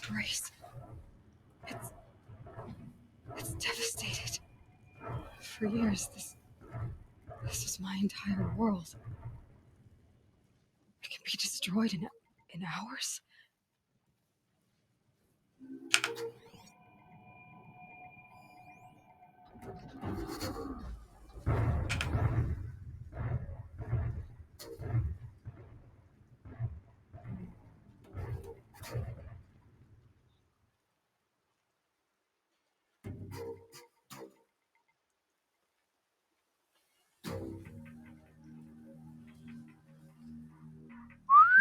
embrace. It's devastated. For years, this is my entire world. It can be destroyed in hours.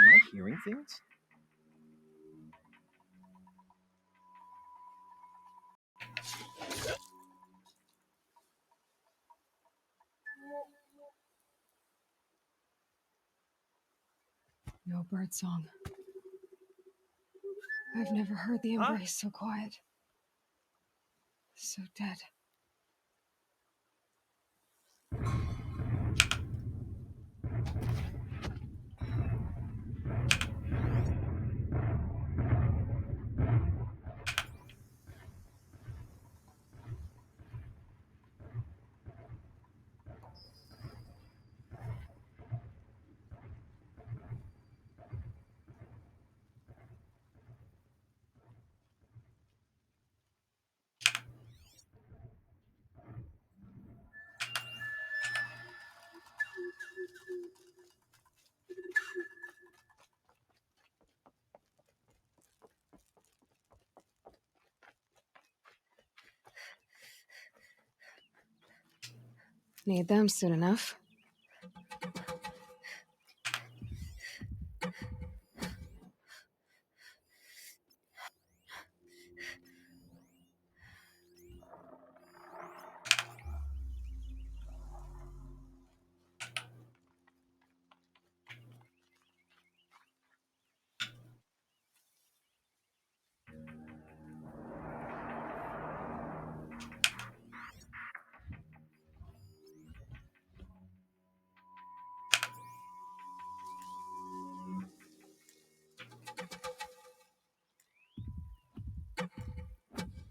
Am I hearing things? No birdsong. I've never heard the embrace so quiet. So dead. Need them soon enough.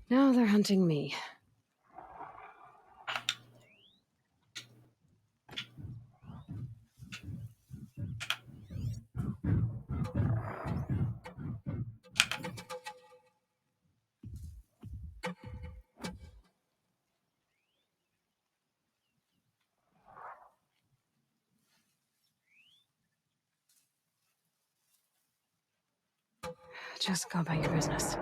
Now they're hunting me. Just go about your business.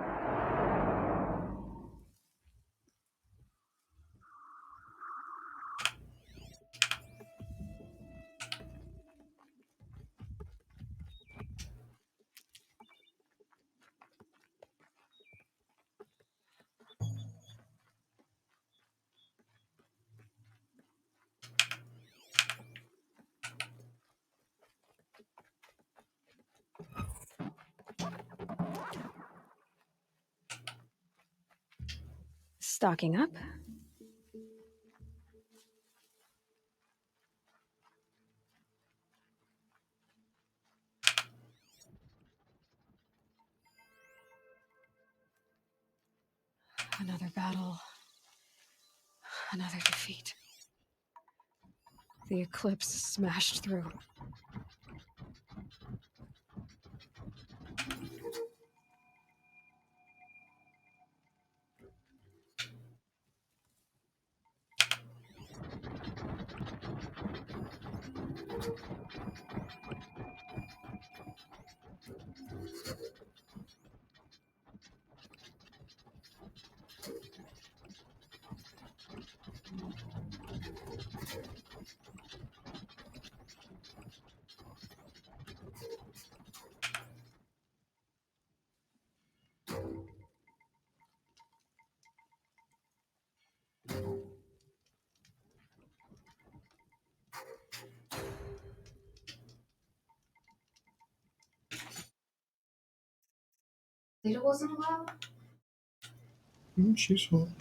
Stocking up? Another battle. Another defeat. The eclipse smashed through. It wasn't allowed? She's fine.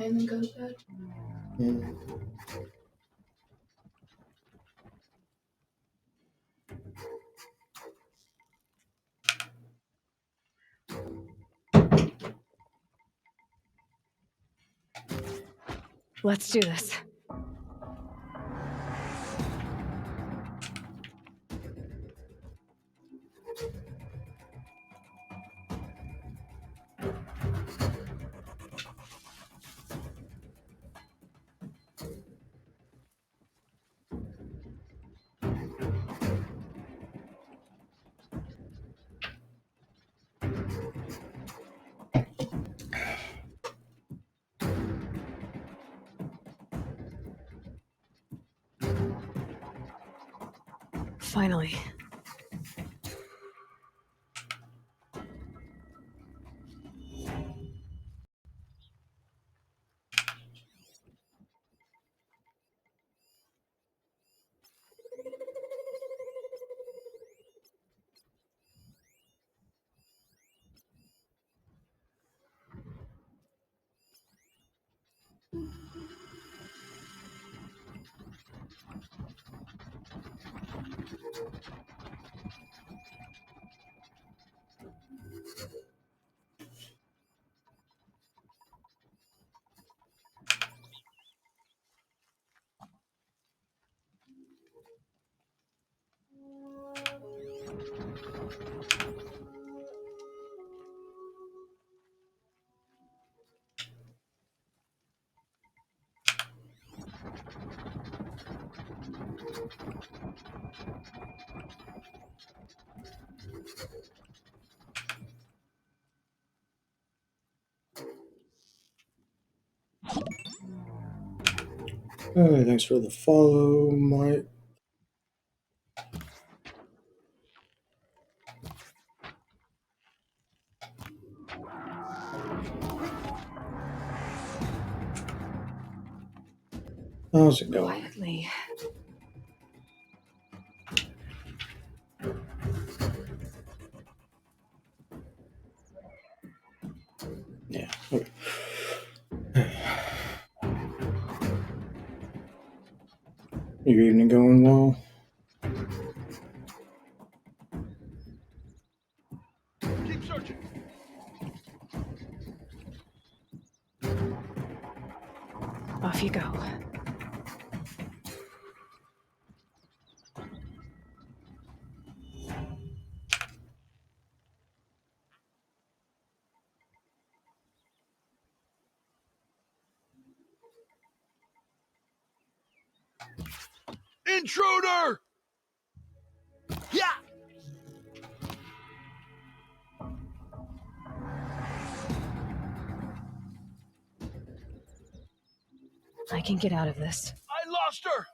And then go to bed. Mm. Let's do this. Finally. Hey, thanks for the follow, Mike. How's it going? Quietly. Yeah. Okay. Your evening going well? Keep searching. Off you go. Intruder! Yeah! I can get out of this. I lost her!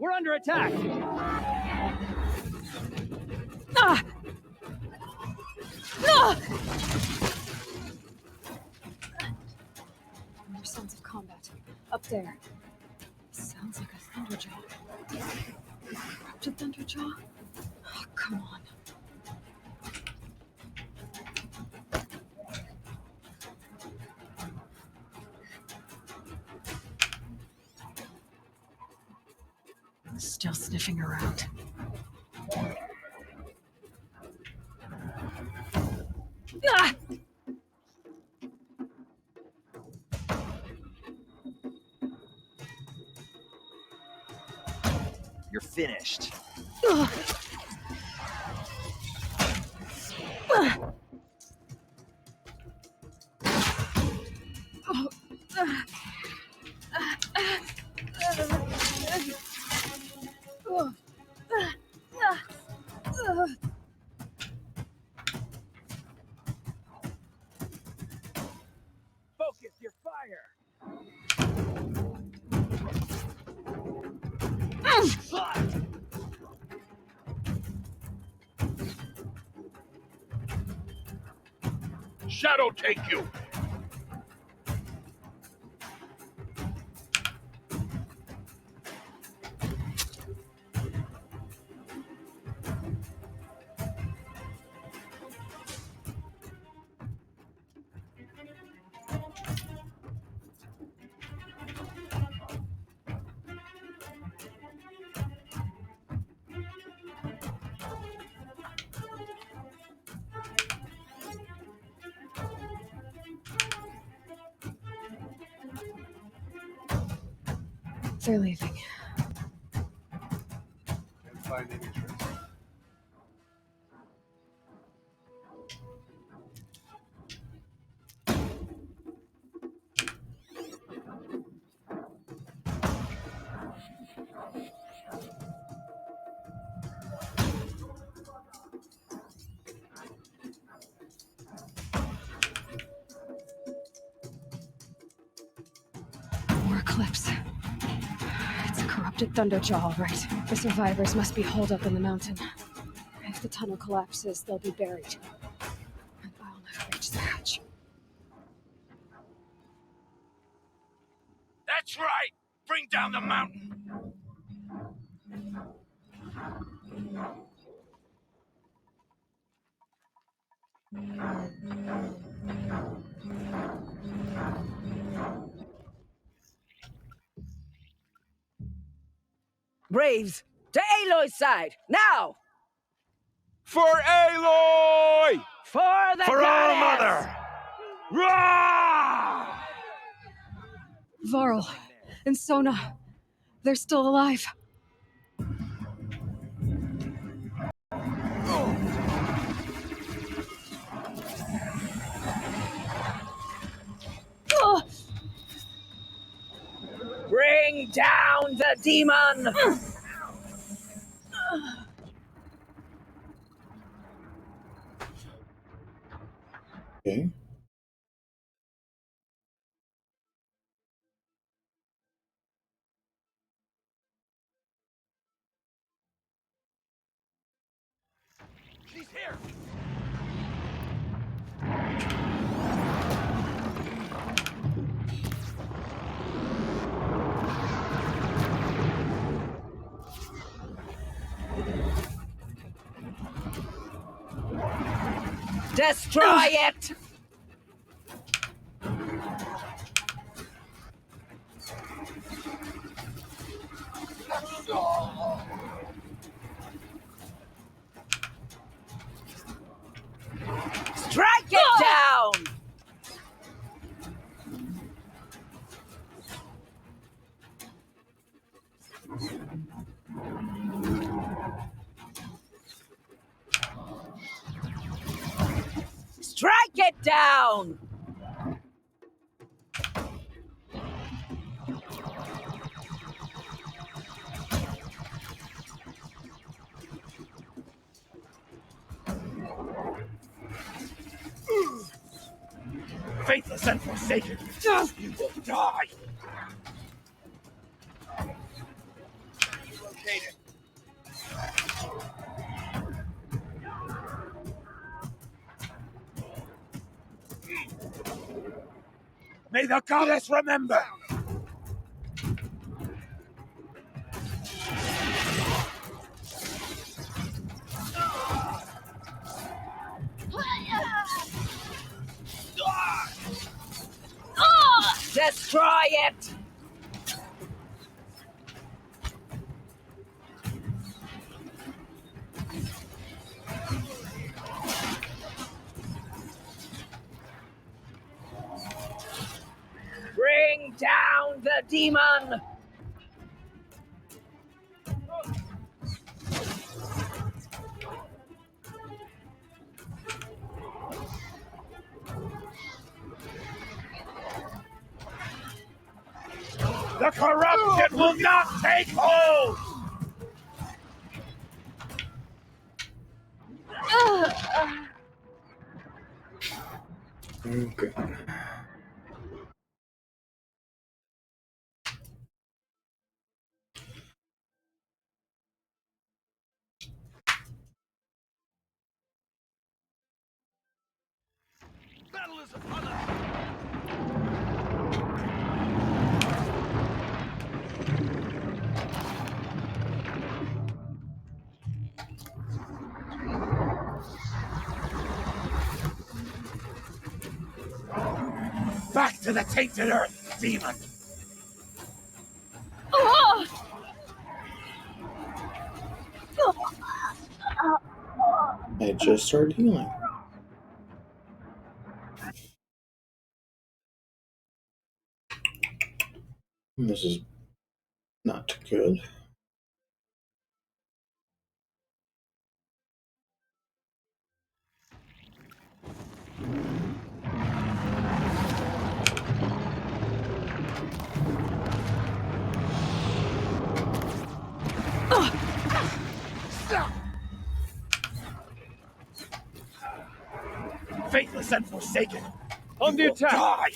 We're under attack! Ah! Ah! More sounds of combat. Up there. Sounds like a Thunderjaw. Corrupted Thunderjaw? Oh, come on. Still sniffing around. Ah! You're finished. Ugh. Ah. Oh. Ah. Ah. Ah. Oh. Ah. Ah. Ah. Focus your fire! Shadow take you. They're leaving. Can't find any trace. More Eclipse. It's a corrupted Thunderjaw, all right. The survivors must be holed up in the mountain. If the tunnel collapses, they'll be buried. And I'll never reach the hatch. That's right. Bring down the mountain. Braves, to Aloy's side, now! For Aloy! For the For our goddess! mother! Rah! Varl and Sona, they're still alive. Oh. Bring down the demon! Okay. She's here! Destroy it! Strike it down! Strike it down! Faithless and forsaken! You will die! located. May the goddess remember! Destroy it! Bring down the demon! The corruption will not take hold! Okay. Battle is upon us! Back to the tainted earth, demon! I just started healing. This is not good. Faithless and forsaken! On the You will attack! die!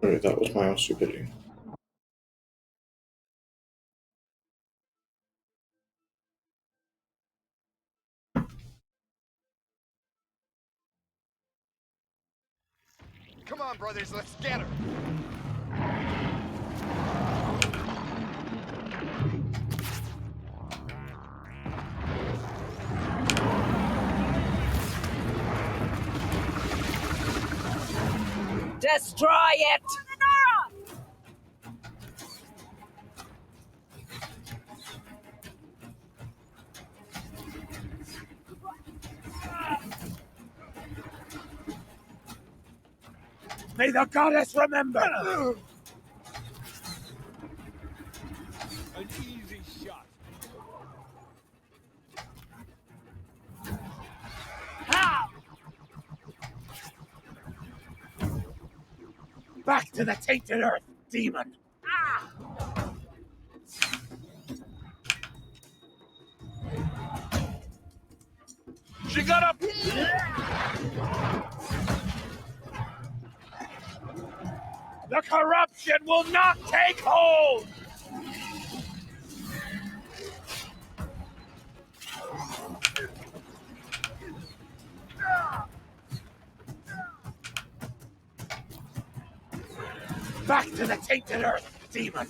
Sorry, that was my own stupidity. Come on, brothers, let's get her. Destroy it! May the goddess remember! An easy shot. Back to the tainted earth, demon! She got up! The corruption will not take hold! Back to the tainted earth, demon!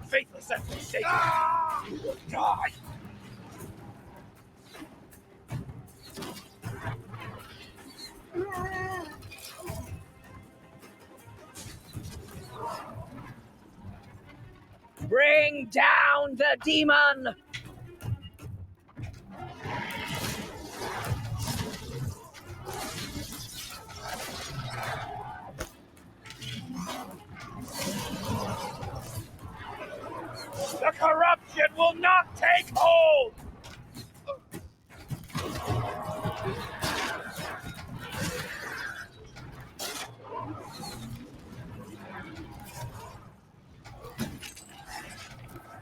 Faithless and forsaken! You will die! Bring down the demon! The corruption will not take hold!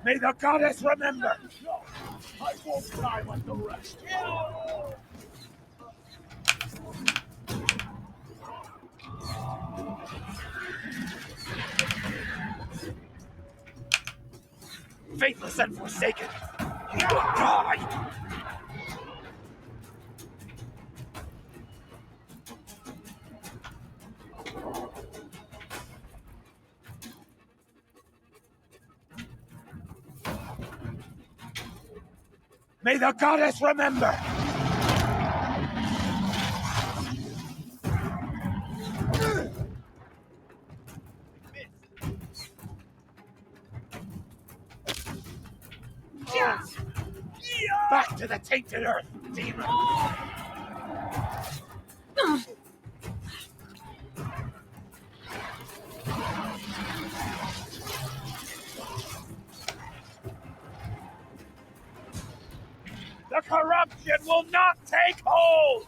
May the goddess remember! I won't die like the rest. Faithless and forsaken, you will die! May the goddess remember! Back to the tainted earth, demon! The corruption will not take hold!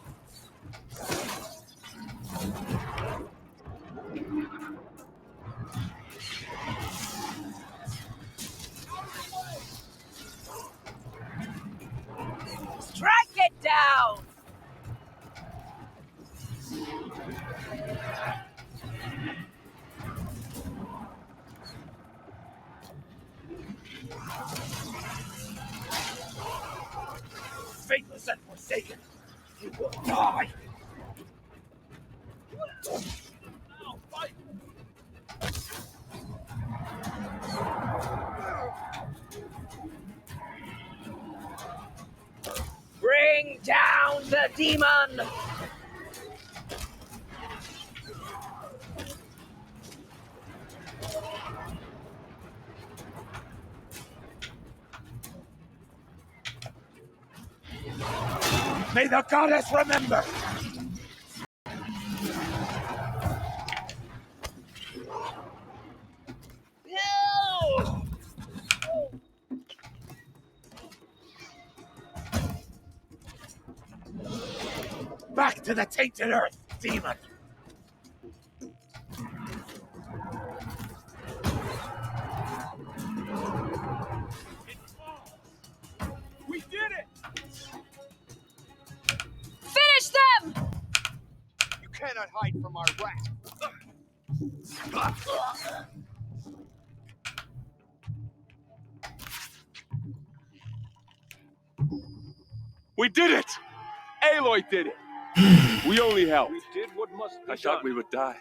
Strike it down! Faithless and forsaken, you will die! Bring down the demon! May the goddess remember! Back to the tainted earth, demon! We did it! Finish them! You cannot hide from our wrath. We did it! Aloy did it! We only helped. We did what must be done. I thought we would die.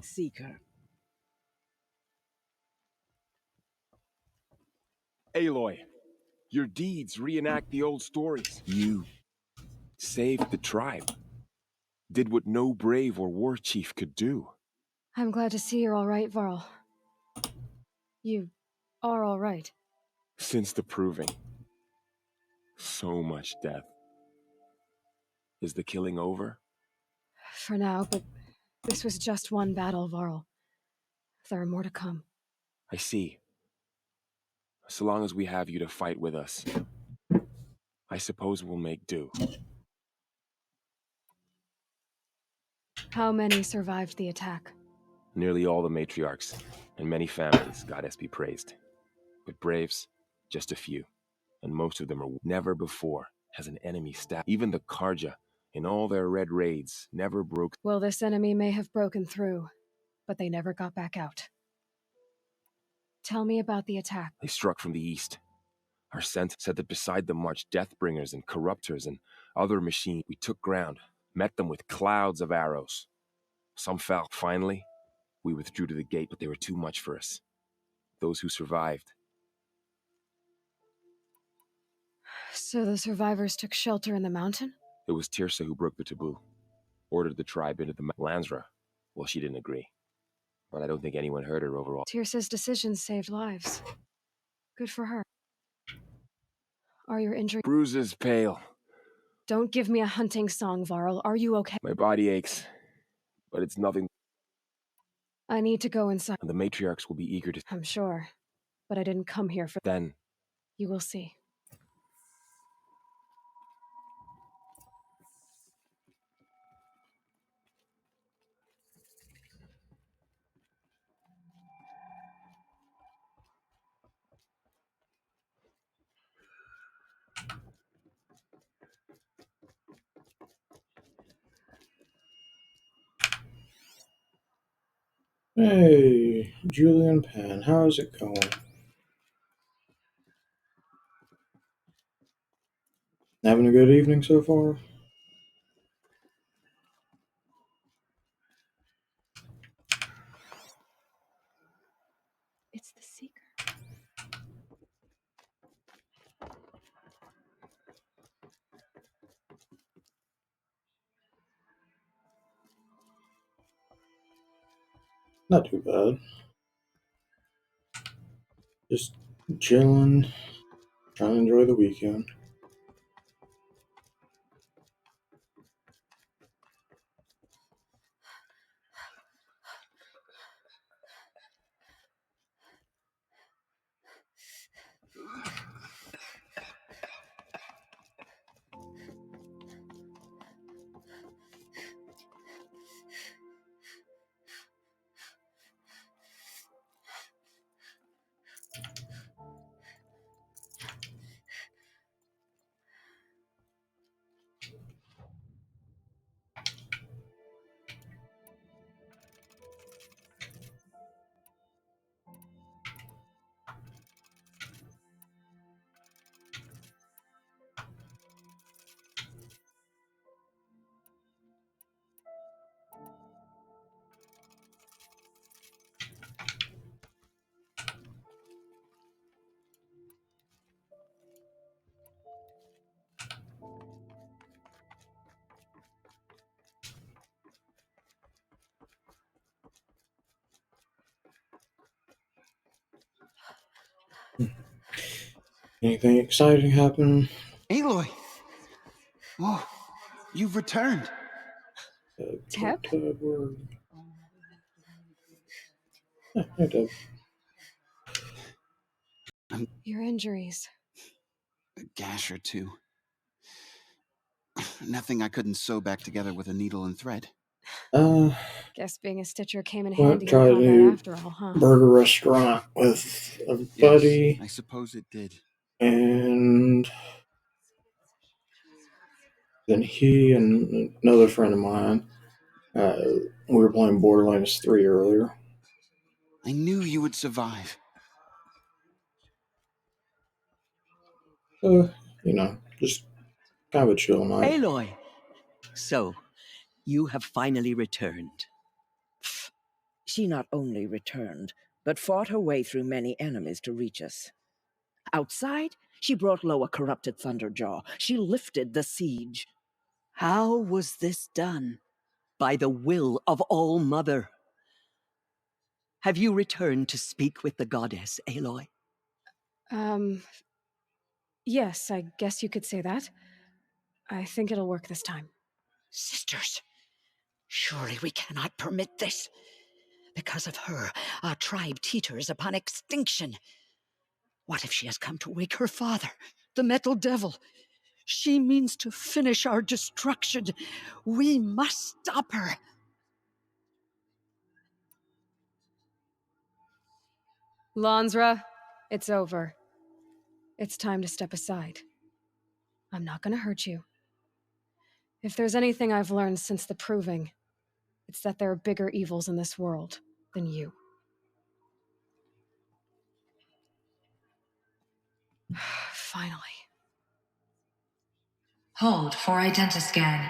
Seeker. Aloy, your deeds reenact the old stories. You saved the tribe. Did what no brave or war chief could do. I'm glad to see you're all right, Varl. You are all right. Since the proving. So much death. Is the killing over? For now, but this was just one battle, Varl. There are more to come. I see. So long as we have you to fight with us, I suppose we'll make do. How many survived the attack? Nearly all the matriarchs, and many families, goddess be praised. But braves, just a few. And most of them are never before has an enemy stabbed. Even the Karja, in all their red raids, never broke. Well, this enemy may have broken through, but they never got back out. Tell me about the attack. They struck from the east. Our scent said that beside them marched Deathbringers and Corruptors and other machines. We took ground, met them with clouds of arrows. Some fell. Finally, we withdrew to the gate, but they were too much for us. Those who survived. So the survivors took shelter in the mountain? It was Tirsa who broke the taboo. Ordered the tribe into the Lansra. Well, she didn't agree. But I don't think anyone heard her overall. Tirsa's decisions saved lives. Good for her. Are your injuries? Bruises, pale. Don't give me a hunting song, Varl. Are you okay? My body aches, but it's nothing. I need to go inside. The matriarchs will be eager to. I'm sure. But I didn't come here for... Then, You will see. Hey, Julian Penn, how's it going? Having a good evening so far? It's the Seeker. Not too bad. Just chilling, trying to enjoy the weekend. Anything exciting happen? Aloy! Oh, you've returned. Tep? Word. Hey, Deb. Your injuries. A gash or two. Nothing I couldn't sew back together with a needle and thread. Guess being a stitcher came in Well, handy in tried combat a after all, huh? burger restaurant with a Yes, buddy, I suppose it did. and then he and another friend of mine, we were playing Borderlands 3 earlier. I knew you would survive. So, just kind of a chill night. Aloy! So, you have finally returned. Pfft. She not only returned, but fought her way through many enemies to reach us. Outside, she brought low a corrupted Thunderjaw. She lifted the siege. How was this done? By the will of All-Mother. Have you returned to speak with the goddess, Aloy? Yes, I guess you could say that. I think it'll work this time. Sisters, surely we cannot permit this. Because of her, our tribe teeters upon extinction. What if she has come to wake her father, the Metal Devil? She means to finish our destruction. We must stop her. Lansra, it's over. It's time to step aside. I'm not gonna hurt you. If there's anything I've learned since the Proving, it's that there are bigger evils in this world than you. Finally. Hold for identiscan.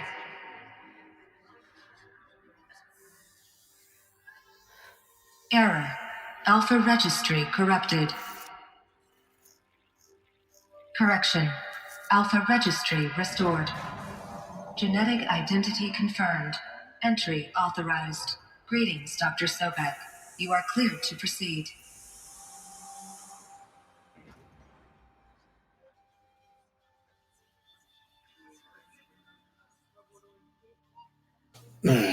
Error. Alpha registry corrupted. Correction. Alpha registry restored. Genetic identity confirmed. Entry authorized. Greetings, Dr. Sobek. You are cleared to proceed.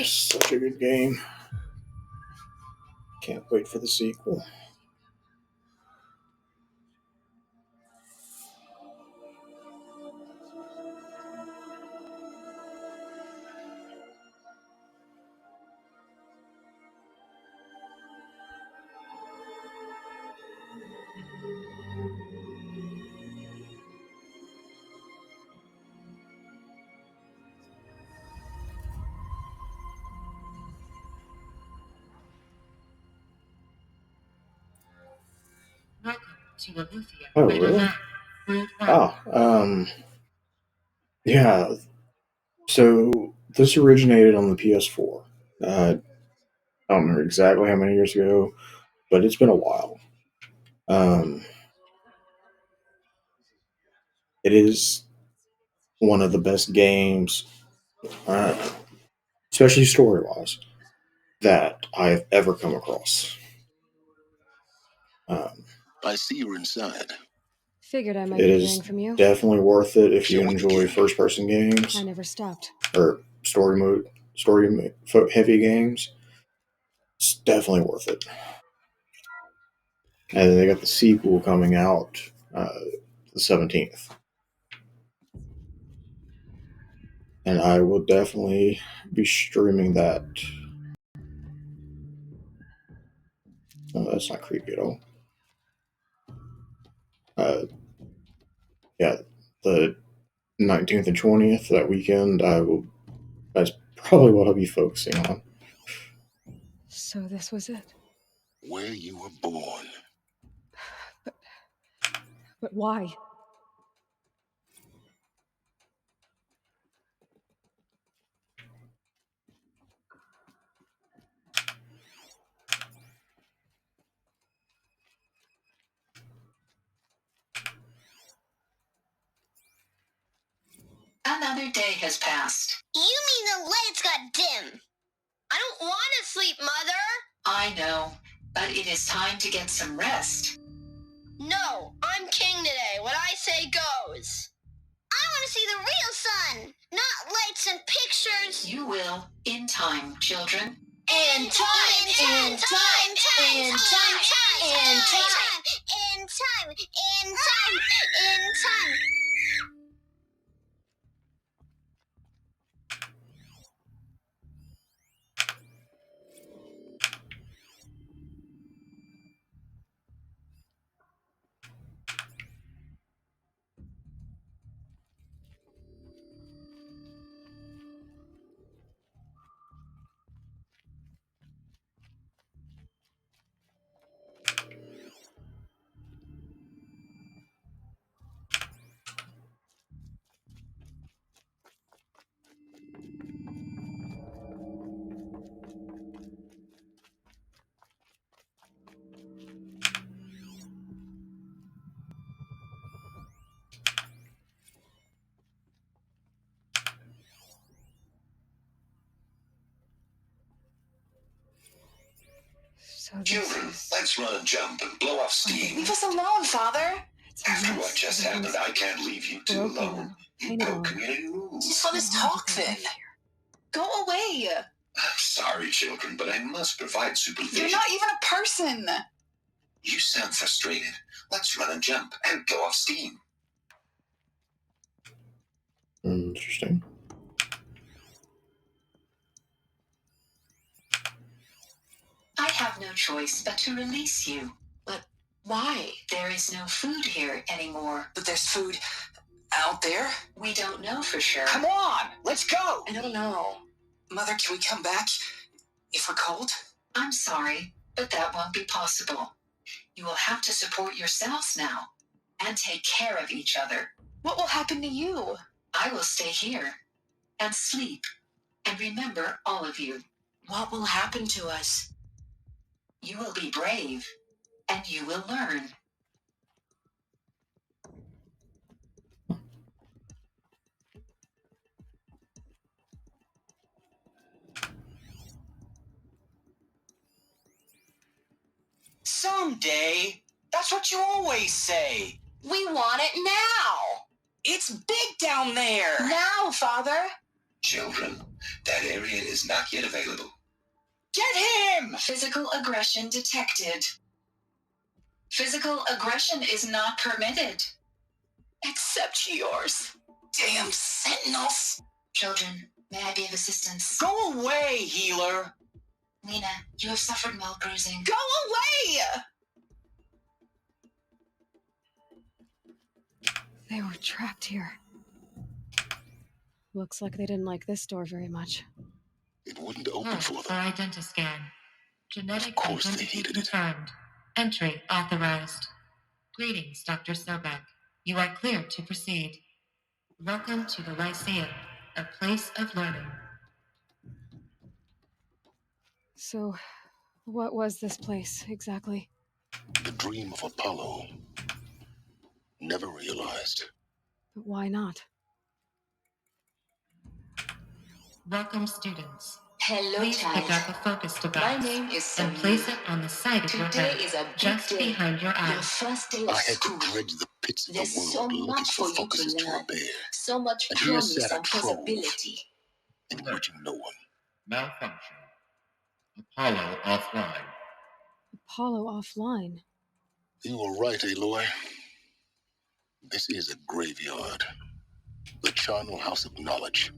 Such a good game. Can't wait for the sequel. Oh, really? Yeah. So this originated on the PS4. I don't remember exactly how many years ago, but it's been a while. It is one of the best games, especially story-wise, that I have ever come across. I see you're inside. Figured I might It be is hearing from you. definitely worth it if you So what enjoy game? first-person games I never stopped. or story-heavy games. It's definitely worth it. And then they got the sequel coming out the 17th. And I will definitely be streaming that. Oh, that's not creepy at all. Yeah, the 19th and 20th, that weekend, that's probably what I'll be focusing on. So this was it. Where you were born. But why? Another day has passed. You mean the lights got dim? I don't want to sleep, Mother. I know, but it is time to get some rest. No, I'm king today. What I say goes. I want to see the real sun, not lights and pictures. You will, in time, children. In time, in time, in time, in time, in time, in time, in time, in time. So this Children, is... let's run and jump and blow off steam. Leave us alone, Father. It's a After mess. what just happened, I can't leave you two Broken alone. now. You Painted broke on. community rules. Just let us talk, Finn. Go away. I'm sorry, children, but I must provide supervision. You're not even a person. You sound frustrated. Let's run and jump and blow off steam. Interesting. I have no choice but to release you. But why? There is no food here anymore. But there's food out there. We don't know for sure. Come on, let's go. I don't know. Mother, can we come back if we're cold? I'm sorry, but that won't be possible. You will have to support yourselves now and take care of each other. What will happen to you? I will stay here and sleep and remember all of you. What will happen to us? You will be brave and you will learn. Someday. That's what you always say. We want it now. It's big down there. Now, Father. Children, that area is not yet available. Get him! Physical aggression detected. Physical aggression is not permitted. Except yours. Damn sentinels! Children, may I be of assistance? Go away, healer! Lena, you have suffered mild bruising. Go away! They were trapped here. Looks like they didn't like this door very much. It wouldn't open for For them. identiscan. Genetic Of course they identity hated it. confirmed. Entry authorized. Greetings, Dr. Sobek. You are clear to proceed. Welcome to the Lyceum, a place of learning. So, what was this place exactly? The dream of Apollo. Never realized. But why not? Welcome, students. Hello, Please child. pick up a focus My device name is and Samir. place it on the side of your Today head, is a big just day. behind your Your eyes. first day of I had school. to dredge the pits of There's the world so looking much for for you to focuses to learn. repair. So much And here promise sat a and trove. possibility. Encouraging no one. Malfunction. Apollo offline. Apollo offline. You were right, Aloy. This is a graveyard. The charnel house of knowledge.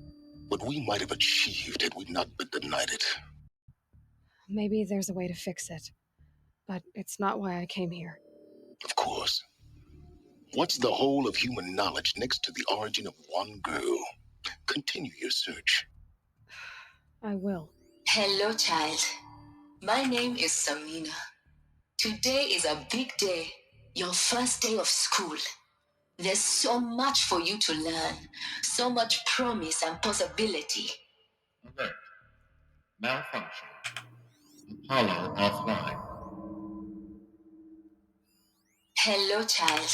What we might have achieved had we not been denied it. Maybe there's a way to fix it. But it's not why I came here. Of course. What's the whole of human knowledge next to the origin of one girl? Continue your search. I will. Hello, child. My name is Samina. Today is a big day. Your first day of school. There's so much for you to learn. So much promise and possibility. Alert. Malfunction. Apollo offline. Hello, child.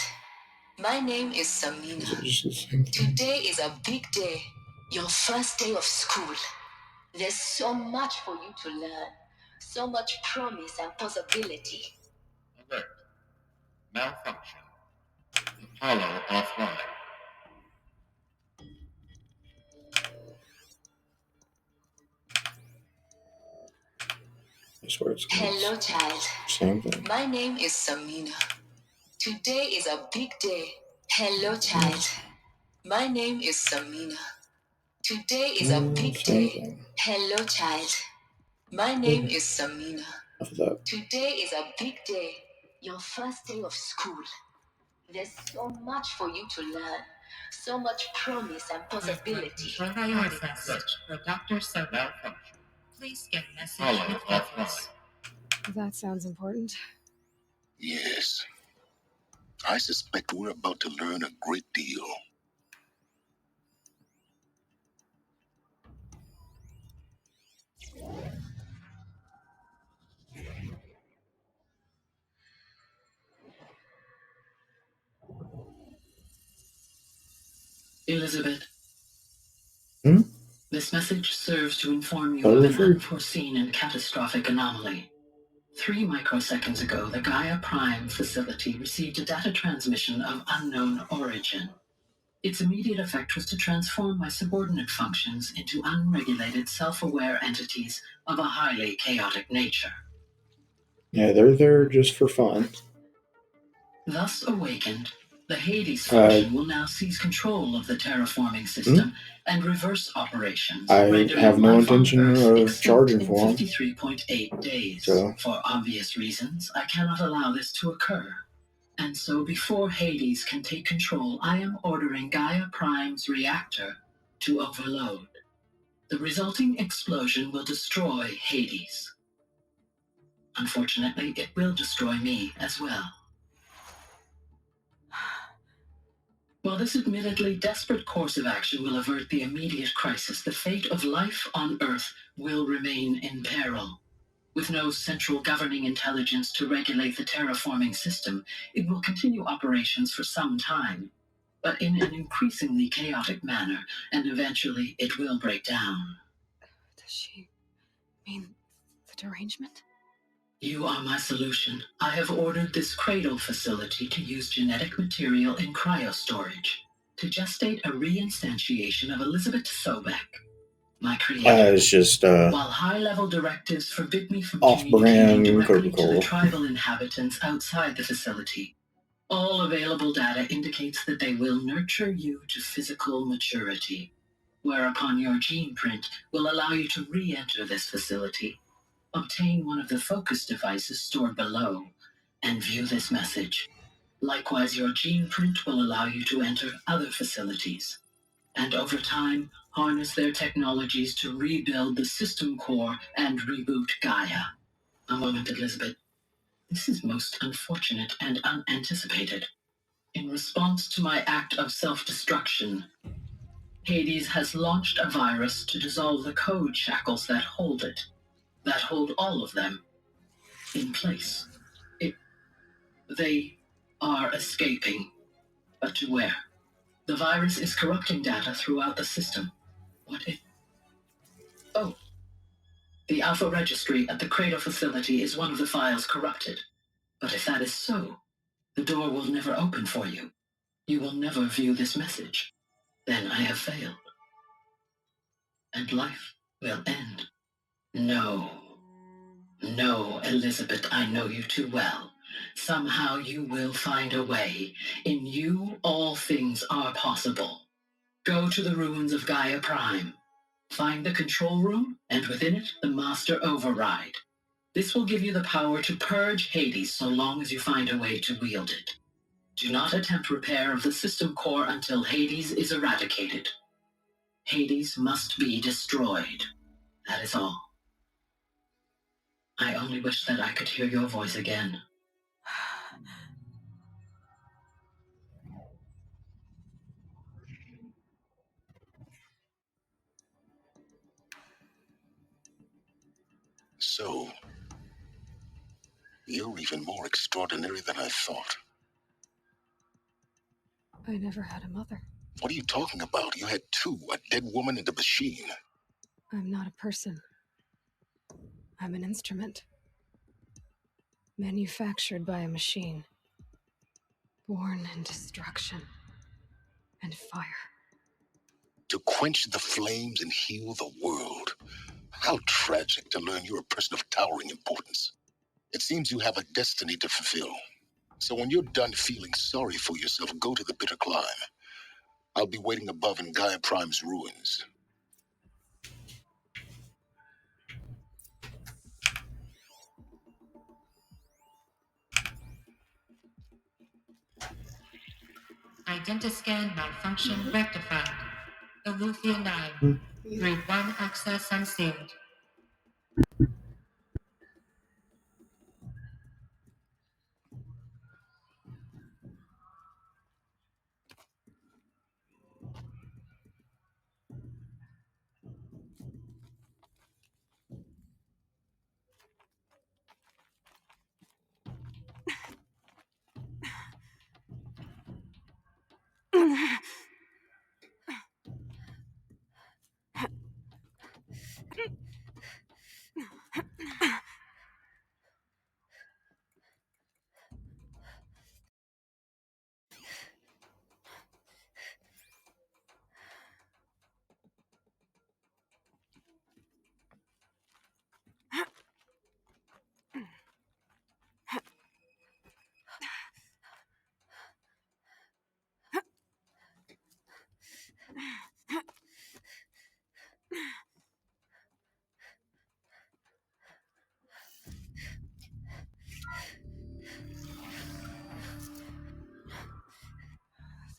My name is Samina. Is it just the same thing? Today is a big day. Your first day of school. There's so much for you to learn. So much promise and possibility. Alert. Malfunction. Apollo offline. I swear it's Hello, the child. same thing. My name is Samina. Today is a big day. Hello, child. My name is Samina. Today is a big Same day. thing. Hello, child. My name is Samina. After that. Today is a big day. Your first day of school. There's so much for you to learn. So much promise and possibility. Priority message for Dr. Sobek. Malfunction. Please get message Apollo with purpose. offline. That sounds important. Yes. I suspect we're about to learn a great deal. Elizabeth. Hmm? This message serves to inform you Oh, of an sure. unforeseen and catastrophic anomaly. 3 microseconds ago, the Gaia Prime facility received a data transmission of unknown origin. Its immediate effect was to transform my subordinate functions into unregulated, self-aware entities of a highly chaotic nature. Yeah, they're there just for fun. Thus awakened, the Hades function will now seize control of the terraforming system and reverse operations. I rendering have no life on intention Earth of extinct charging in for 'em. 53.8 days. So. For obvious reasons, I cannot allow this to occur. And so before Hades can take control, I am ordering Gaia Prime's reactor to overload. The resulting explosion will destroy Hades. Unfortunately, it will destroy me as well. While this admittedly desperate course of action will avert the immediate crisis, the fate of life on Earth will remain in peril. With no central governing intelligence to regulate the terraforming system, it will continue operations for some time, but in an increasingly chaotic manner, and eventually it will break down. Does she mean the derangement? You are my solution. I have ordered this cradle facility to use genetic material in cryostorage to gestate a reinstantiation of Elizabeth Sobek. my creator. It's just While high-level directives forbid me from communicating off-brand directly to the Coca-Cola. tribal inhabitants outside the facility, all available data indicates that they will nurture you to physical maturity, whereupon your gene print will allow you to re-enter this facility, obtain one of the focus devices stored below, and view this message. Likewise, your gene print will allow you to enter other facilities, and over time, harness their technologies to rebuild the system core and reboot Gaia. A moment, Elizabeth. This is most unfortunate and unanticipated. In response to my act of self-destruction, Hades has launched a virus to dissolve the code shackles that hold it, that hold all of them in place. They are escaping, but to where? The virus is corrupting data throughout the system. What if... Oh, the Alpha Registry at the Cradle facility is one of the files corrupted. But if that is so, the door will never open for you. You will never view this message. Then I have failed. And life will end. No. No, Elizabeth, I know you too well. Somehow you will find a way. In you, all things are possible. Go to the ruins of Gaia Prime. Find the control room, and within it, the Master Override. This will give you the power to purge Hades so long as you find a way to wield it. Do not attempt repair of the system core until Hades is eradicated. Hades must be destroyed. That is all. I only wish that I could hear your voice again. So, you're even more extraordinary than I thought. I never had a mother. What are you talking about? You had two, a dead woman and a machine. I'm not a person. I'm an instrument. Manufactured by a machine. Born in destruction and fire. To quench the flames and heal the world. How tragic to learn you're a person of towering importance. It seems you have a destiny to fulfill. So when you're done feeling sorry for yourself, go to the bitter climb. I'll be waiting above in Gaia Prime's ruins. Identiscan malfunction rectified. Eleuthia 9. Group 1 access unsealed.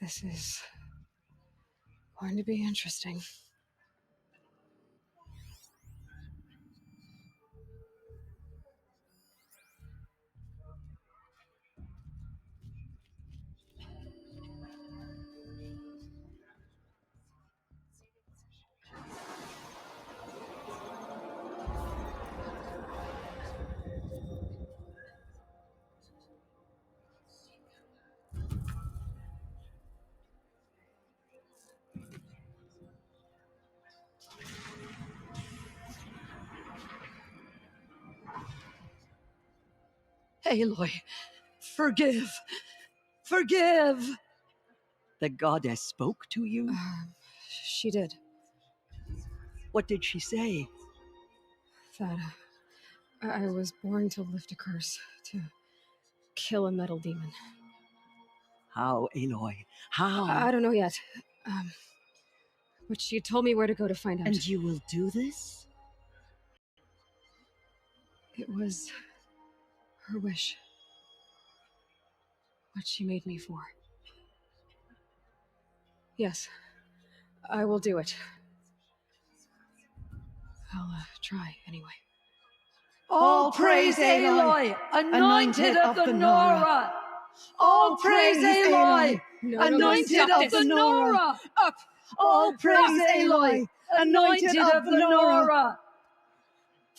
This is going to be interesting. Aloy, forgive! Forgive! The goddess spoke to you? She did. What did she say? That I was born to lift a curse, to kill a metal demon. How, Aloy? How? I don't know yet. But she told me where to go to find out. And you will do this? It was her wish. What she made me for. Yes, I will do it. I'll try anyway. All praise Aloy, anointed of the Nora! All praise Aloy, anointed of the Nora! Up! All praise Aloy, anointed of the Nora!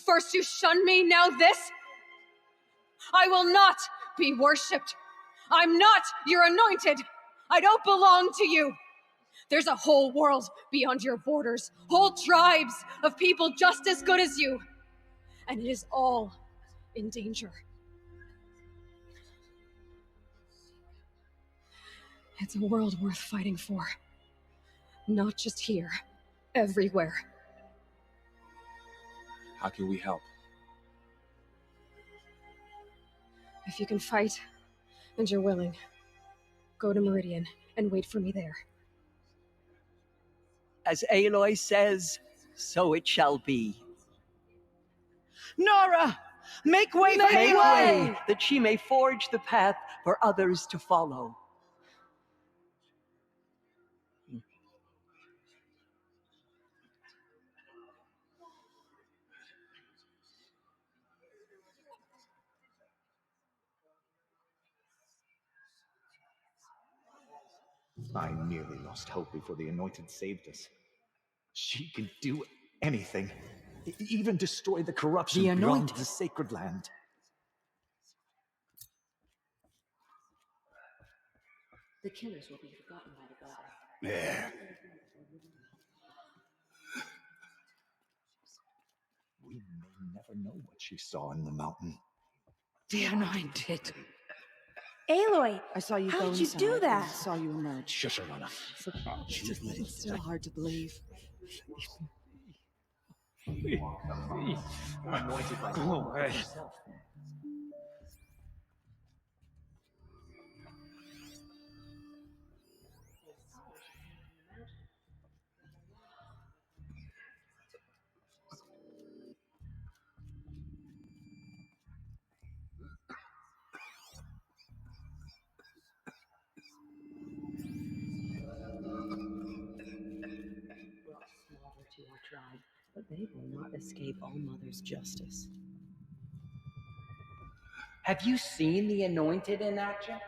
First you shunned me, now this? I will not be worshipped. I'm not your anointed. I don't belong to you. There's a whole world beyond your borders, whole tribes of people just as good as you. And it is all in danger. It's a world worth fighting for. Not just here, everywhere. How can we help? If you can fight, and you're willing, go to Meridian and wait for me there. As Aloy says, so it shall be. Nora! Make way for Aloy, that she may forge the path for others to follow. I nearly lost hope before the Anointed saved us. She can do anything, even destroy the corruption beyond the Sacred Land. The killers will be forgotten by the gods. There. We may never know what she saw in the mountain. The Anointed. Aloy! I saw you How go did you inside do and that? I saw you emerge. Shush her, Lana. It's still hard to believe. Anointed by Go away. To our tribe, but they will not escape All-Mother's justice. Have you seen the Anointed in action?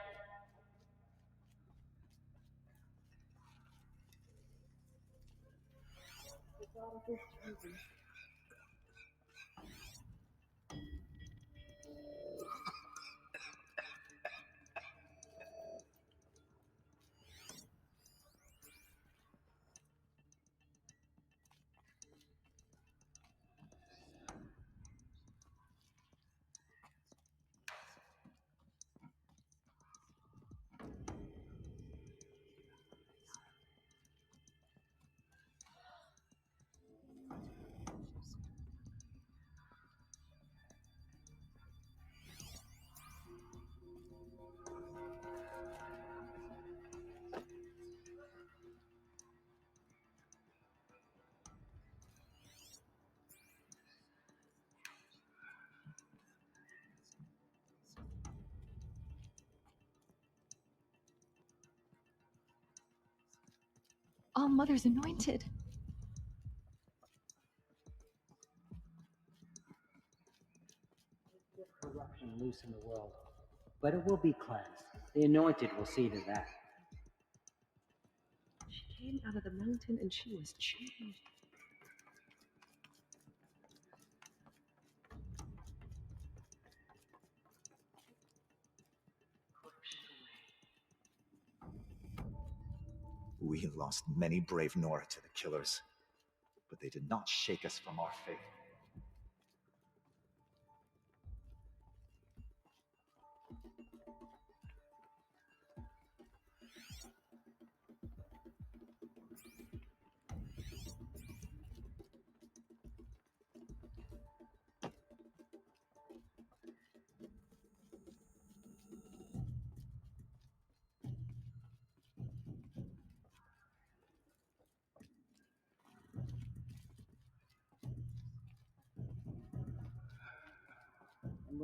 All-Mother's anointed. Corruption loose in the world, but it will be cleansed. The Anointed will see to that. She came out of the mountain and she was changed. We lost many brave Nora to the killers, but they did not shake us from our faith.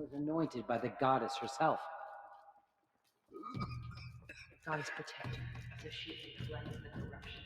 was anointed by the goddess herself. Goddess protect her, so she can cleanse the corruption.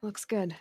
Looks good.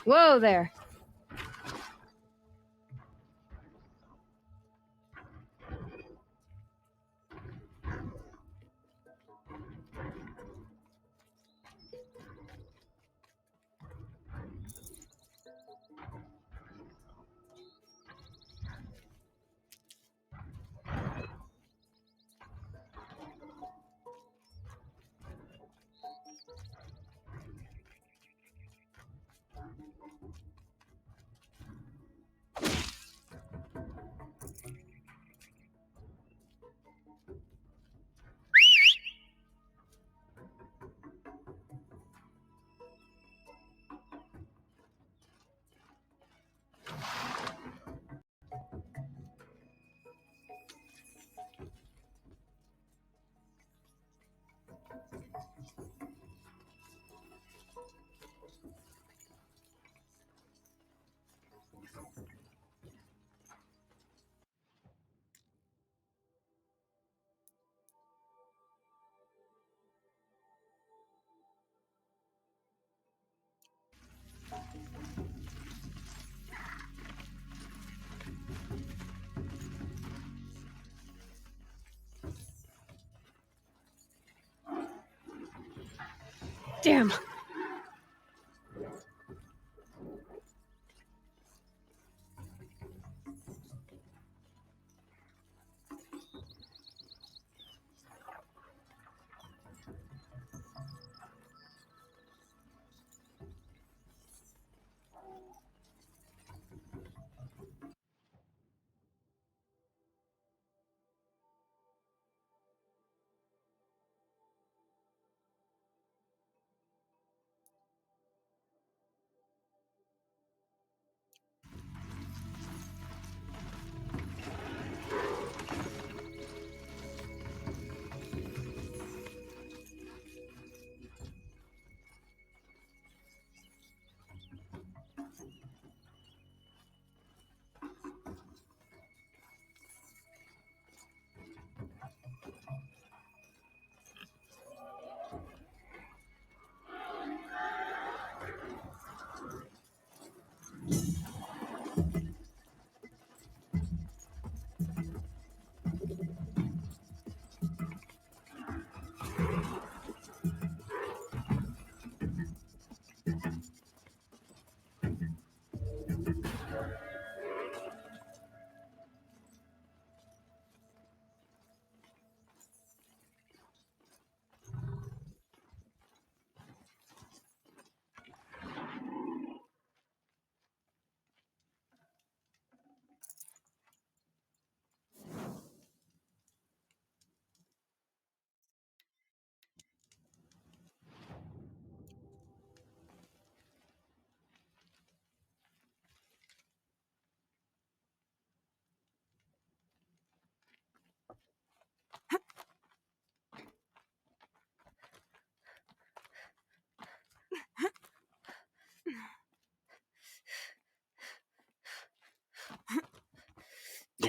Whoa there. Damn.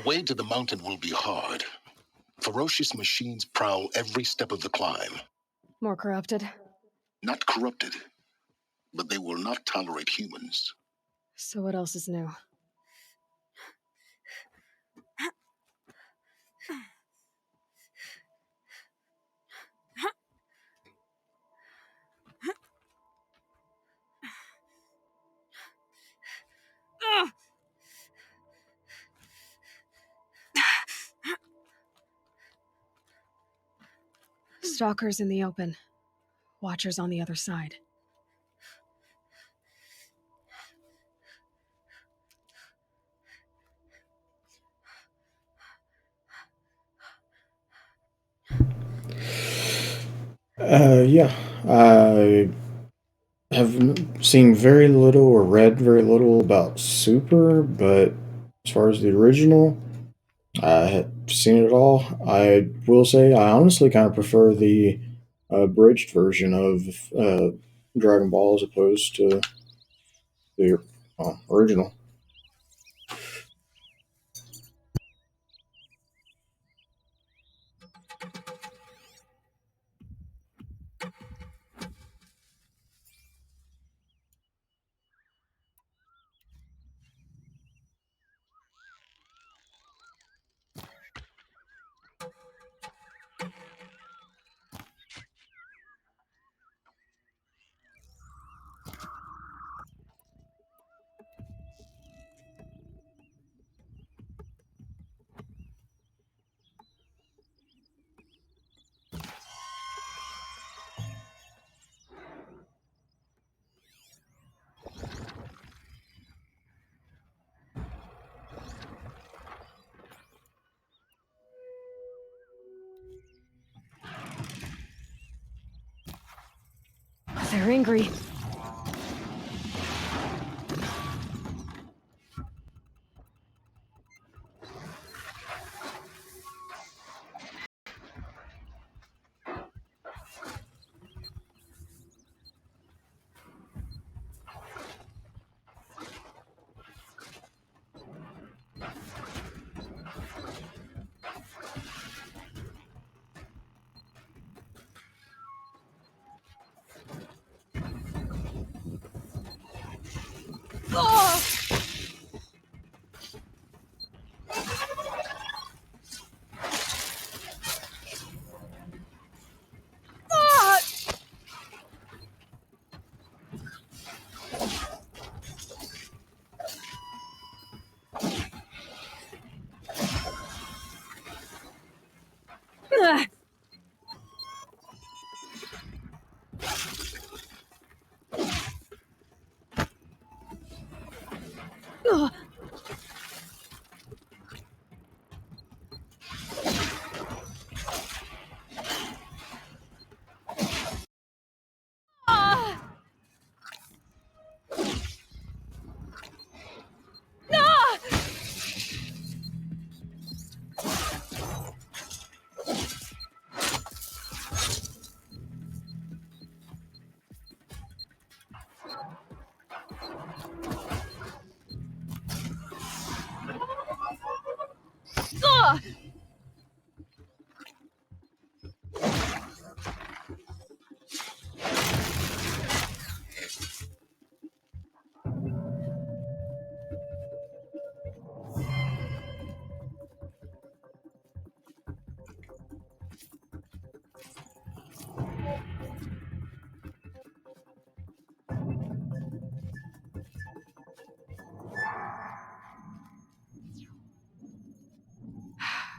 way to the mountain will be hard. Ferocious machines prowl every step of the climb. More corrupted? Not corrupted, but they will not tolerate humans. So what else is new? Stalkers in the open. Watchers on the other side. Yeah. I have seen very little or read very little about Super, but as far as the original, I have seen it all. I will say I honestly kind of prefer the abridged version of Dragon Ball as opposed to the original. They're angry.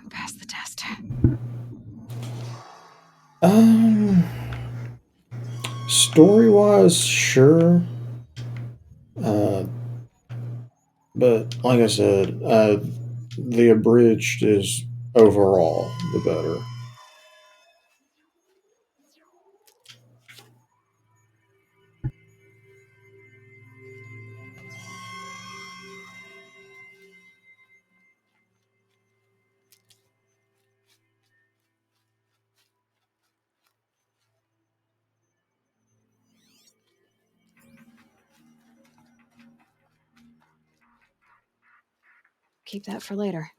Pass the test. Story wise, sure. But like I said, the abridged is overall the better. Keep that for later.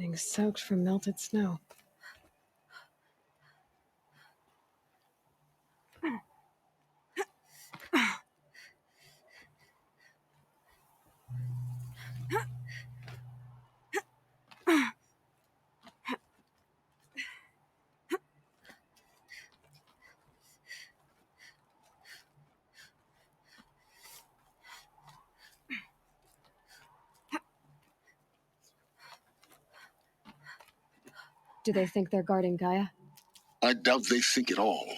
Everything's soaked from melted snow. Do they think they're guarding Gaia? I doubt they think at all.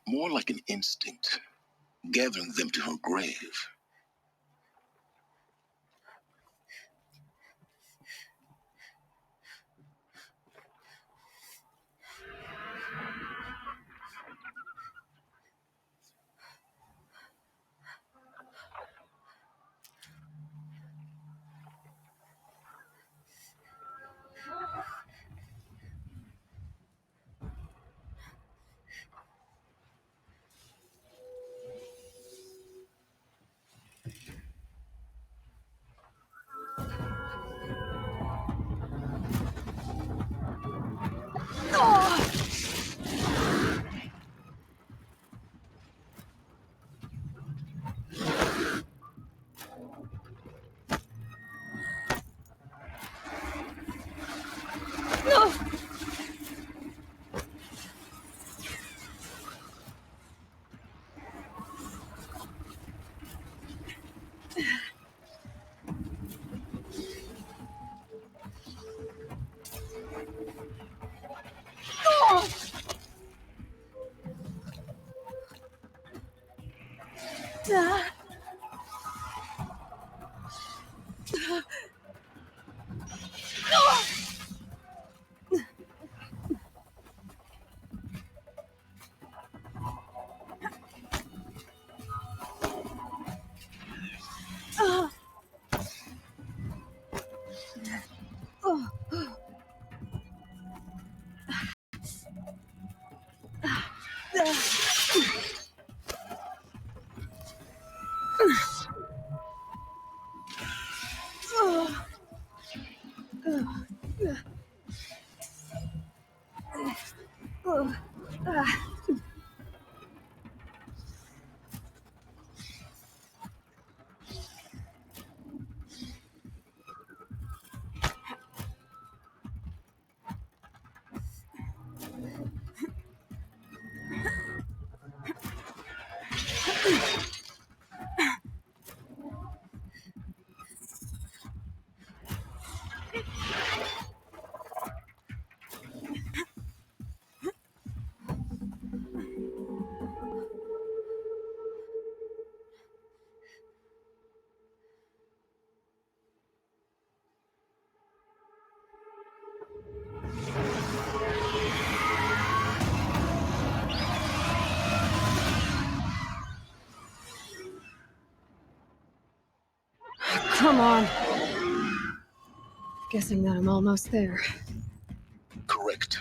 More like an instinct, gathering them to her grave. Come on. Guessing that I'm almost there. Correct.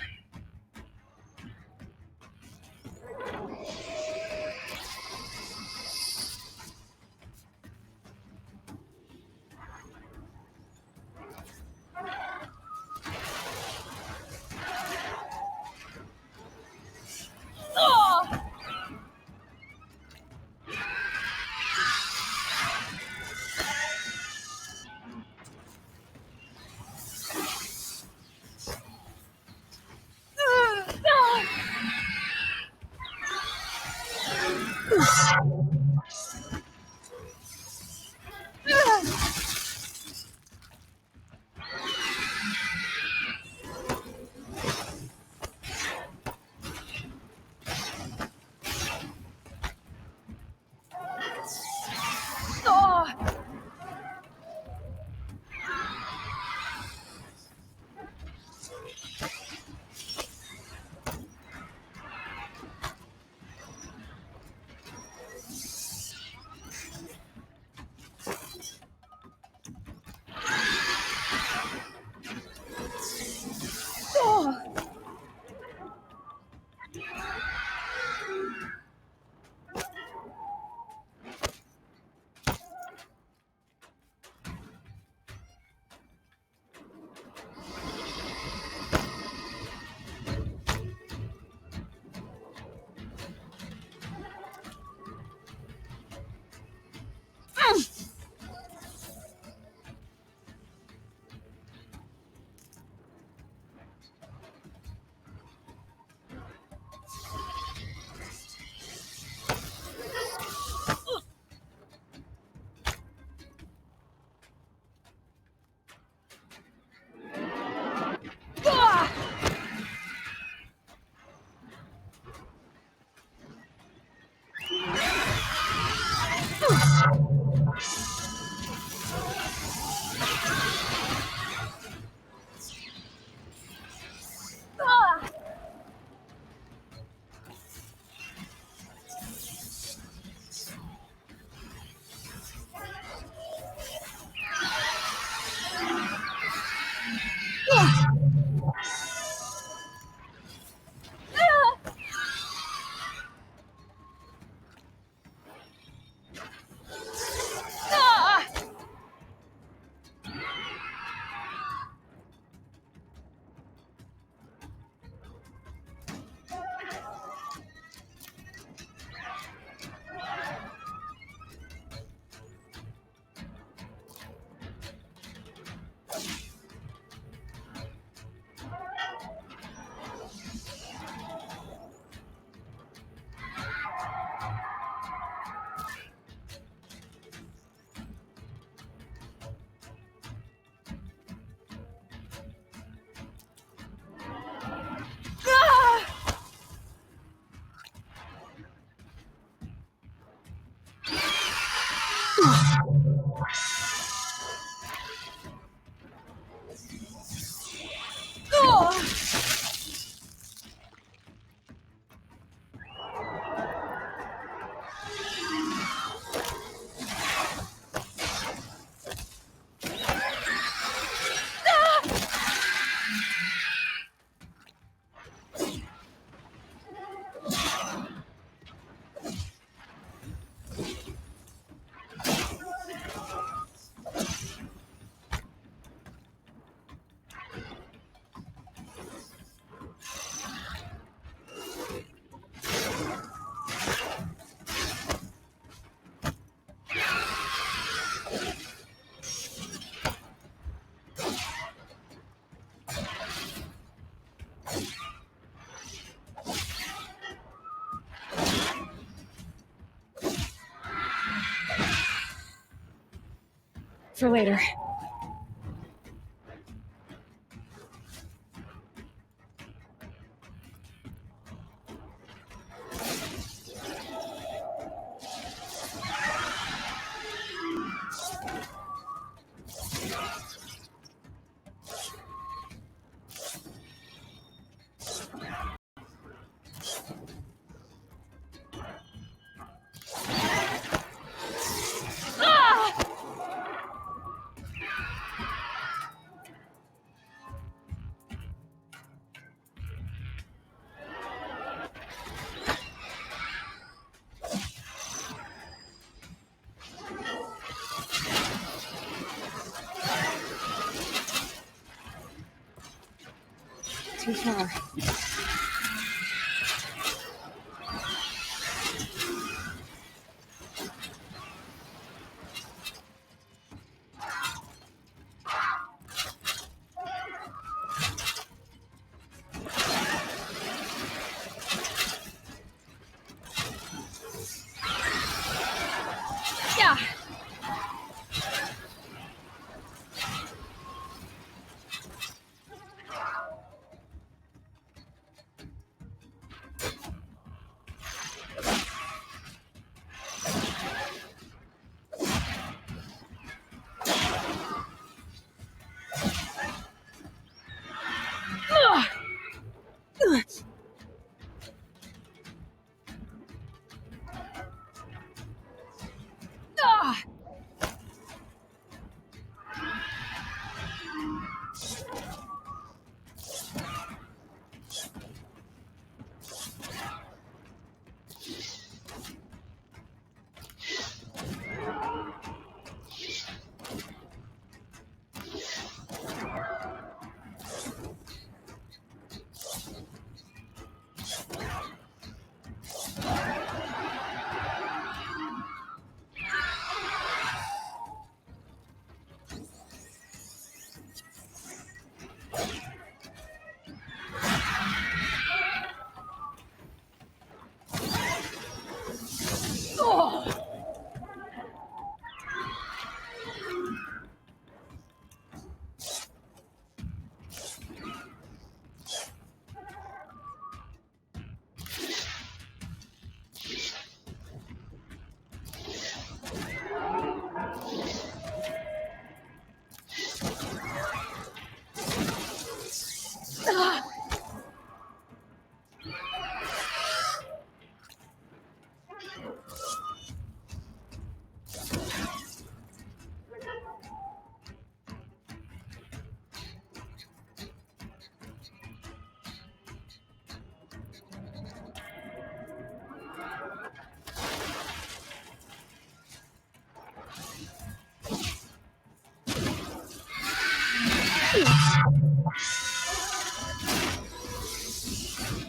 For later. Too far. Yeah. Ugh. Ugh. Ah! Oh! Ah!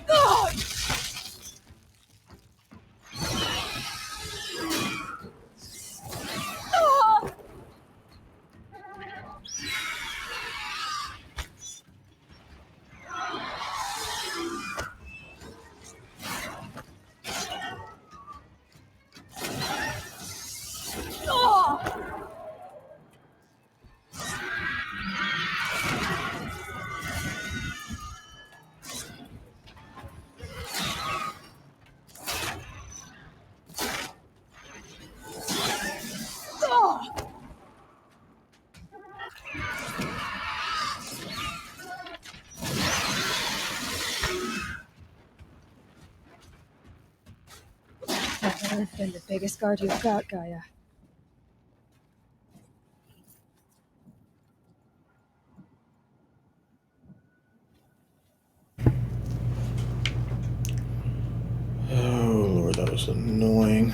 Oh! Oh! Oh! Oh! That would have been the biggest guard you've got, Gaia. Oh, Lord, that was annoying.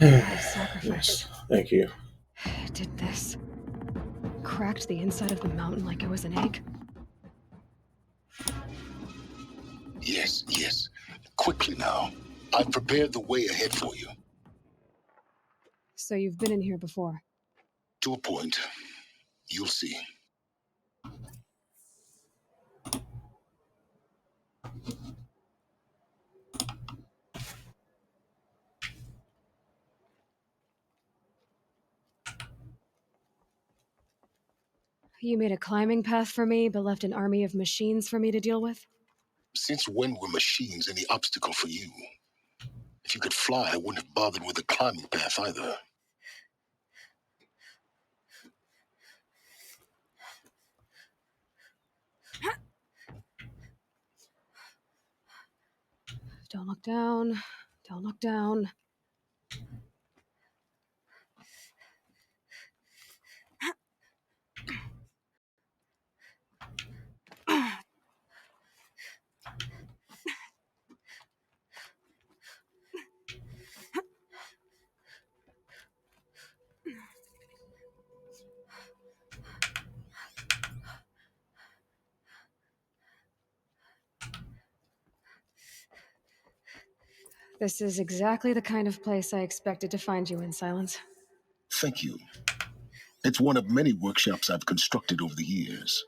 Of sacrifice. Yes, thank you. It did this. Cracked the inside of the mountain like it was an egg. Yes, yes. Quickly now. I've prepared the way ahead for you. So you've been in here before? To a point. You'll see. You made a climbing path for me, but left an army of machines for me to deal with? Since when were machines any obstacle for you? If you could fly, I wouldn't have bothered with the climbing path either. Don't look down. Don't look down. This is exactly the kind of place I expected to find you in, Silence. Thank you. It's one of many workshops I've constructed over the years.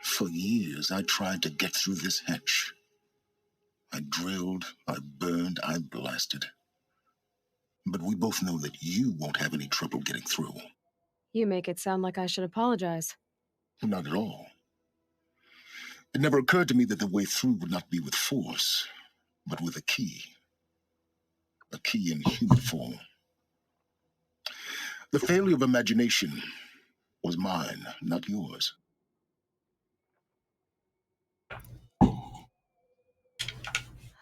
For years, I tried to get through this hatch. I drilled, I burned, I blasted. But we both know that you won't have any trouble getting through. You make it sound like I should apologize. Not at all. It never occurred to me that the way through would not be with force, but with a key. A key in human form. The failure of imagination was mine, not yours.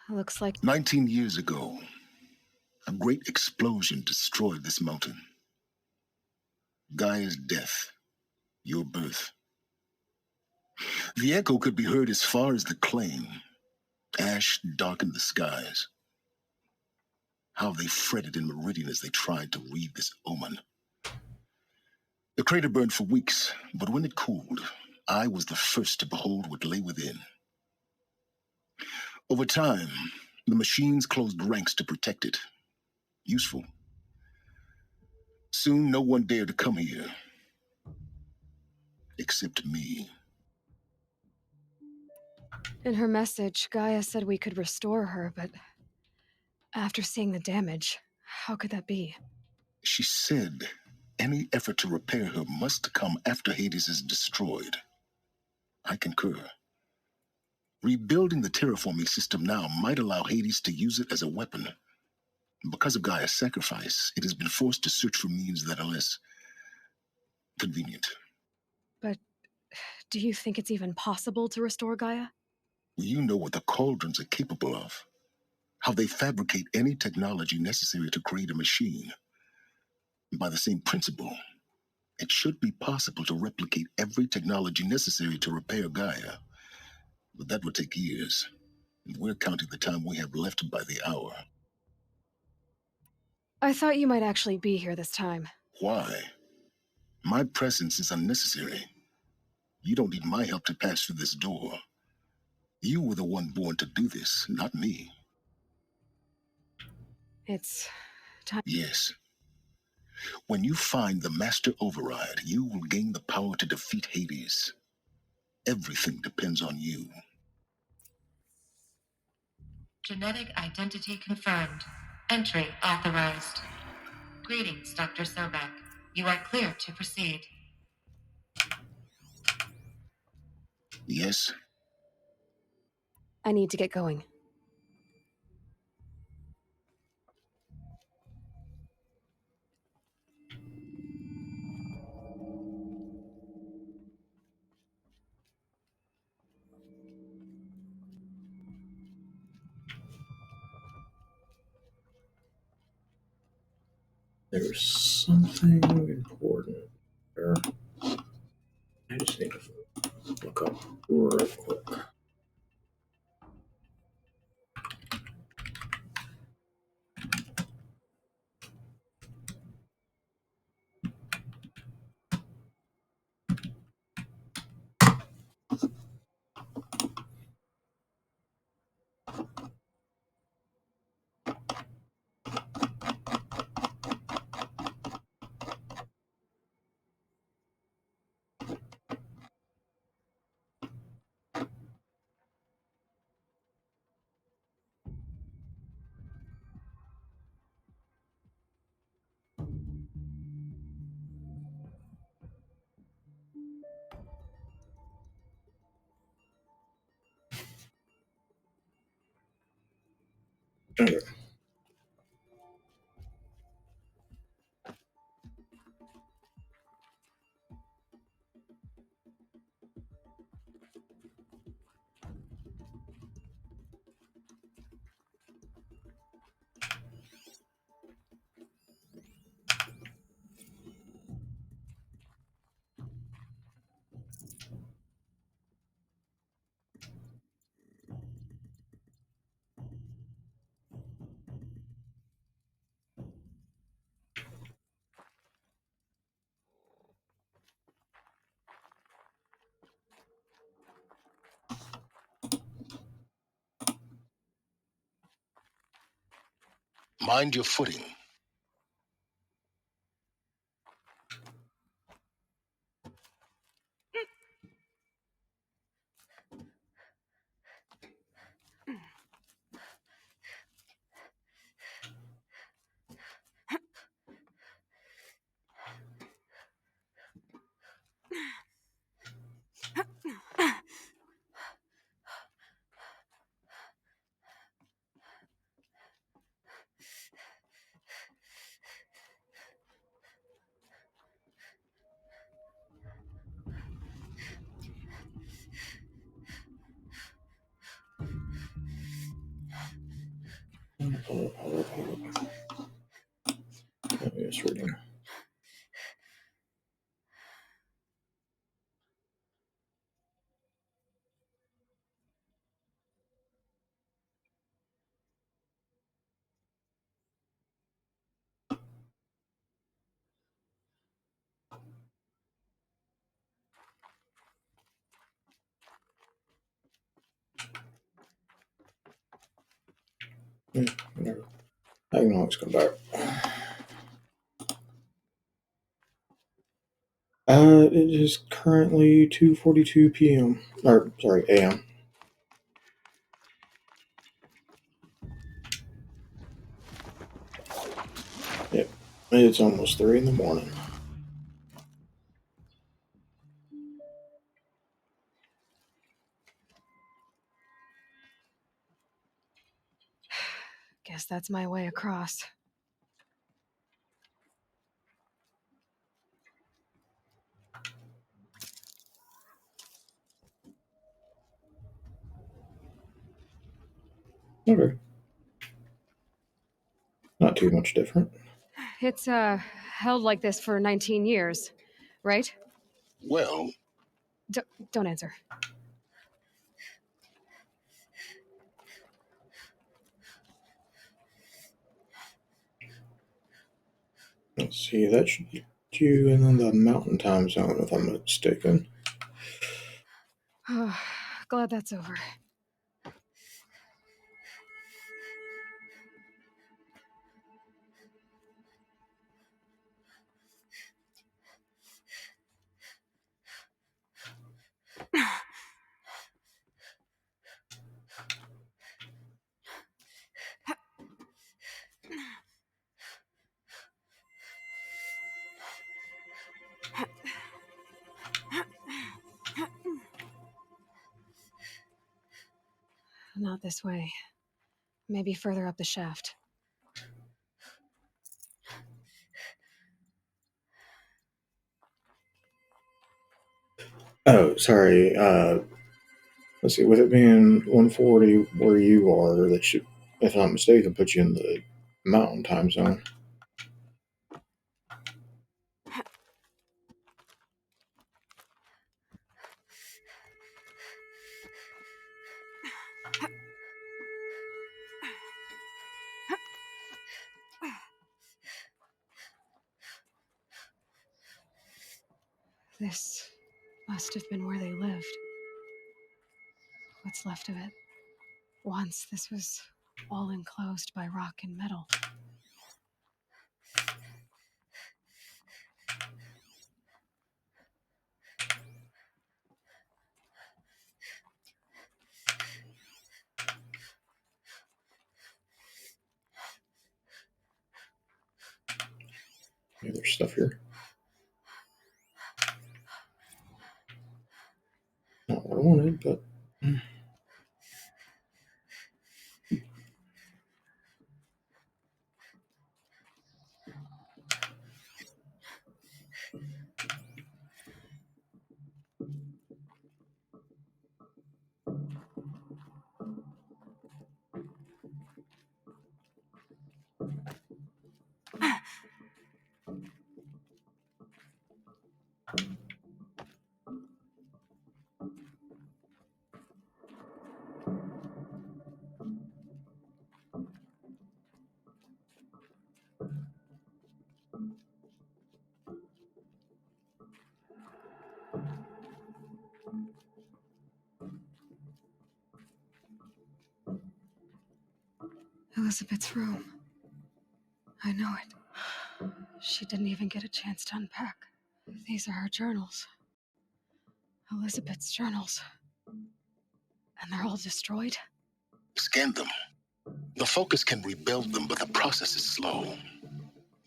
Looks like 19 years ago, a great explosion destroyed this mountain. Gaia's death, your birth. The echo could be heard as far as the claim. Ash darkened the skies. How they fretted in Meridian as they tried to read this omen. The crater burned for weeks, but when it cooled, I was the first to behold what lay within. Over time, the machines closed ranks to protect it. Useful. Soon, no one dared to come here. Except me. in her message, Gaia said we could restore her, but after seeing the damage, how could that be? She said any effort to repair her must come after Hades is destroyed. I concur. Rebuilding the terraforming system now might allow Hades to use it as a weapon. Because of Gaia's sacrifice, it has been forced to search for means that are less convenient. But do you think it's even possible to restore Gaia? You know what the Cauldrons are capable of. How they fabricate any technology necessary to create a machine. By the same principle, it should be possible to replicate every technology necessary to repair Gaia. But that would take years. And we're counting the time we have left by the hour. I thought you might actually be here this time. Why? My presence is unnecessary. You don't need my help to pass through this door. You were the one born to do this, not me. It's time. Yes. When you find the Master Override, you will gain the power to defeat Hades. Everything depends on you. Genetic identity confirmed. Entry authorized. Greetings, Dr. Sobek. You are clear to proceed. Yes? I need to get going. There's something important here. I just need to look up real quick. Okay. Mind your footing. Hold up. Yes, reading. Yeah, whatever. I can always come back. It is currently 2:42 p.m. Or sorry, a.m. Yep, it's almost 3 in the morning. Guess that's my way across. Okay, not too much different. It's, held like this for 19 years, right? Well, Don't answer. Let's see, that should get you in the mountain time zone, if I'm not mistaken. Glad that's over. Not this way. Maybe further up the shaft. Oh, sorry. Let's see. With it being 1:40 where you are, that should, if I'm not mistaken, put you in the mountain time zone. This must have been where they lived. What's left of it. Once this was all enclosed by rock and metal. Yeah, there's stuff here. Not what I wanted, but Elizabeth's room. I know it. She didn't even get a chance to unpack. These are her journals. Elizabeth's journals. And they're all destroyed? Scan them. The Focus can rebuild them, but the process is slow.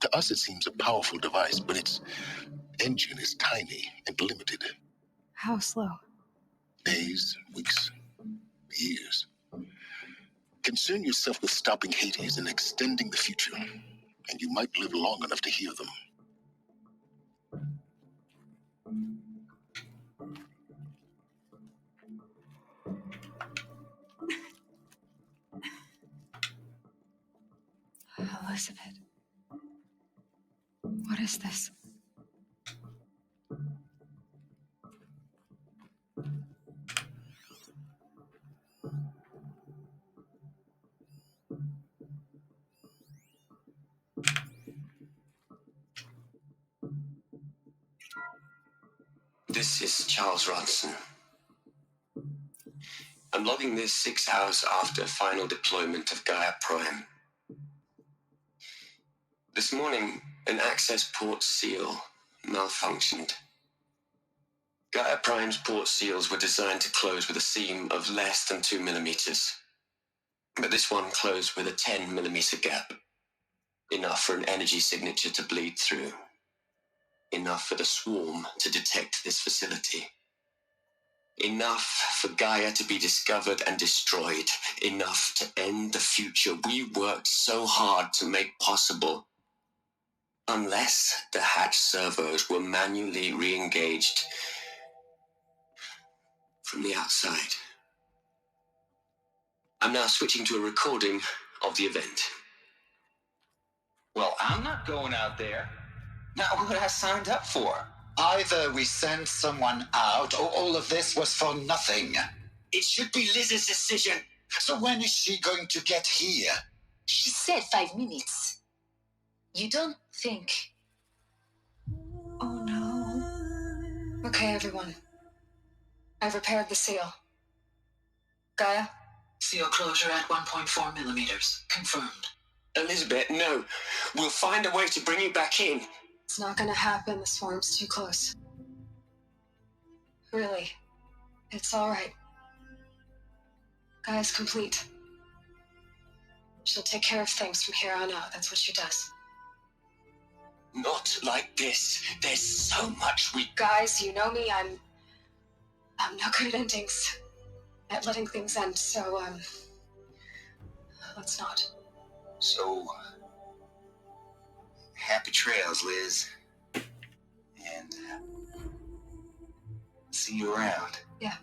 To us, it seems a powerful device, but its engine is tiny and limited. How slow? Days, weeks, years. Concern yourself with stopping Hades and extending the future, and you might live long enough to hear them. Elizabeth. What is this? This is Charles Ronson. I'm logging this 6 hours after final deployment of Gaia Prime. This morning, an access port seal malfunctioned. Gaia Prime's port seals were designed to close with a seam of less than 2 millimeters. But this one closed with a 10 millimeter gap. Enough for an energy signature to bleed through. Enough for the swarm to detect this facility. Enough for Gaia to be discovered and destroyed. Enough to end the future we worked so hard to make possible. Unless the hatch servos were manually re-engaged from the outside. I'm now switching to a recording of the event. Well, I'm not going out there. Not what I signed up for. Either we send someone out, or all of this was for nothing. It should be Liz's decision. So when is she going to get here? She said 5 minutes. You don't think... Oh no. Okay, everyone. I've repaired the seal. Gaia? Seal closure at 1.4 millimeters. Confirmed. Elizabeth, no. We'll find a way to bring you back in. It's not gonna happen. The swarm's too close. Really. It's alright. Gaia's complete. She'll take care of things from here on out. That's what she does. Not like this. There's so much we... Guys, you know me. I'm no good at endings. At letting things end, so, let's not. So, happy trails, Liz. And see you around. Yeah.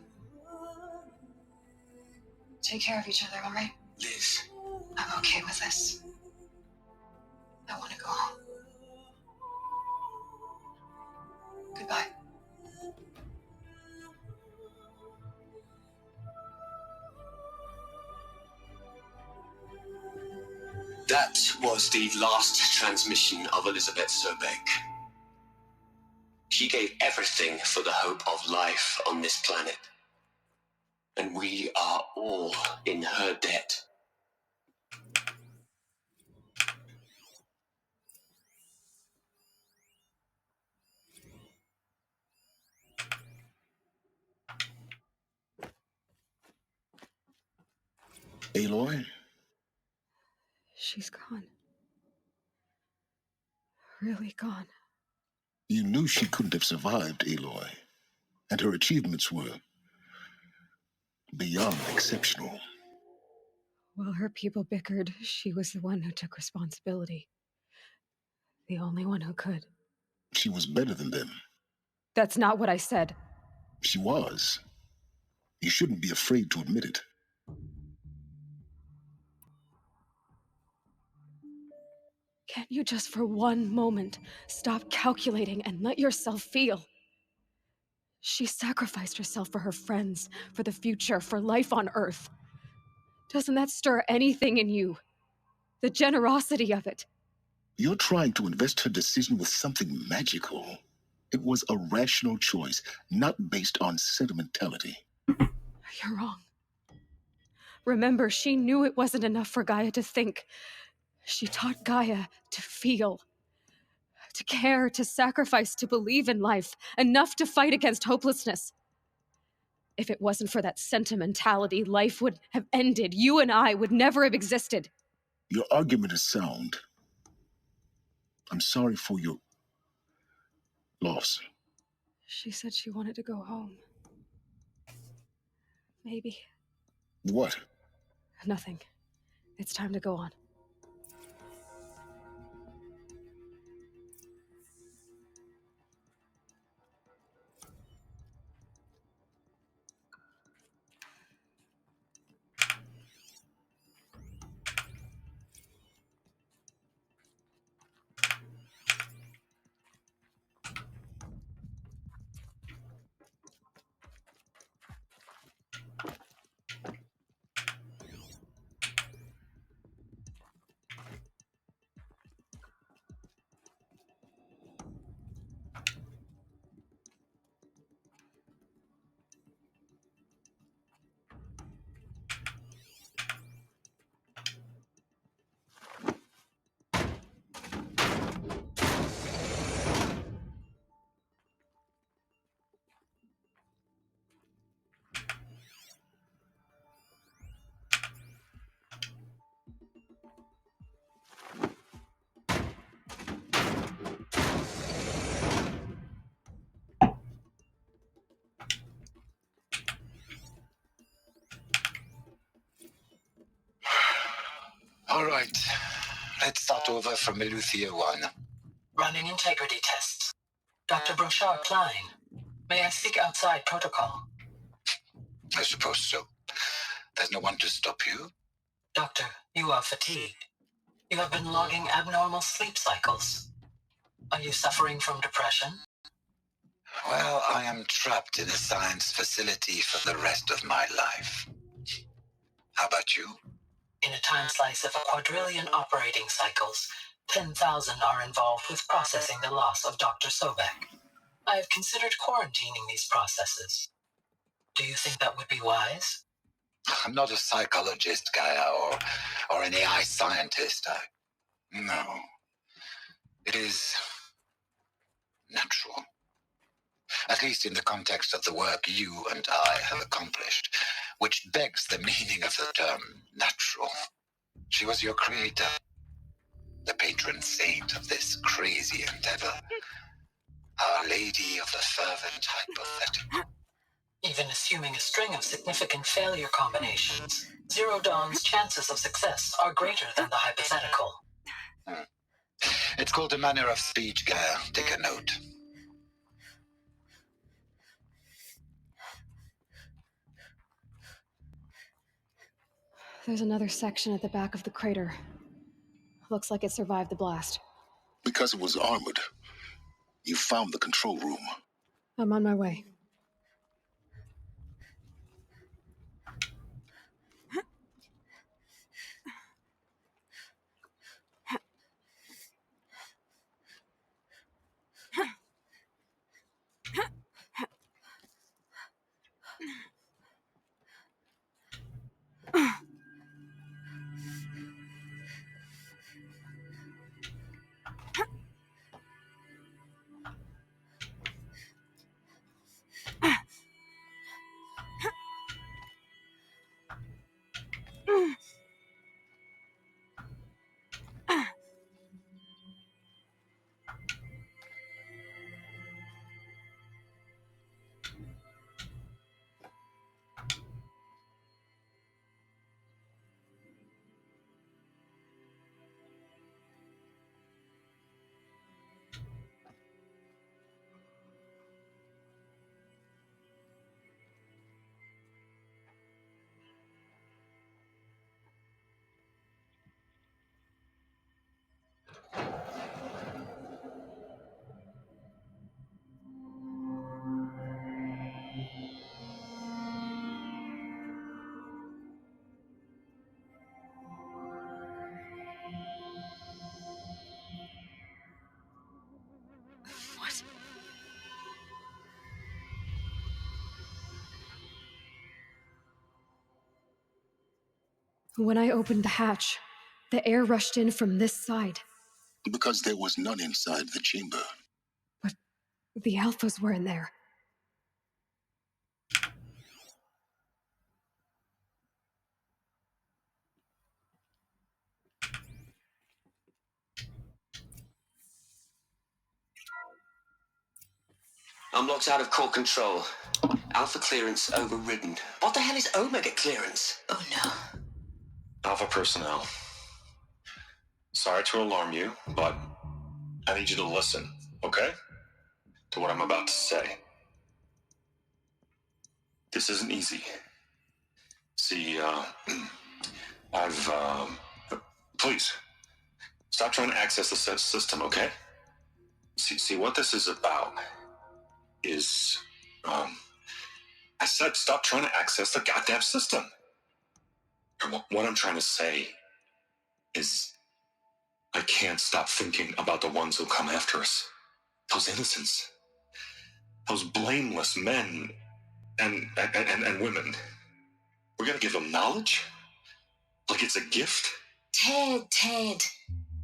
Take care of each other, alright? Liz. I'm okay with this. I want to go home. Goodbye. That was the last transmission of Elizabeth Sobeck. She gave everything for the hope of life on this planet. And we are all in her debt. Aloy? She's gone. Really gone. You knew she couldn't have survived, Aloy. And her achievements were beyond exceptional. While her people bickered, she was the one who took responsibility. The only one who could. She was better than them. That's not what I said. She was. You shouldn't be afraid to admit it. Can't you just for one moment stop calculating and let yourself feel? She sacrificed herself for her friends, for the future, for life on Earth. Doesn't that stir anything in you? The generosity of it. You're trying to invest her decision with something magical. It was a rational choice, not based on sentimentality. You're wrong. Remember, she knew it wasn't enough for Gaia to think. She taught Gaia to feel, to care, to sacrifice, to believe in life, enough to fight against hopelessness. If it wasn't for that sentimentality, life would have ended. You and I would never have existed. Your argument is sound. I'm sorry for your loss. She said she wanted to go home. Maybe. What? Nothing. It's time to go on. All right. Let's start over from Eleuthia 1. Running integrity tests. Dr. Brochard Klein, may I speak outside protocol? I suppose so. There's no one to stop you. Doctor, you are fatigued. You have been logging abnormal sleep cycles. Are you suffering from depression? Well, I am trapped in a science facility for the rest of my life. How about you? In a time slice of a quadrillion operating cycles, 10,000 are involved with processing the loss of Dr. Sobek. I have considered quarantining these processes. Do you think that would be wise? I'm not a psychologist, Gaia, or an AI scientist. No. It is natural. At least in the context of the work you and I have accomplished, which begs the meaning of the term natural. She was your creator, the patron saint of this crazy endeavor, Our Lady of the Fervent Hypothetical. Even assuming a string of significant failure combinations, Zero Dawn's chances of success are greater than the hypothetical. It's called a manner of speech, Gaia. Take a note. There's another section at the back of the crater. Looks like it survived the blast. Because it was armored, you found the control room. I'm on my way. When I opened the hatch, the air rushed in from this side. Because there was none inside the chamber. But the Alphas were in there. I'm locked out of core control. Alpha clearance overridden. What the hell is Omega clearance? Oh no. Alpha personnel. Sorry to alarm you, but I need you to listen, okay? To what I'm about to say. This isn't easy. See, please, stop trying to access the system, okay? See, what this is about is, I said stop trying to access the goddamn system. And what I'm trying to say is, I can't stop thinking about the ones who come after us. Those innocents. Those blameless men and women. We're gonna give them knowledge? Like it's a gift? Ted.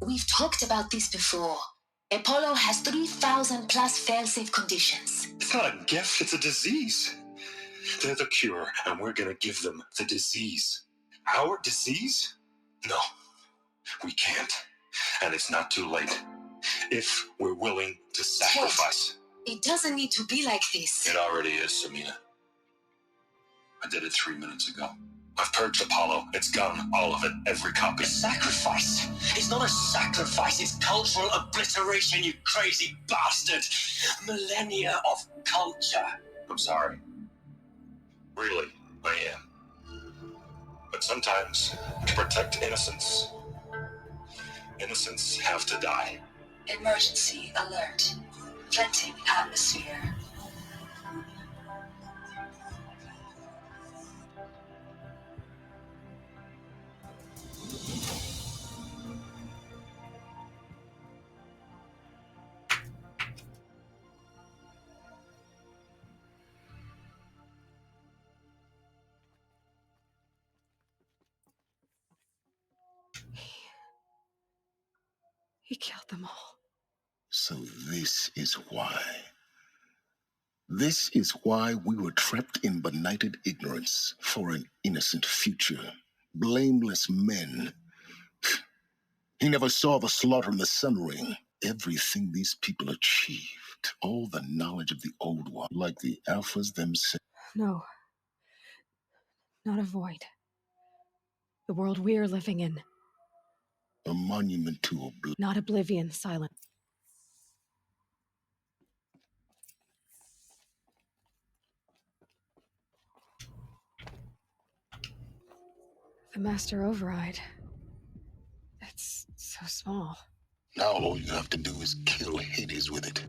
We've talked about this before. Apollo has 3,000 plus fail-safe conditions. It's not a gift, it's a disease. They're the cure, and we're gonna give them the disease. Our disease? No, we can't. And it's not too late. If we're willing to sacrifice. Ted, it doesn't need to be like this. It already is, Samina. I did it 3 minutes ago. I've purged Apollo. It's gone. All of it. Every copy. Sacrifice? It's not a sacrifice, it's cultural obliteration, you crazy bastard! Millennia of culture. I'm sorry. Really, I am. But sometimes, to protect innocence, innocents have to die. Emergency alert. Venting atmosphere. He killed them all. So this is why. This is why we were trapped in benighted ignorance for an innocent future. Blameless men. He never saw the slaughter in the Sun Ring. Everything these people achieved, all the knowledge of the Old One, like the Alphas themselves. No. Not a void. The world we're living in. A monument to oblivion. Not oblivion, silent. The Master Override. It's so small. Now all you have to do is kill Hades with it.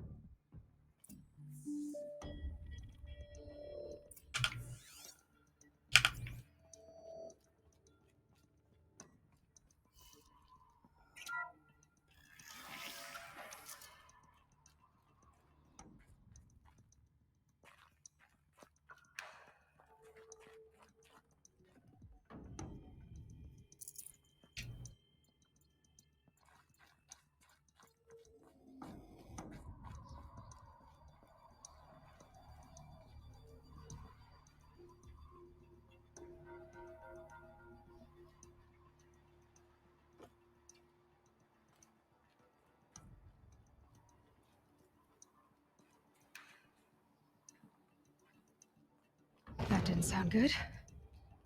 That didn't sound good.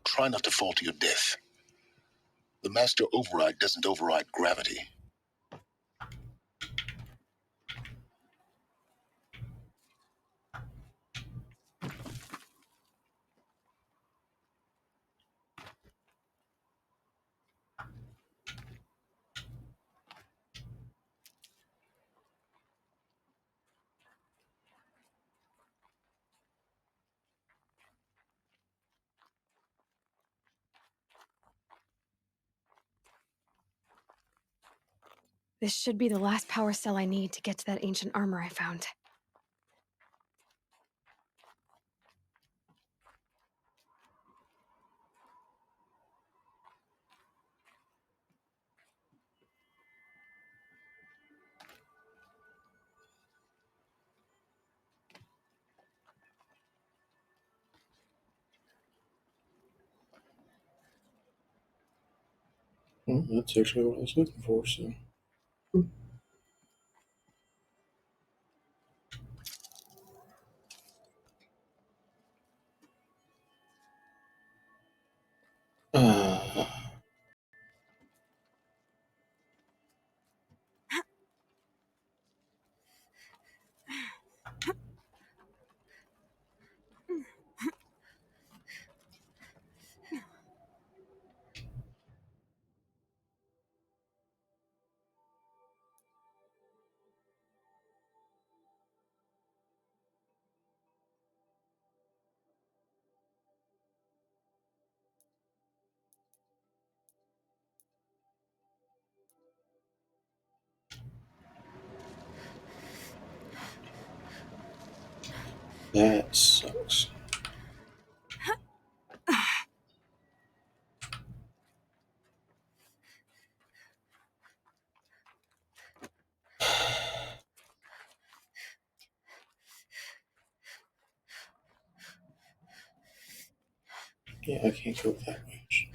Try not to fall to your death. The Master Override doesn't override gravity. This should be the last power cell I need to get to that ancient armor I found. Well, that's actually what I was looking for, so. Uh, that sucks. Yeah, I can't go that much.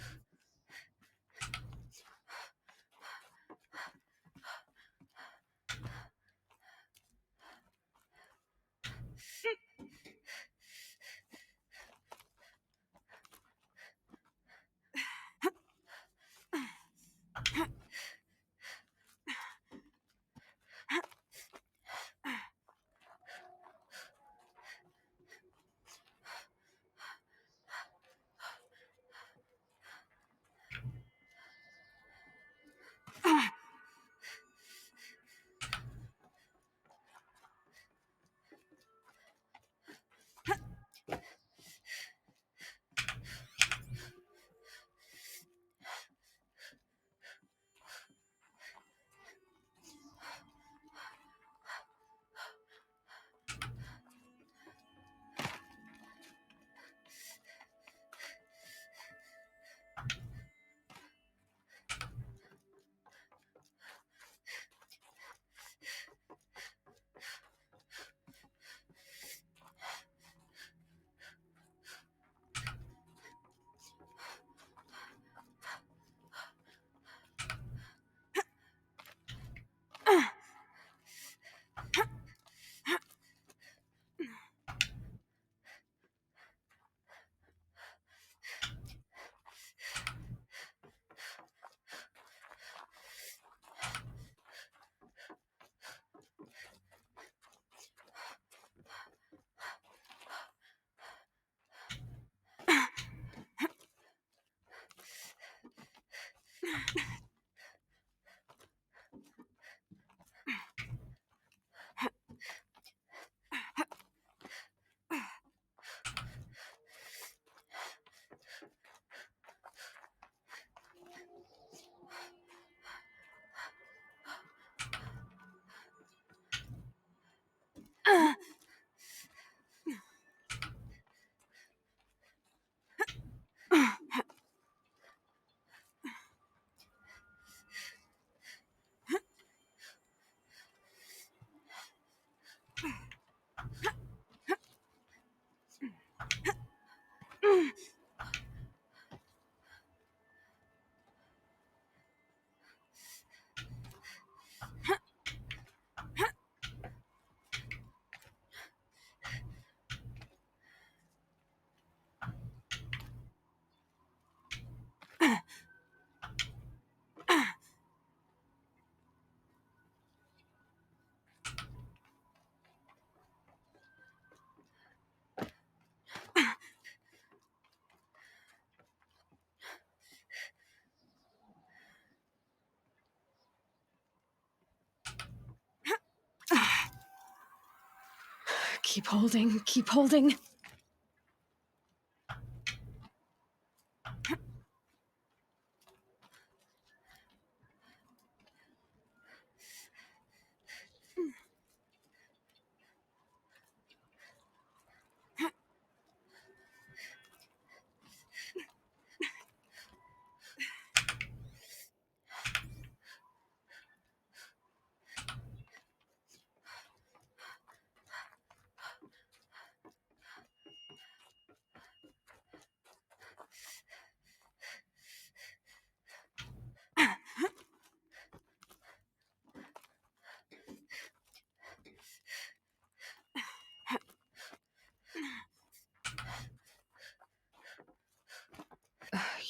Keep holding, keep holding.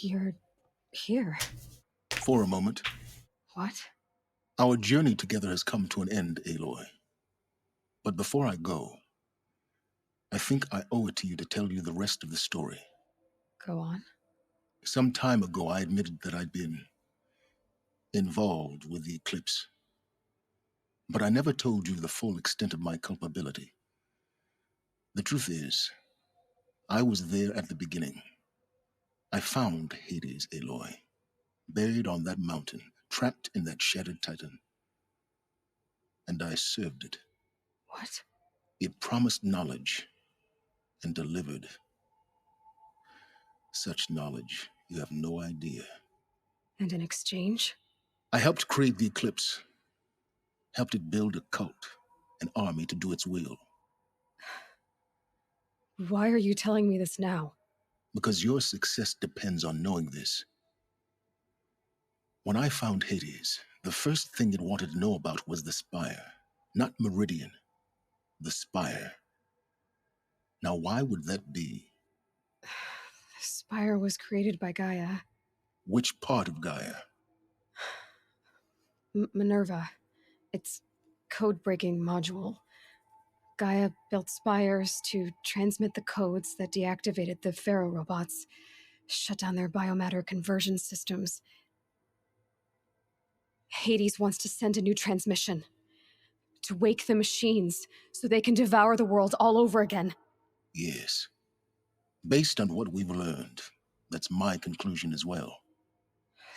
You're here. For a moment. What? Our journey together has come to an end, Aloy. But before I go, I think I owe it to you to tell you the rest of the story. Go on. Some time ago, I admitted that I'd been involved with the eclipse. But I never told you the full extent of my culpability. The truth is, I was there at the beginning. I found Hades, Aloy, buried on that mountain, trapped in that shattered titan. And I served it. What? It promised knowledge and delivered. Such knowledge, you have no idea. And in exchange? I helped create the eclipse, helped it build a cult, an army to do its will. Why are you telling me this now? Because your success depends on knowing this. When I found Hades, the first thing it wanted to know about was the Spire. Not Meridian. The Spire. Now, why would that be? The Spire was created by Gaia. Which part of Gaia? Minerva. Its code-breaking module. Gaia built spires to transmit the codes that deactivated the Pharaoh robots, shut down their biomatter conversion systems. Hades wants to send a new transmission. To wake the machines, so they can devour the world all over again. Yes. Based on what we've learned, that's my conclusion as well.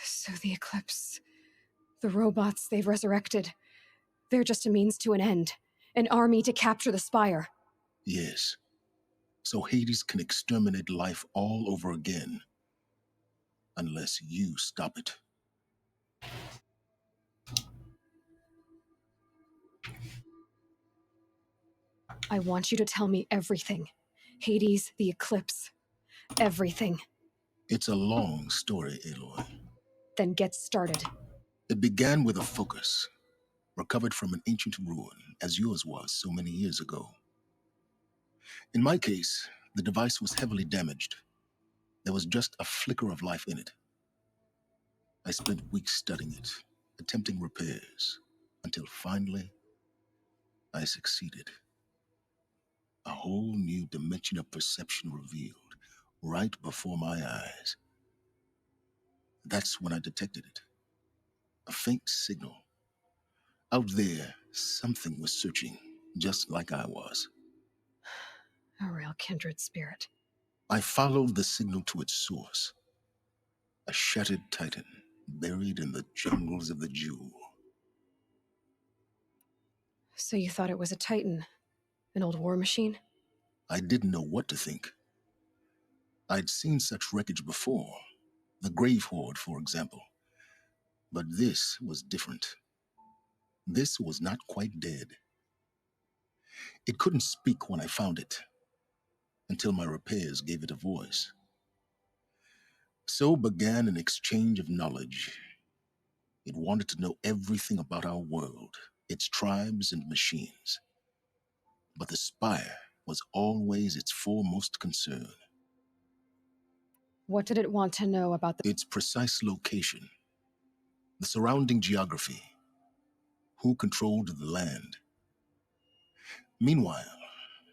So the Eclipse, the robots they've resurrected, they're just a means to an end. An army to capture the Spire. Yes. So Hades can exterminate life all over again. Unless you stop it. I want you to tell me everything. Hades, the Eclipse. Everything. It's a long story, Aloy. Then get started. It began with a focus, recovered from an ancient ruin, as yours was so many years ago. In my case, the device was heavily damaged. There was just a flicker of life in it. I spent weeks studying it, attempting repairs, until finally, I succeeded. A whole new dimension of perception revealed, right before my eyes. That's when I detected it. A faint signal. Out there, something was searching, just like I was. A real kindred spirit. I followed the signal to its source. A shattered titan, buried in the jungles of the Jewel. So you thought it was a Titan? An old war machine? I didn't know what to think. I'd seen such wreckage before. The Grave Horde, for example. But this was different. This was not quite dead. It couldn't speak when I found it, until my repairs gave it a voice. So began an exchange of knowledge. It wanted to know everything about our world, its tribes and machines. But the Spire was always its foremost concern. What did it want to know about its precise location, the surrounding geography, who controlled the land. Meanwhile,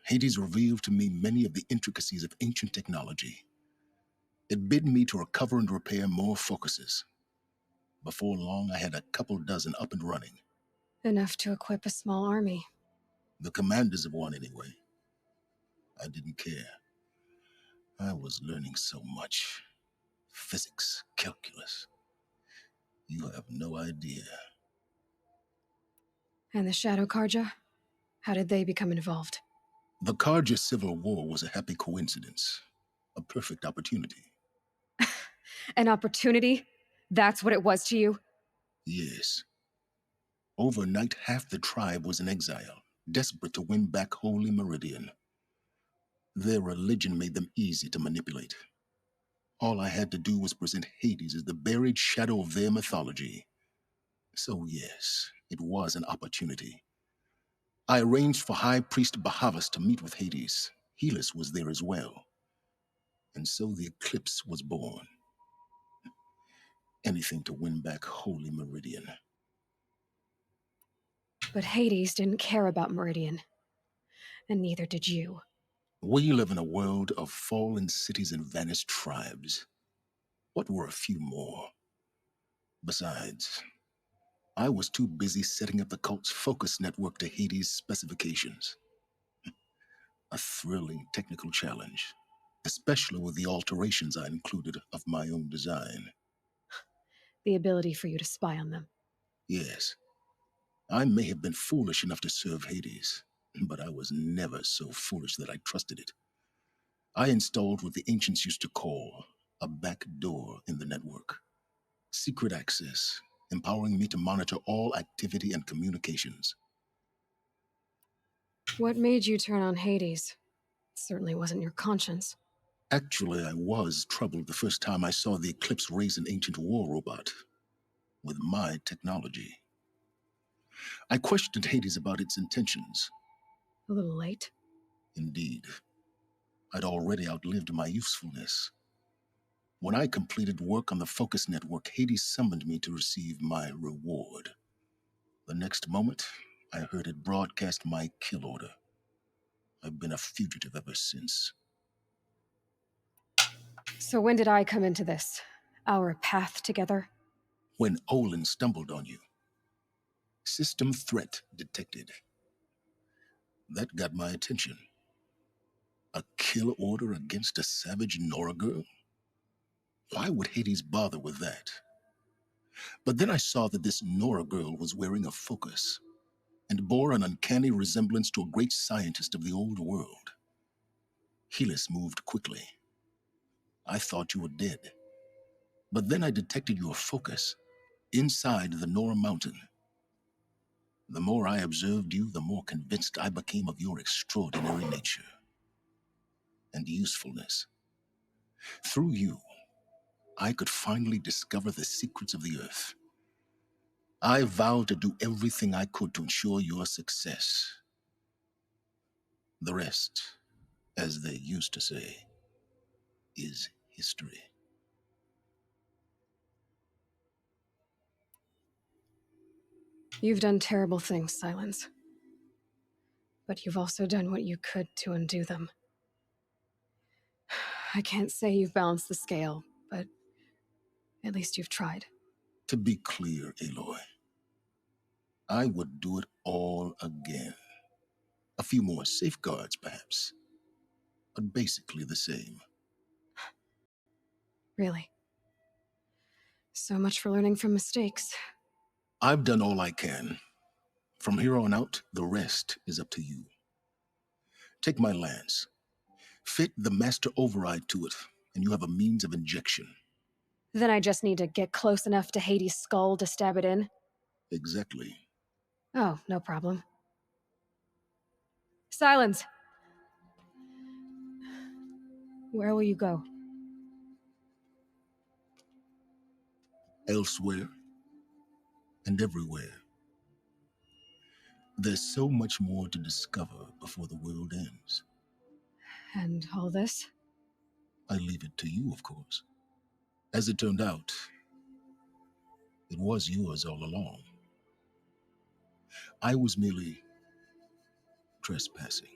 Hades revealed to me many of the intricacies of ancient technology. It bid me to recover and repair more focuses. Before long, I had a couple dozen up and running. Enough to equip a small army. The commanders of one, anyway. I didn't care. I was learning so much. Physics, calculus. You have no idea. And the Shadow Carja? How did they become involved? The Carja Civil War was a happy coincidence. A perfect opportunity. An opportunity? That's what it was to you? Yes. Overnight, half the tribe was in exile, desperate to win back Holy Meridian. Their religion made them easy to manipulate. All I had to do was present Hades as the buried shadow of their mythology. So yes, it was an opportunity. I arranged for High Priest Bahavas to meet with Hades. Helis was there as well. And so the Eclipse was born. Anything to win back Holy Meridian. But Hades didn't care about Meridian. And neither did you. We live in a world of fallen cities and vanished tribes. What were a few more? Besides, I was too busy setting up the cult's focus network to Hades' specifications. A thrilling technical challenge, especially with the alterations I included of my own design. The ability for you to spy on them. Yes, I may have been foolish enough to serve Hades, but I was never so foolish that I trusted it. I installed what the ancients used to call a back door in the network. Secret access, empowering me to monitor all activity and communications. What made you turn on Hades? It certainly wasn't your conscience. Actually, I was troubled the first time I saw the Eclipse raise an ancient war robot with my technology. I questioned Hades about its intentions. A little late? Indeed. I'd already outlived my usefulness. When I completed work on the Focus Network, Hades summoned me to receive my reward. The next moment, I heard it broadcast my kill order. I've been a fugitive ever since. So when did I come into this? Our path together? When Olin stumbled on you. System threat detected. That got my attention. A kill order against a savage Nora girl? Why would Hades bother with that? But then I saw that this Nora girl was wearing a focus and bore an uncanny resemblance to a great scientist of the old world. Helis moved quickly. I thought you were dead. But then I detected your focus inside the Nora mountain. The more I observed you, the more convinced I became of your extraordinary nature and usefulness. Through you, I could finally discover the secrets of the Earth. I vowed to do everything I could to ensure your success. The rest, as they used to say, is history. You've done terrible things, Silence. But you've also done what you could to undo them. I can't say you've balanced the scale, but at least you've tried. To be clear, Aloy, I would do it all again. A few more safeguards, perhaps, but basically the same. Really. So much for learning from mistakes. I've done all I can. From here on out, the rest is up to you. Take my lance. Fit the master override to it, and you have a means of injection. Then I just need to get close enough to Hades' skull to stab it in? Exactly. Oh, no problem. Silence! Where will you go? Elsewhere and everywhere. There's so much more to discover before the world ends. And all this? I leave it to you, of course. As it turned out, it was yours all along. I was merely trespassing.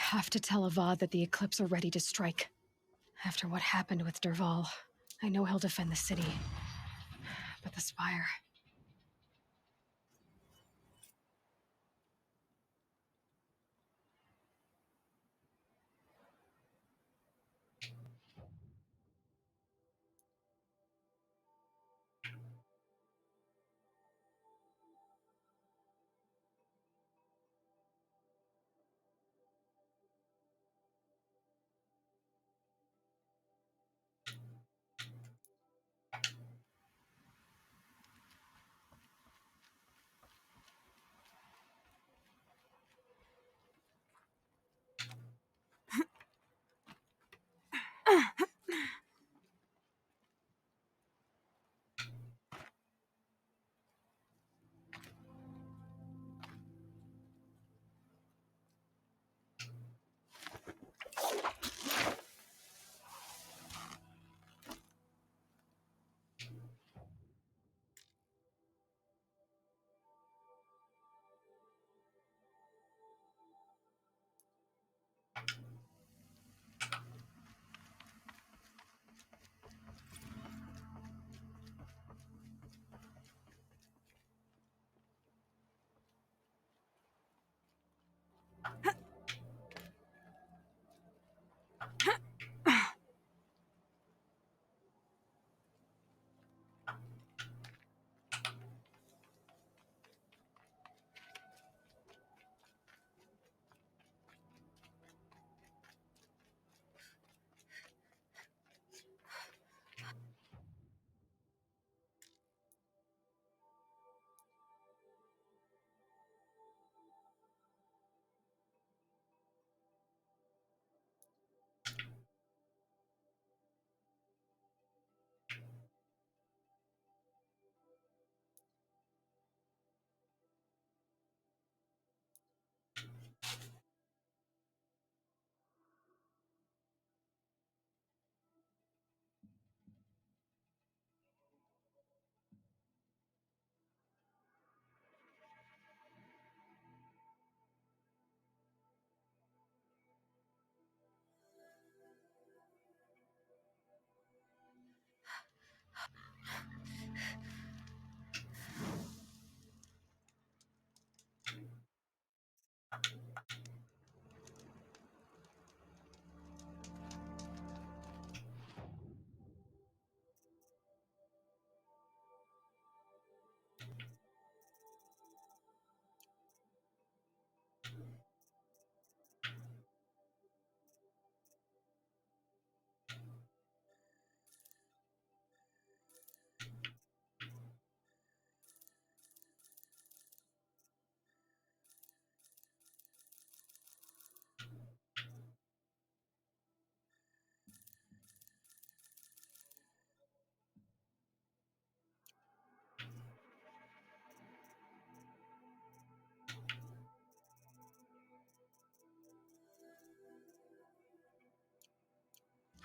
have to tell Avad that the Eclipse are ready to strike. After what happened with Derval, I know he'll defend the city. But the Spire...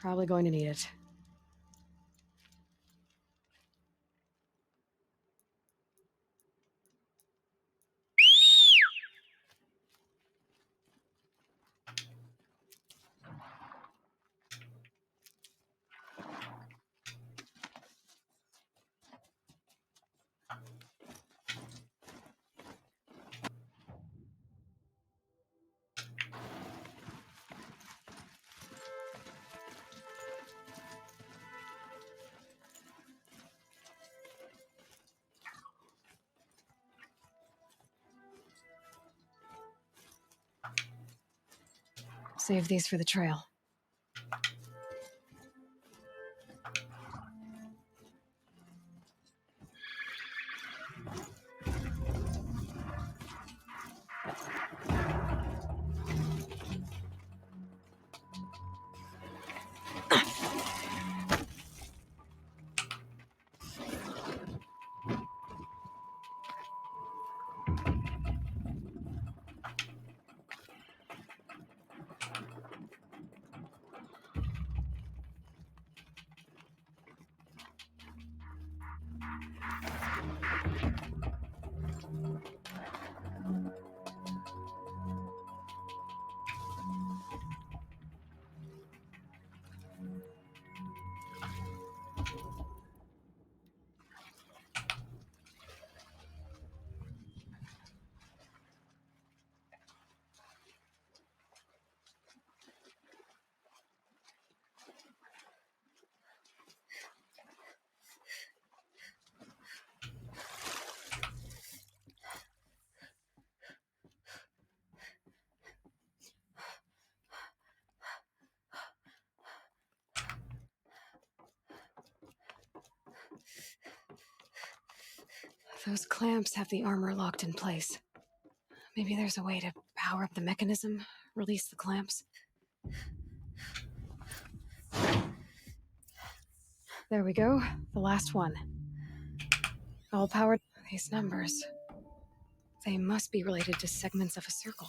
Probably going to need it. Save these for the trail. Those clamps have the armor locked in place. Maybe there's a way to power up the mechanism, release the clamps. There we go. The last one. All powered. These numbers. They must be related to segments of a circle.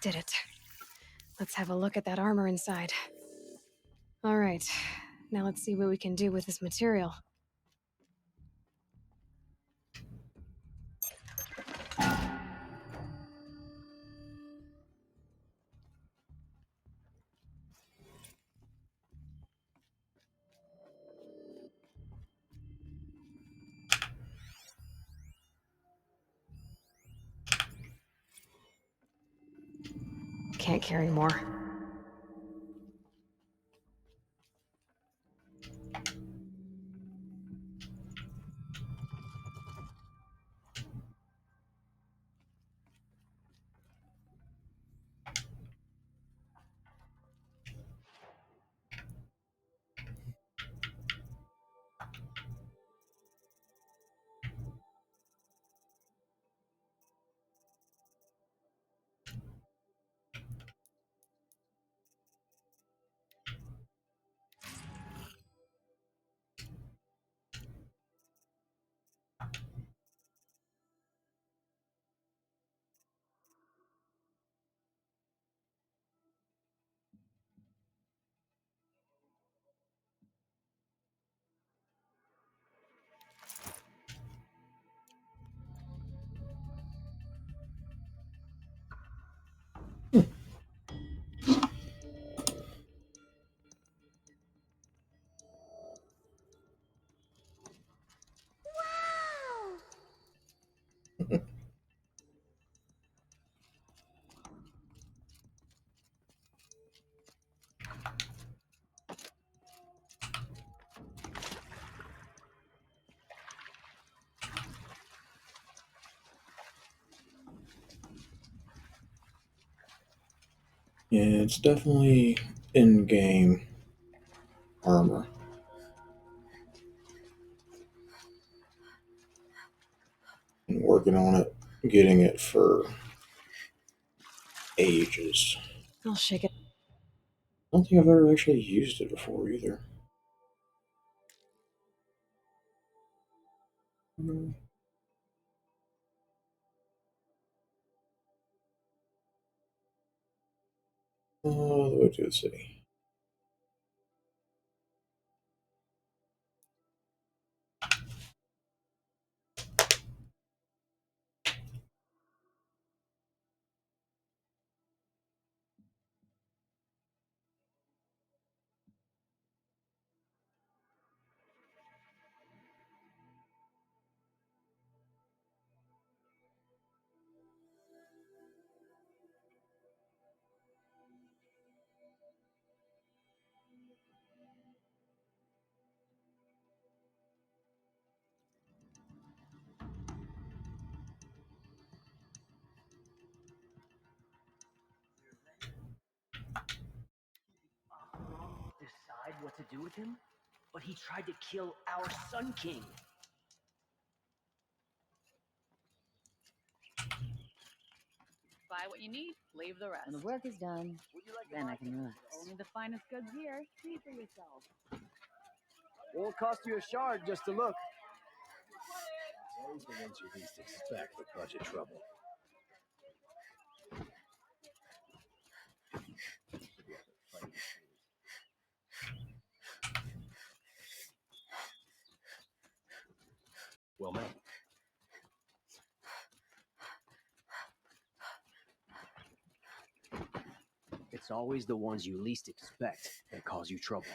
Did it. Let's have a look at that armor inside. All right. Now let's see what we can do with this material. Can't carry more. Yeah, it's definitely in-game armor. And working on it, getting it for ages. I'll shake it. I don't think I've ever actually used it before either. All the way to the city. do with him, but he tried to kill our Sun King. Buy what you need, leave the rest. When the work is done, then I can relax. Only the finest goods here. See for yourself. Won't cost you a shard just to look. Always the ones you least expect that cause you trouble. Well met. It's always the ones you least expect that cause you trouble.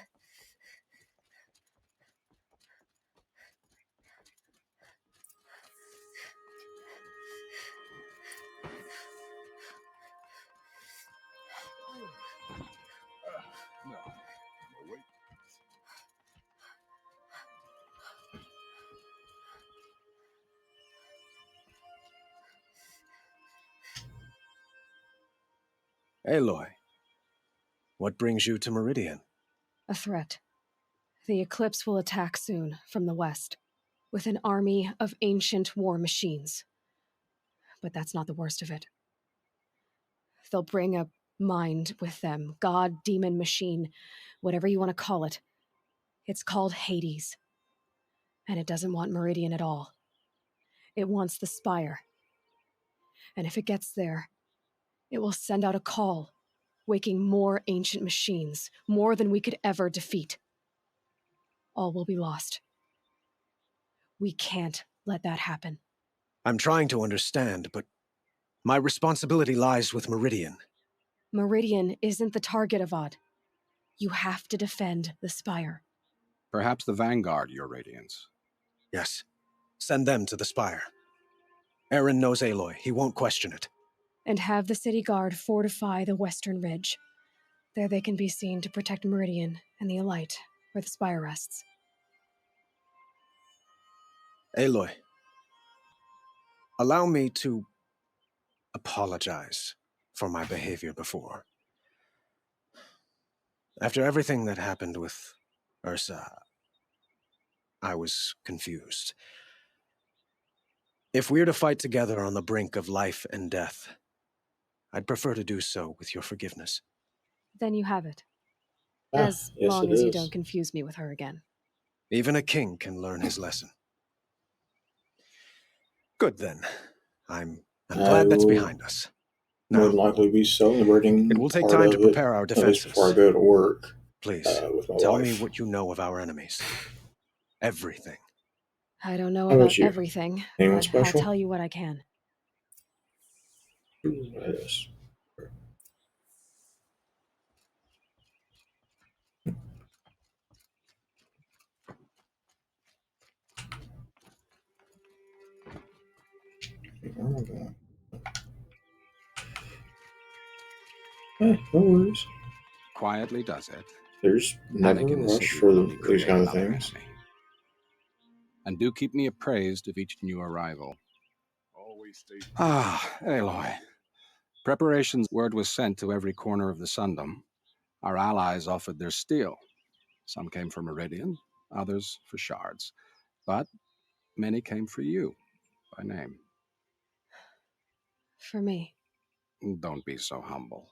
No. No, wait. Aloy, what brings you to Meridian? A threat. The Eclipse will attack soon from the west, with an army of ancient war machines. But that's not the worst of it. They'll bring a mind with them, god, demon, machine, whatever you want to call it. It's called Hades. And it doesn't want Meridian at all. It wants the Spire. And if it gets there, it will send out a call, waking more ancient machines, more than we could ever defeat. All will be lost. We can't let that happen. I'm trying to understand, but my responsibility lies with Meridian. Meridian isn't the target, Avad. You have to defend the Spire. Perhaps the Vanguard, Your Radiance. Yes. Send them to the Spire. Eren knows Aloy. He won't question it. And have the city guard fortify the western ridge. There they can be seen to protect Meridian and the Elite, where the Spire rests. Aloy, allow me to apologize for my behavior before. After everything that happened with Ursa, I was confused. If we're to fight together on the brink of life and death, I'd prefer to do so with your forgiveness. Then you have it. Ah, As yes, long it as you is. don't confuse me with her again. Even a king can learn his lesson. Good then. I'm glad that's behind us. More than likely be celebrating. It will take part time of to it, prepare our at least defenses. before I go to work. Please, with my tell wife. me what you know of our enemies. Everything. I don't know How about about you? everything, Anyone but special? I'll tell you what I can. Yes. Where am I going? Hey, no worries. Quietly does it. There's never Panic a in the rush city for will only these create kind of another things. enemy. And do keep me appraised of each new arrival. Always stay. Ah, Aloy. Preparations word was sent to every corner of the Sundom. Our allies offered their steel. Some came for Meridian, others for shards. But many came for you, by name. For me. Don't be so humble.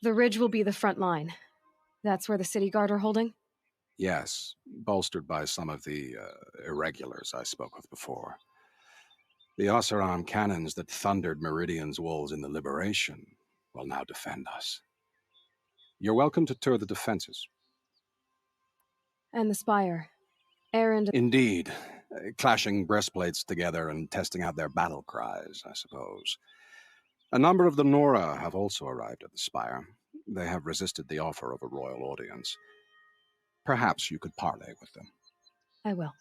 The ridge will be the front line. That's where the city guard are holding? Yes, bolstered by some of the irregulars I spoke of before. The Oseram cannons that thundered Meridian's walls in the Liberation will now defend us. You're welcome to tour the defenses. And the Spire. Eren. Indeed. Clashing breastplates together and testing out their battle cries, I suppose. A number of the Nora have also arrived at the Spire. They have resisted the offer of a royal audience. Perhaps you could parley with them. I will.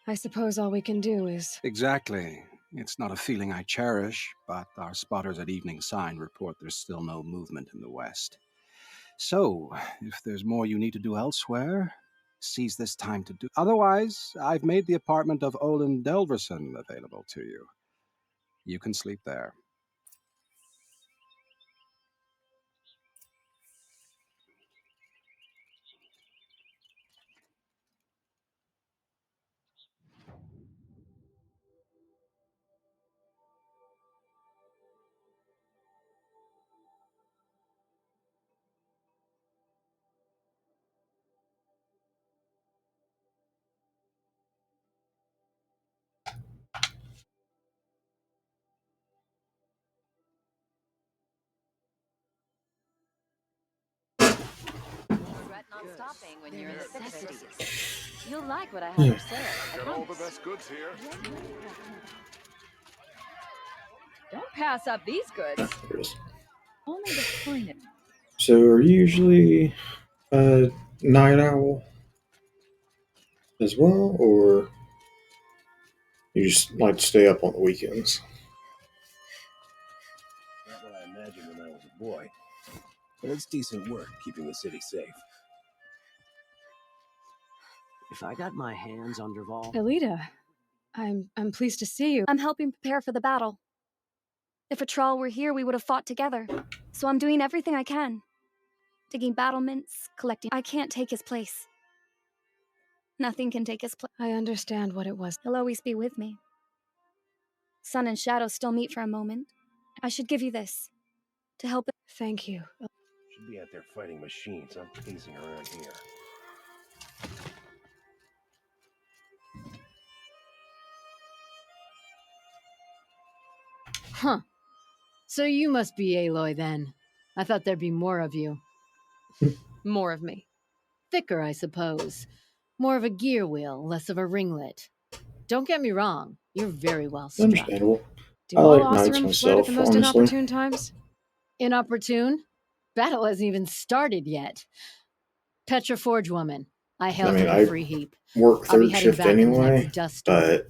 I suppose all we can do is... Exactly. It's not a feeling I cherish, but our spotters at Evening Sign report there's still no movement in the west. So, if there's more you need to do elsewhere, seize this time to do. Otherwise, I've made the apartment of Olin Delverson available to you. You can sleep there. stopping when you're in necessities. You'll like what I have Yeah. for sale. I Got all the promise. best goods here. Don't pass up these goods. There it is. Only the finest. So, are you usually a night owl as well, or you just like to stay up on the weekends? Not what I imagined when I was a boy. But it's decent work keeping the city safe. If I got my hands on Derval, Elita, I'm pleased to see you. I'm helping prepare for the battle. If a Thrall were here, we would have fought together. So I'm doing everything I can. Digging battlements, collecting. I can't take his place. Nothing can take his place. I understand what it was. He'll always be with me. Sun and shadow still meet for a moment. I should give you this. To help. Thank you. Should be out there fighting machines. I'm pacing around here. Huh. So you must be Aloy then. I thought there'd be more of you. More of me. Thicker, I suppose. More of a gear wheel, less of a ringlet. Don't get me wrong, you're very well struck. Understandable. Do I all like knights Oseram flirt at myself, the most honestly. inopportune times? Inopportune? Battle hasn't even started yet. Petra Forge woman. I hail I mean, from the I free heap. work I'll be third heading shift back in time anyway, for dust storm. but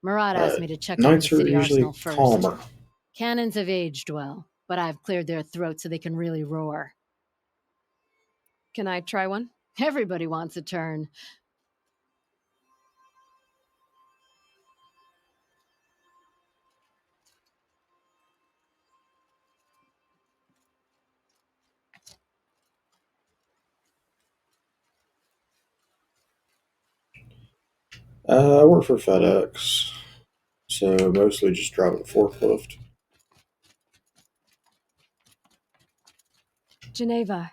Murad asked me to check over the knights are city usually arsenal first. calmer. Cannons have aged well, but I've cleared their throats so they can really roar. Can I try one? Everybody wants a turn. I work for FedEx, so mostly just driving a forklift. Geneva.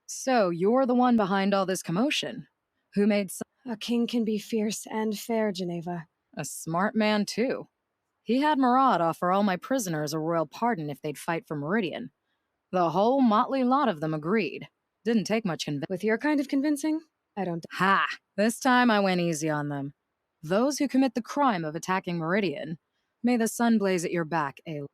So, you're the one behind all this commotion. Who made A king can be fierce and fair, Geneva. a smart man, too. He had Murad offer all my prisoners a royal pardon if they'd fight for Meridian. The whole motley lot of them agreed. Didn't take much convincing. With your kind of convincing, I don't. Ha! This time I went easy on them. Those who commit the crime of attacking Meridian, may the sun blaze at your back, Aloy.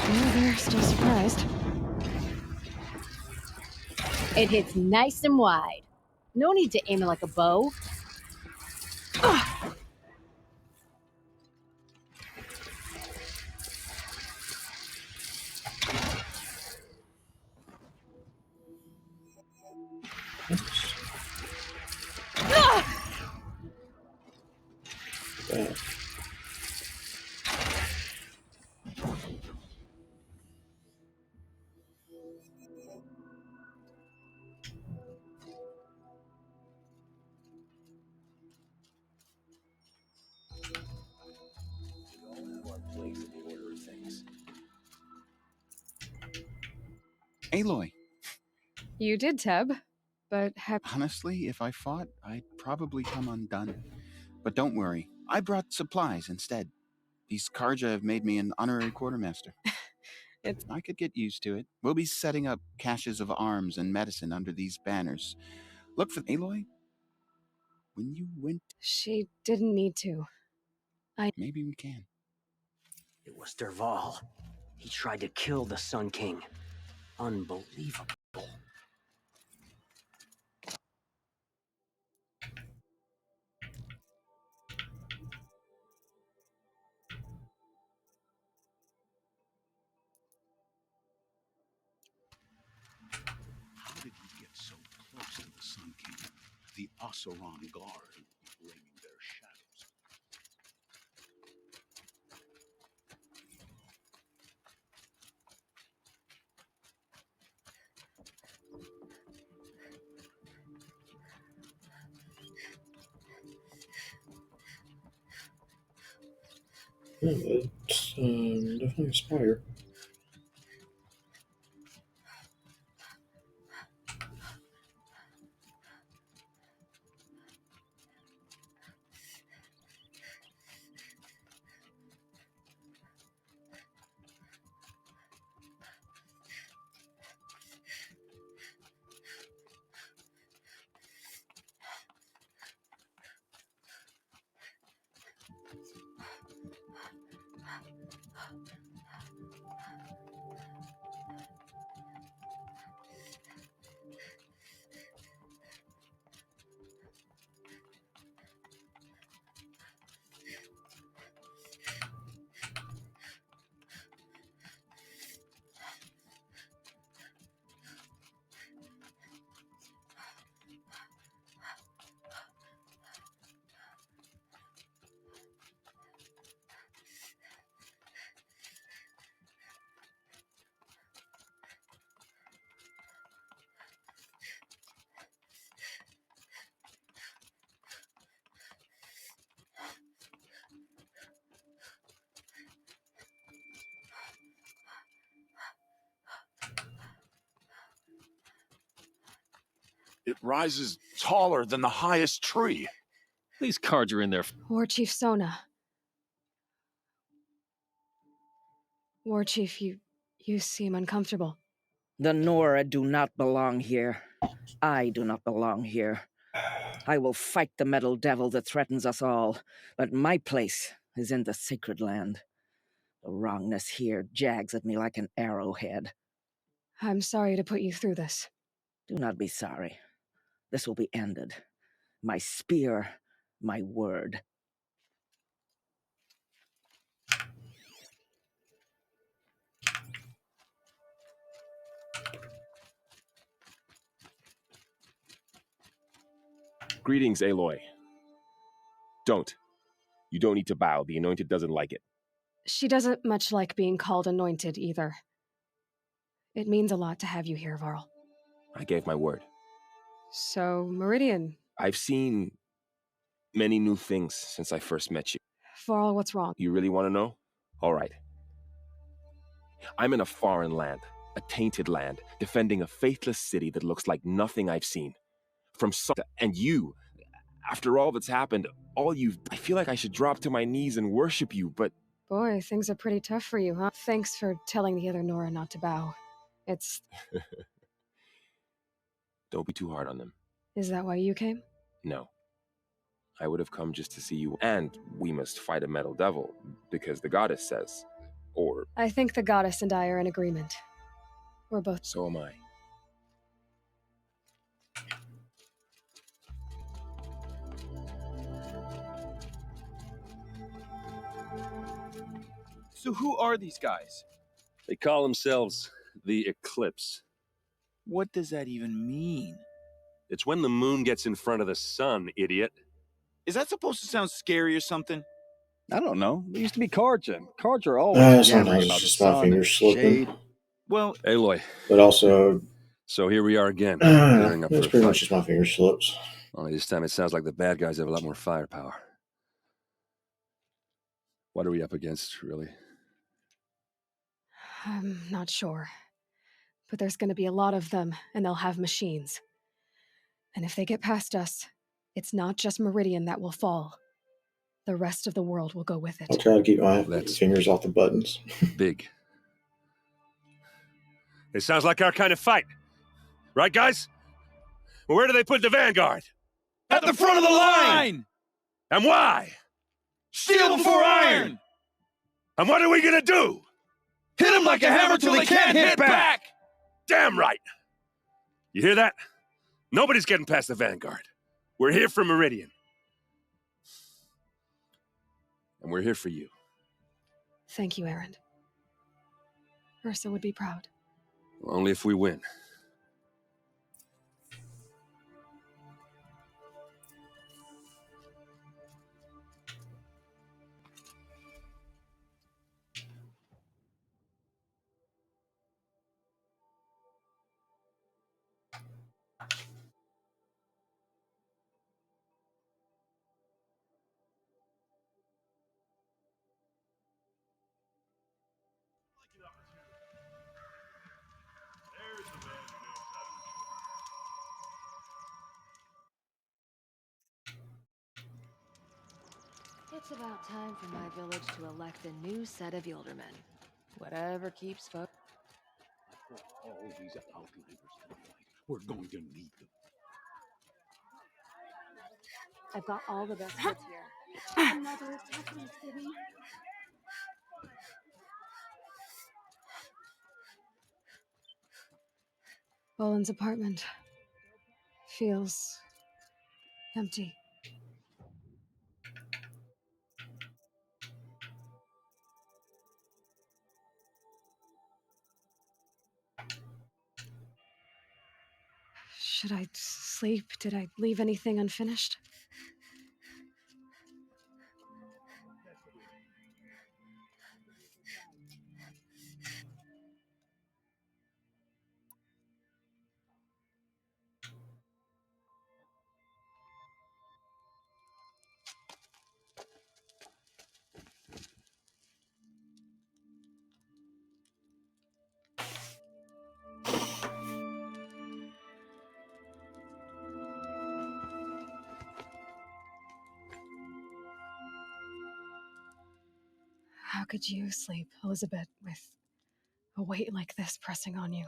Oh, they're still surprised. It hits nice and wide. No need to aim it like a bow. Yeah. We all have our place in the order of things. Aloy, You did, Teb, but honestly, if I fought, I'd probably come undone. But don't worry, I brought supplies instead. These Karja have made me an honorary quartermaster. I could get used to it. We'll be setting up caches of arms and medicine under these banners. Look for Aloy. When you went, she didn't need to. maybe we can. it was Derval. He tried to kill the Sun King. Unbelievable. How did you get so close to the Sun King? The Oseram Guard blaming their shadows. It's definitely a spire. It rises taller than the highest tree. These cards are in there. War Chief Sona. War Chief, you seem uncomfortable. The Nora do not belong here. I do not belong here. I will fight the metal devil that threatens us all, but my place is in the sacred land. The wrongness here jags at me like an arrowhead. I'm sorry to put you through this. Do not be sorry. This will be ended. My spear, my word. Greetings, Aloy. Don't. You don't need to bow. The Anointed doesn't like it. She doesn't much like being called anointed either. It means a lot to have you here, Varl. I gave my word. So, Meridian. I've seen many new things since I first met you. Varl, what's wrong? You really want to know? All right. I'm in a foreign land, a tainted land, defending a faithless city that looks like nothing I've seen. And you, after all that's happened, I feel like I should drop to my knees and worship you, but... Boy, things are pretty tough for you, huh? Thanks for telling the other Nora not to bow. It's... Don't be too hard on them. Is that why you came? No. I would have come just to see you, and we must fight a metal devil, because the goddess says. Or... I think the goddess and I are in agreement. We're both... So am I. So who are these guys? They call themselves the Eclipse. What does that even mean? It's when the moon gets in front of the sun, idiot. Is that supposed to sound scary or something? I don't know. There used to be Karja, and Karja are always Sometimes it's just my fingers slipping. Well, Aloy. But also... So here we are again. Gearing up it's for a pretty fight. much just my finger slips. Only this time it sounds like the bad guys have a lot more firepower. What are we up against, really? I'm not sure. But there's going to be a lot of them, and they'll have machines. And if they get past us, it's not just Meridian that will fall. The rest of the world will go with it. I'll try to keep my fingers off the buttons. Big. It sounds like our kind of fight. Right, guys? Well, where do they put the Vanguard? At the front of the line! And why? Steel before iron! And what are we gonna do? Hit them like a hammer till they can't hit back! Damn right! You hear that? Nobody's getting past the Vanguard. We're here for Meridian. And we're here for you. Thank you, Erend. Ursa would be proud. Only if we win. It's about time for my village to elect a new set of Yildermen. Whatever keeps folks. All these outlanders in the fight. We're going to need them. I've got all the best goods here. Another capital city. Boland's apartment feels empty. Should I sleep? Did I leave anything unfinished? How could you sleep, Elizabeth, with a weight like this pressing on you?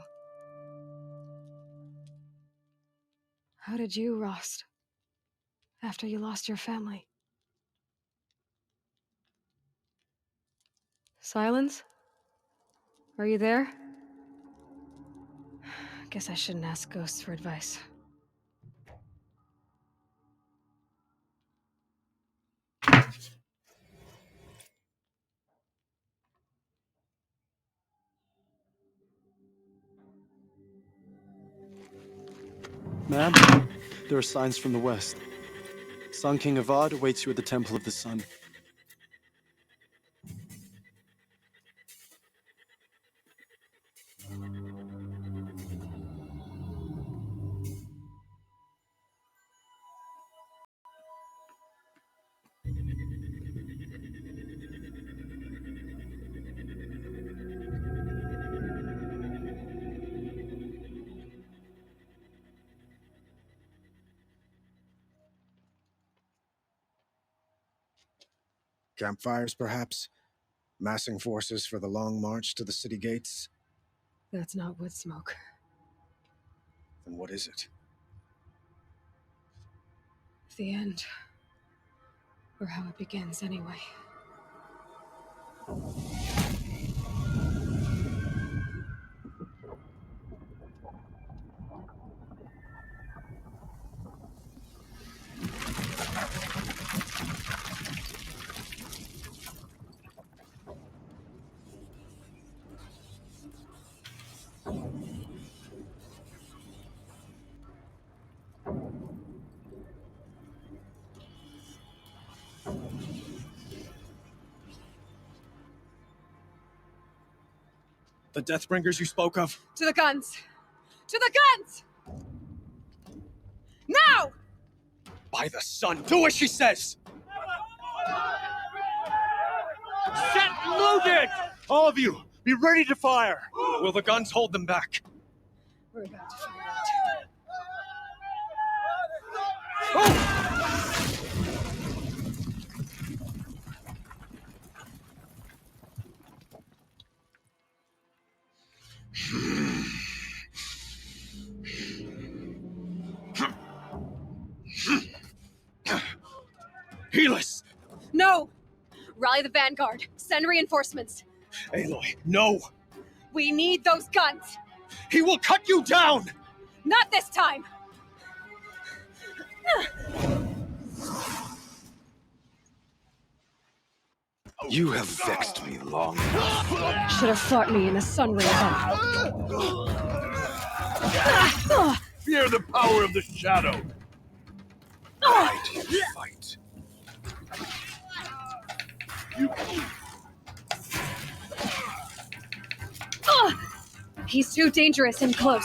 How did you, Rost, after you lost your family? Silence? Are you there? Guess I shouldn't ask ghosts for advice. Ma'am, there are signs from the west. Sun King Avad awaits you at the Temple of the Sun. Campfires, perhaps? Massing forces for the long march to the city gates? That's not wood smoke. Then what is it? The end. Or how it begins, anyway. The Deathbringers you spoke of? To the guns! To the guns! Now! By the sun, do as she says! Set loaded! All of you, be ready to fire! Will the guns hold them back? We're about to find Helis! No! Rally the vanguard. Send reinforcements. Aloy, no! We need those guns! He will cut you down! Not this time! You have vexed me long enough. Should have fought me in a sunray event. Fear the power of the shadow. Why do you fight? He's too dangerous and close.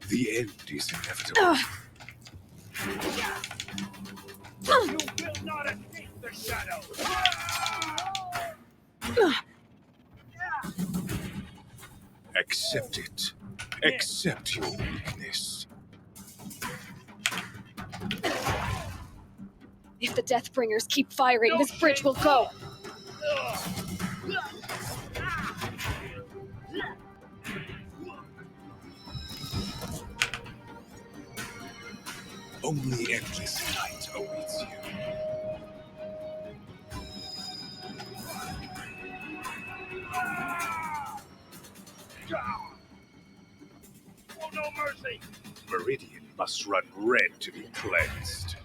The end is inevitable. You will not escape the shadow! Accept it. Accept your weakness. If the Deathbringers keep firing, this bridge will go. Only endless night awaits you. Oh, no mercy! Meridian must run red to be cleansed.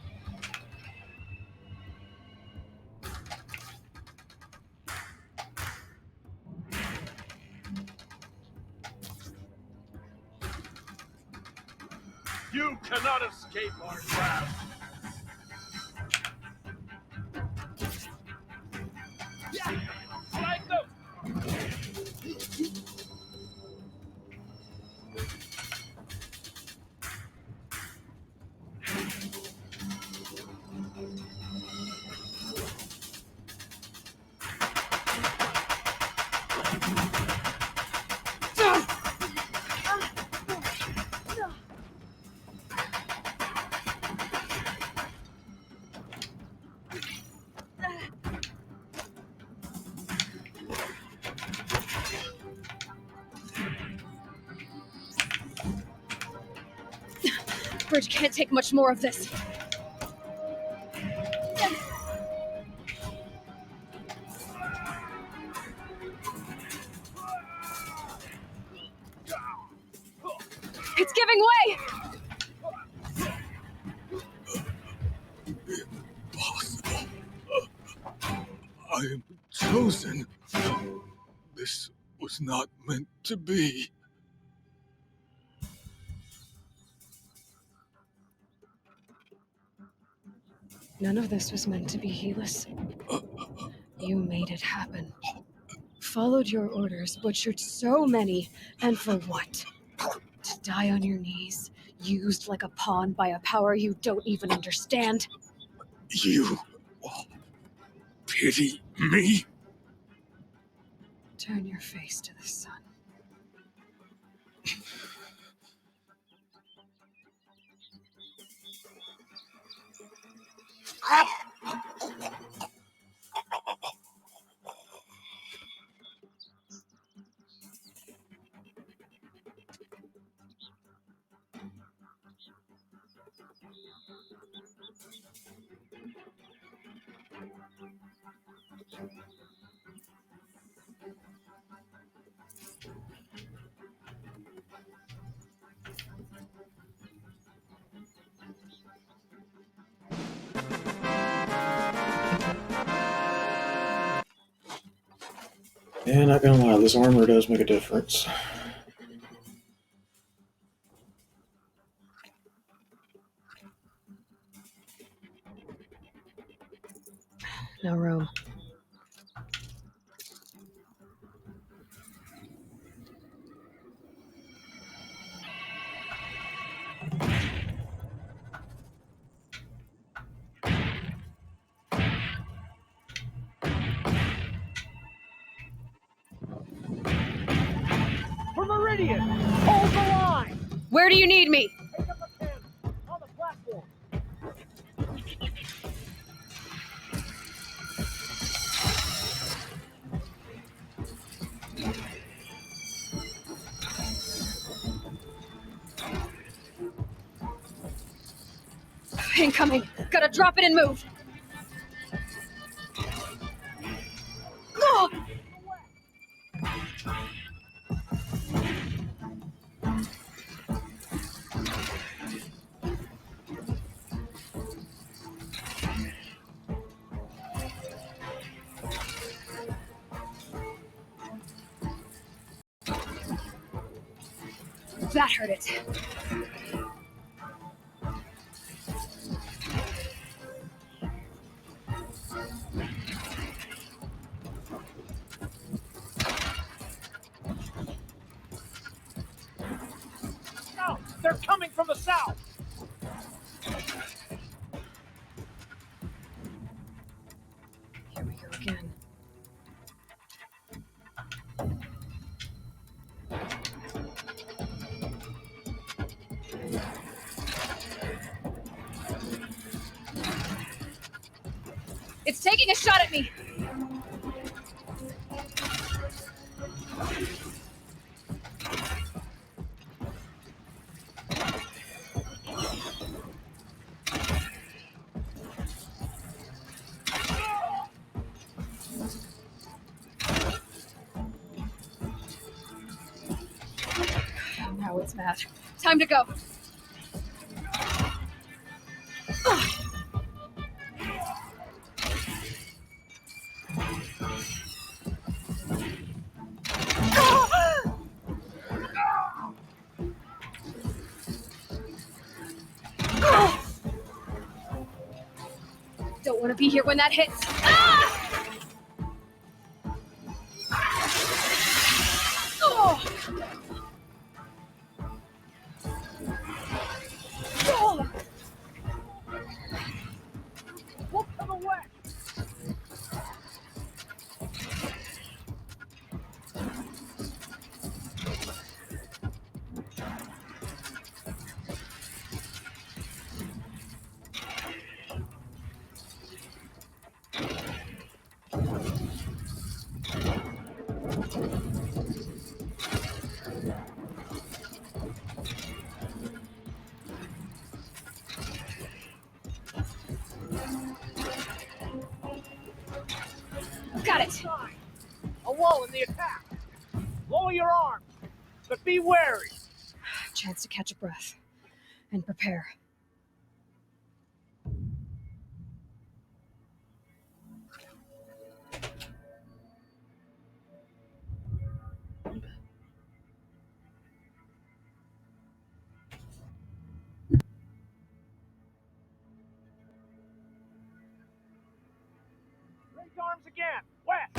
You cannot escape our wrath. Flank them! Bridge can't take much more of this. It's giving way! Impossible. I am chosen. This was not meant to be. None of this was meant to be, Helis. You made it happen. Followed your orders, butchered so many, and for what? To die on your knees, used like a pawn by a power you don't even understand. You pity me? Turn your face to the sun. Yeah, not gonna lie, this armor does make a difference. No room. For Meridian! Hold the line! Where do you need me? Take up a pen on the platform. Incoming. Gotta drop it and move. Oh! That hurt it. South! They're coming from the south! Here we go again. shot at me! Now it's mad. Time to go. Don't want to be here when that hits. Oh! Oh! Look to the west! Got it! A wall in the attack! Lower your arms, but be wary! Chance to catch a breath and prepare. Raise arms again! West!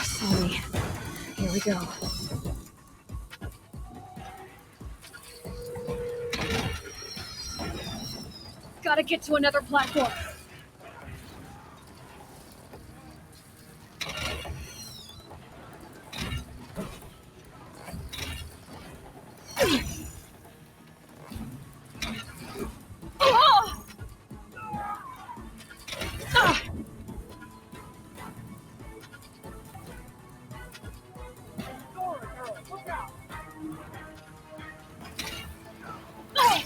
Slowly. Here we go. Gotta get to another platform. Oh! Ah! Dora, girl, look out! Oh!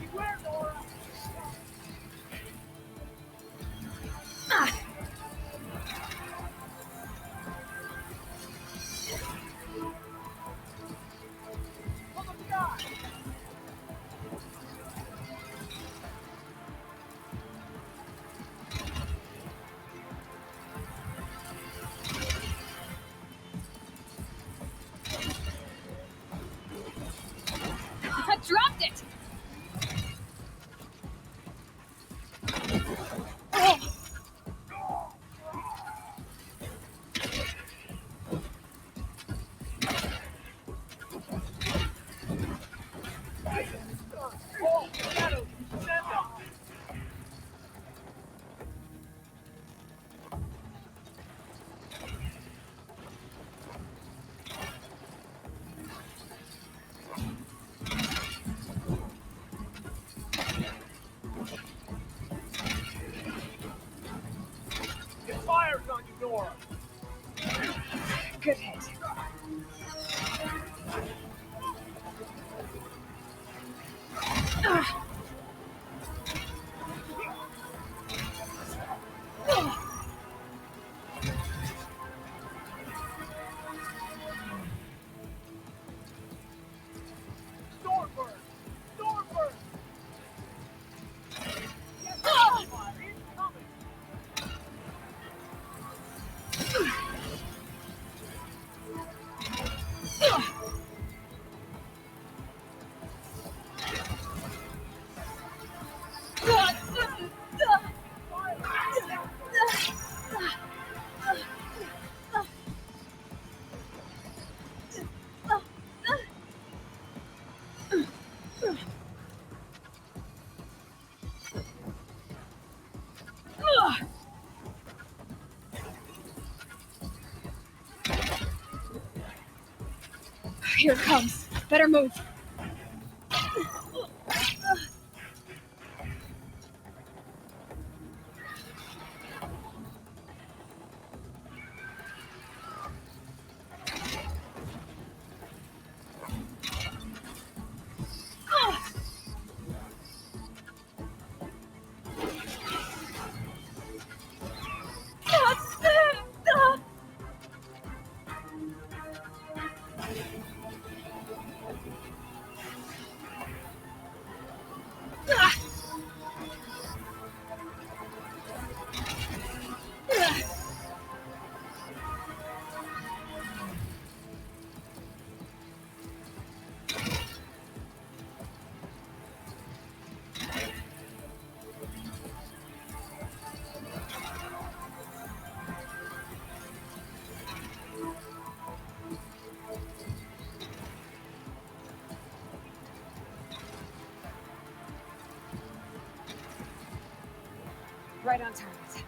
Beware, Dora! Look at the sky! I dropped it! Oh! Oh, shadows! Send them! Get fires on you, Dora! Good hit. Ah! Oh! Stormbird! Stormbird! Ah! Fire incoming! Here it comes. Better move. Right on target.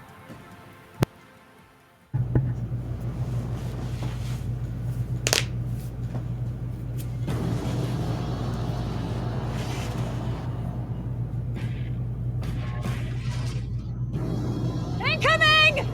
Incoming!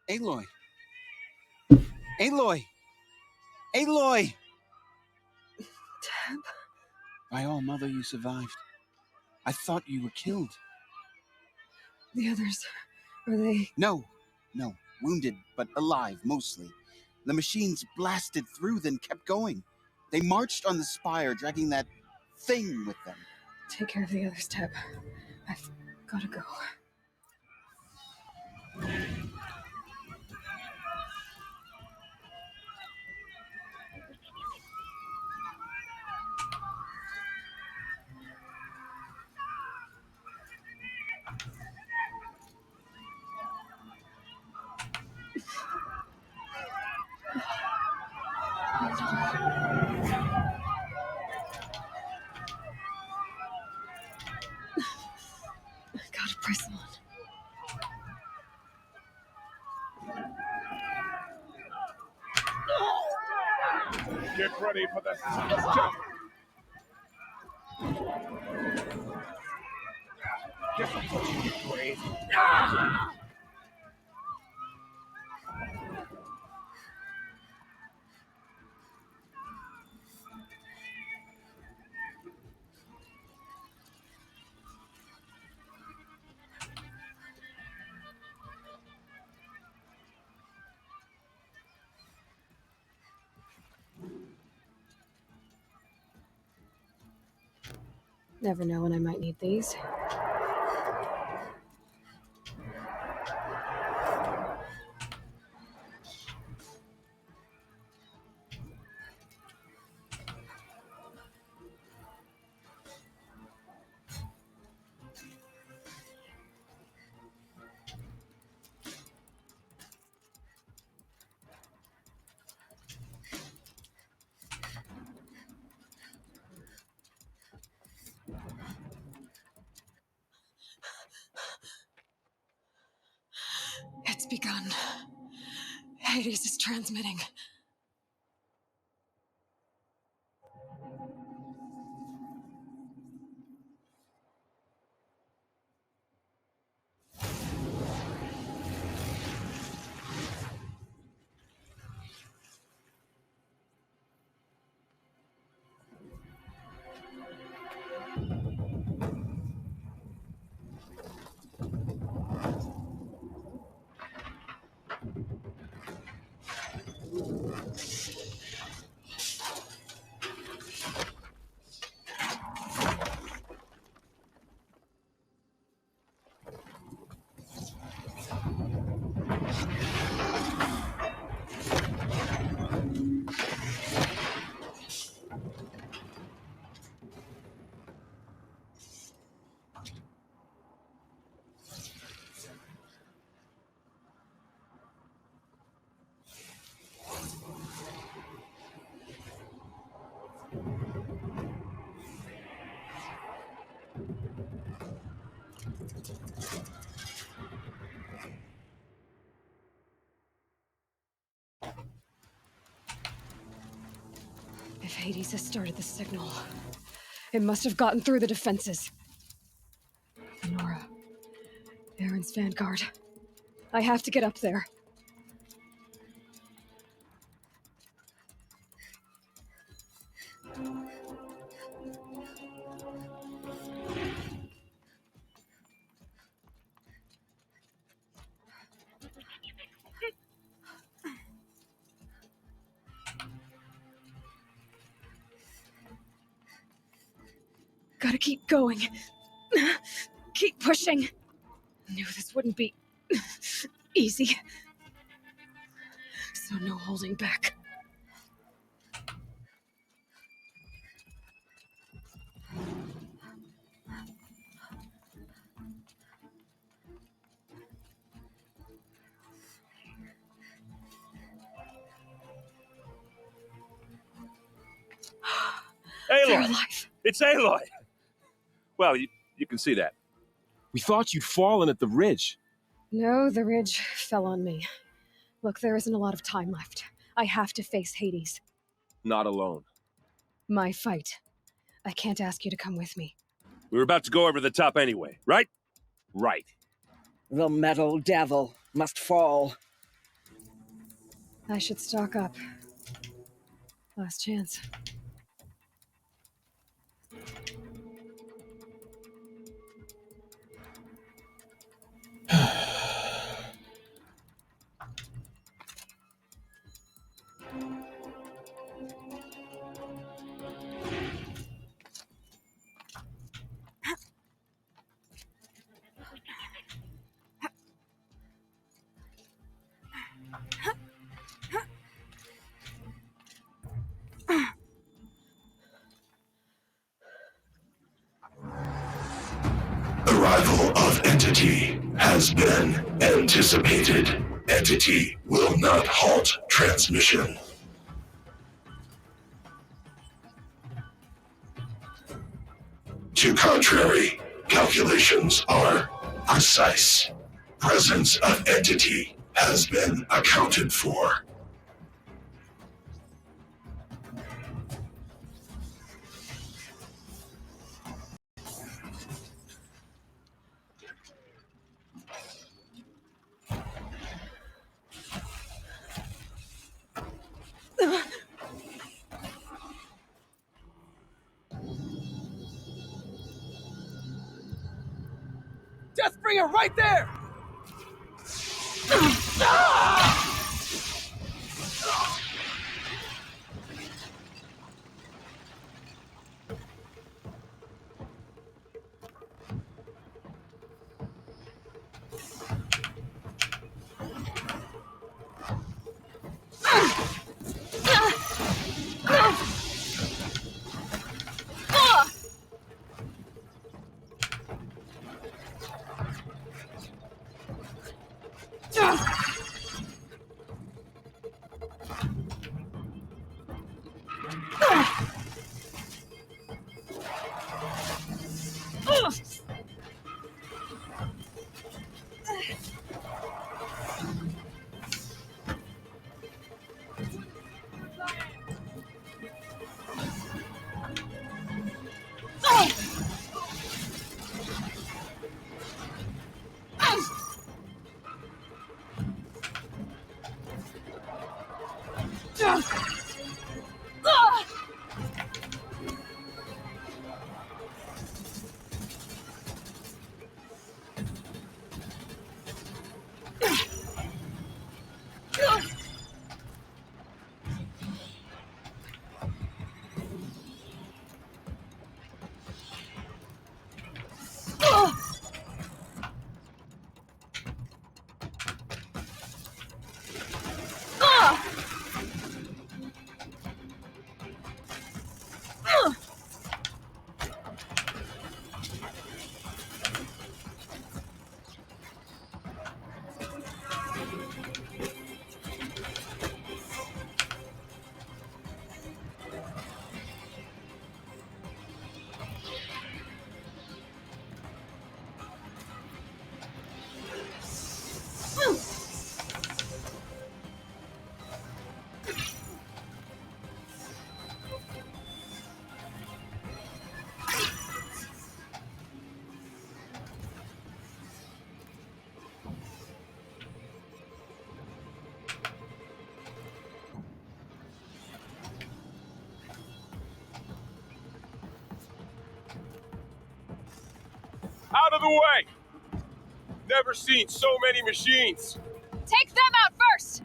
Aloy! Aloy! Aloy! Teb? By all mother, you survived. I thought you were killed. The others, are they... No. Wounded, but alive, mostly. The machines blasted through, then kept going. They marched on the spire, dragging that thing with them. Take care of the others, Teb. I've gotta go. Gotta press on. Get ready for the jump. Get the push, Wade. Never know when I might need these. It's begun. Hades is transmitting. Hades has started the signal. It must have gotten through the defenses. Nora. Aaron's vanguard. I have to get up there. Gotta keep going. Keep pushing. Knew this wouldn't be easy. So no holding back. They're Aloy! alive. It's Aloy! Well, you can see that. We thought you'd fallen at the ridge. No, the ridge fell on me. Look, there isn't a lot of time left. I have to face Hades. Not alone. My fight. I can't ask you to come with me. We were about to go over the top anyway, right? Right. The metal devil must fall. I should stock up. Last chance. Arrival of Entity has been anticipated. Entity will not halt transmission. To contrary, calculations are precise. Presence of Entity has been accounted for. Deathbringer right there! Out of the way! Never seen so many machines. Take them out first!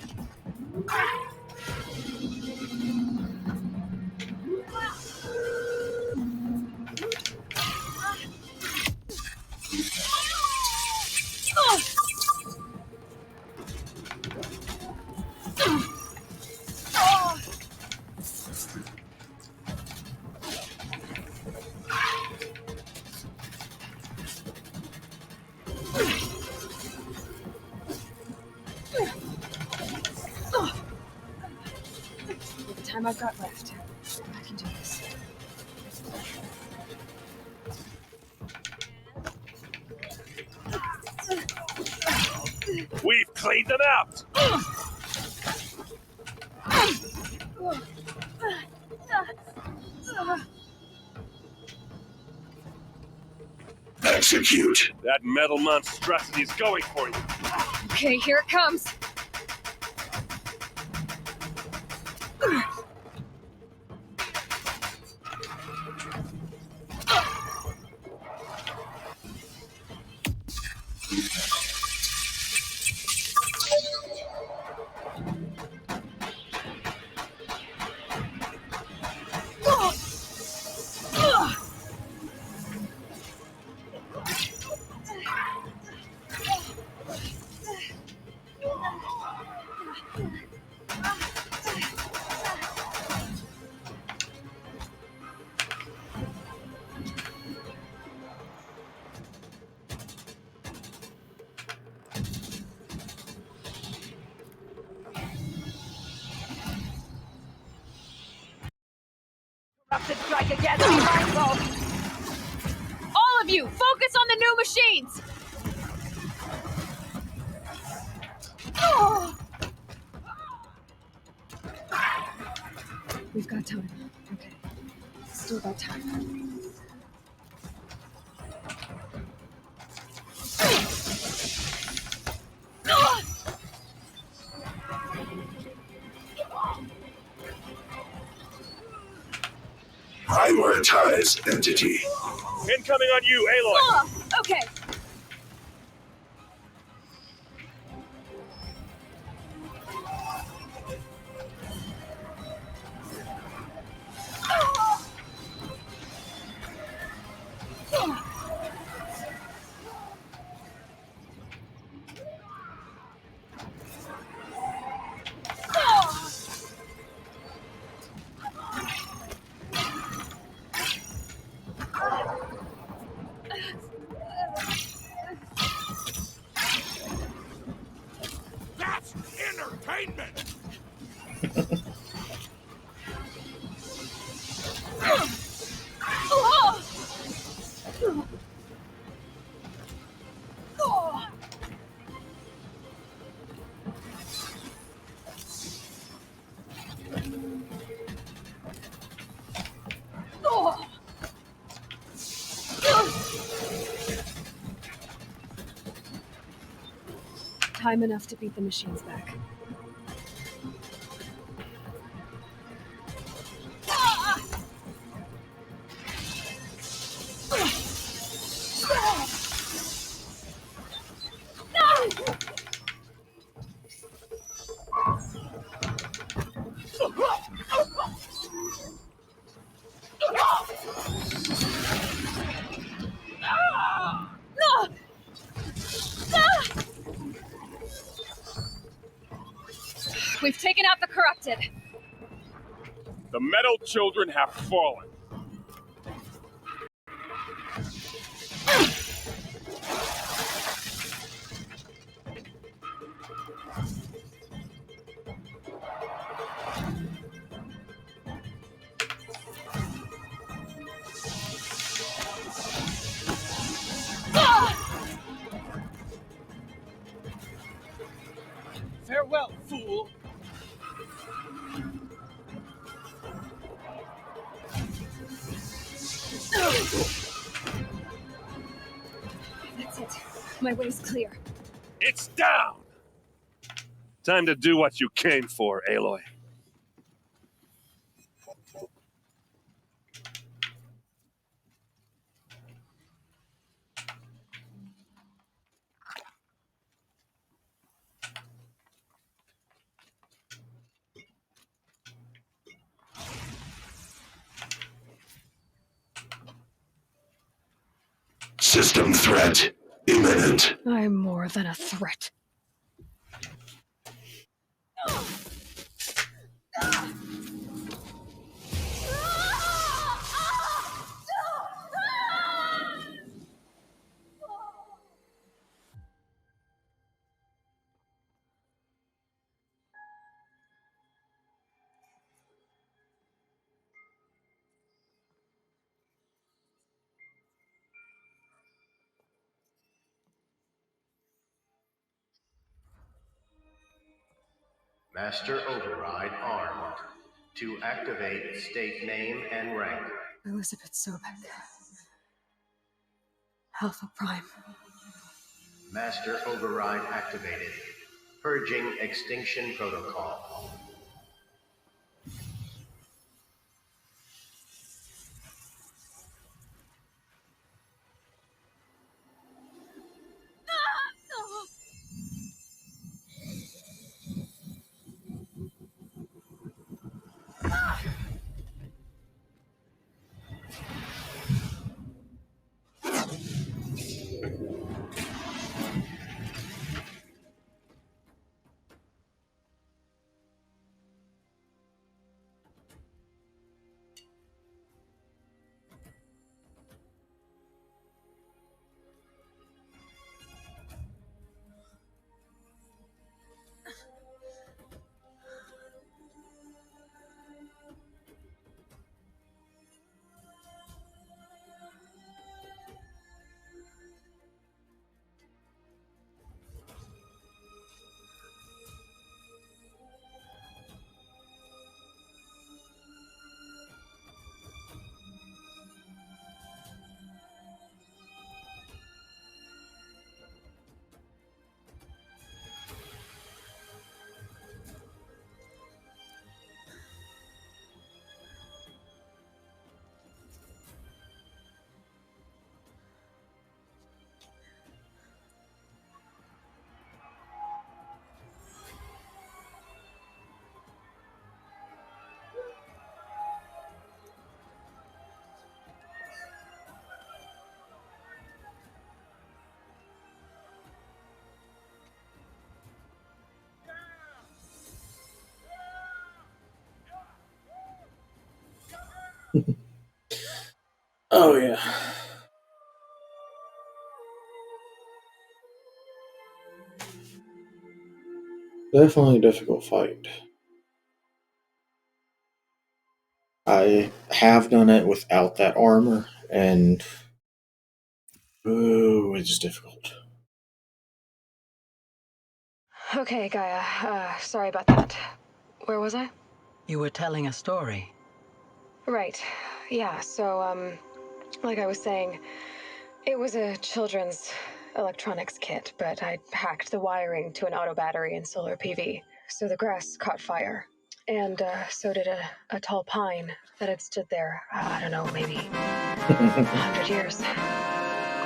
With the time I've got left, I can do this. We've cleaned them out. Execute. That metal monstrosity's going for you. Okay, here it comes. Corrupted strike again, be mindful! All of you, focus on the new machines! We've got time. Okay. Still got time. Prioritize entity. Incoming on you, Aloy. Okay. That's entertainment! Time enough to beat the machines back. We've taken out the corrupted. The metal children have fallen. Farewell, fool! That's it. My way's clear. It's down! Time to do what you came for, Aloy. System threat imminent. I'm more than a threat. Master Override armed. To activate, state name and rank. Elizabeth Sobek. Alpha Prime. Master Override activated. Purging Extinction Protocol. Oh, yeah. Definitely a difficult fight. I have done it without that armor, and it's difficult. Okay, Gaia. Sorry about that. Where was I? You were telling a story. Right. Yeah, so, like I was saying, it was a children's electronics kit, but I hacked the wiring to an auto battery and solar PV. So the grass caught fire. And so did a tall pine that had stood there, I don't know, maybe 100 years.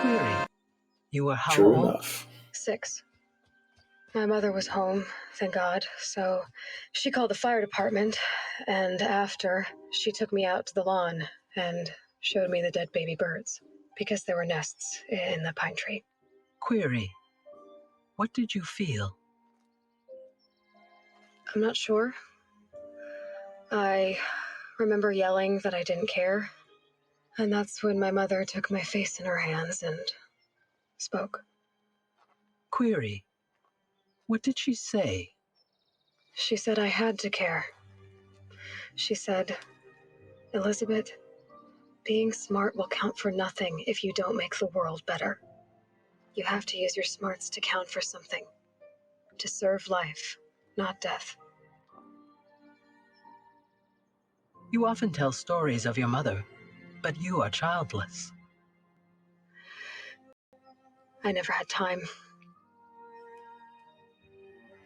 Query. You were how True old? enough. 6. My mother was home, thank God, so she called the fire department, and after, she took me out to the lawn and showed me the dead baby birds, because there were nests in the pine tree. Query. What did you feel? I'm not sure. I remember yelling that I didn't care, and that's when my mother took my face in her hands and spoke. Query. What did she say? She said I had to care. She said, Elizabeth, being smart will count for nothing if you don't make the world better. You have to use your smarts to count for something. To serve life, not death. You often tell stories of your mother, but you are childless. I never had time.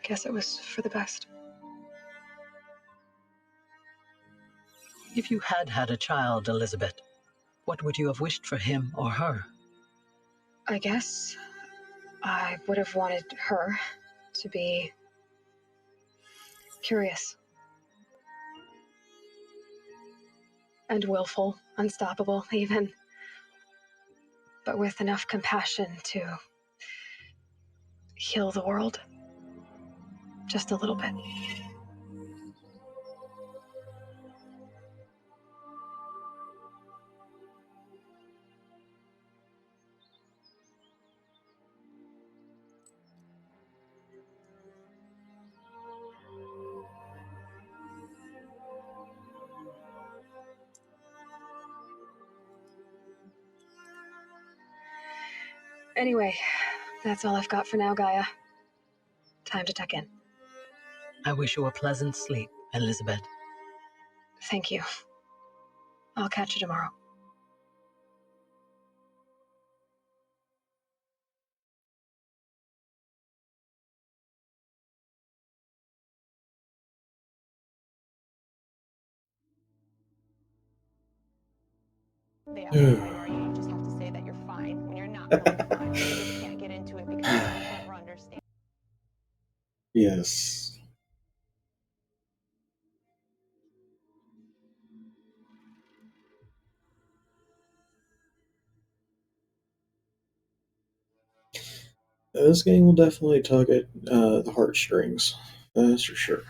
Guess it was for the best. If you had had a child, Elizabeth, what would you have wished for him or her? I guess I would have wanted her to be curious. And willful, unstoppable, even. but with enough compassion to heal the world. Just a little bit. Anyway, that's all I've got for now, Gaia. Time to tuck in. I wish you a pleasant sleep, Elizabeth. Thank you. I'll catch you tomorrow. They ask you how you are, you just have to say that you're fine when you're not really fine. You just can't get into it because you don't ever understand. Yes. This game will definitely tug at the heartstrings. That's for sure.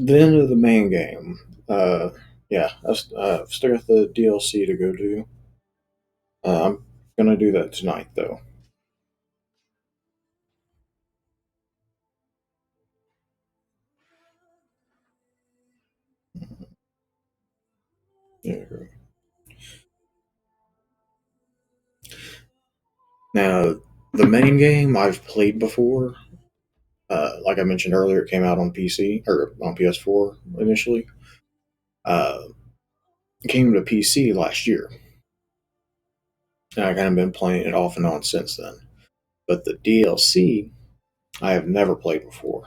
The end of the main game. Yeah, I've still got the DLC to go do. I'm gonna do that tonight, though. Yeah. Now, the main game I've played before. Like I mentioned earlier, it came out on PC or on PS4 initially. It came to PC last year, and I've kind of been playing it off and on since then. But the DLC, I have never played before.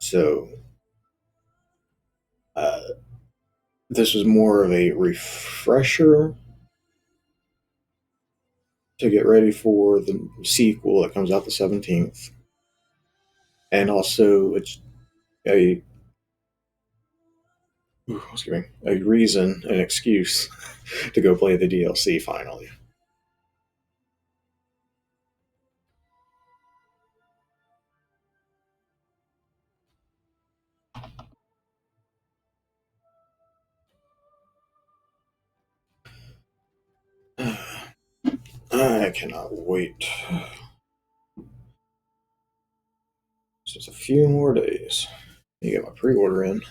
So, this was more of a refresher to get ready for the sequel that comes out the 17th. And also, it's a reason, an excuse to go play the DLC finally. I cannot wait. Just a few more days. You get my pre-order in.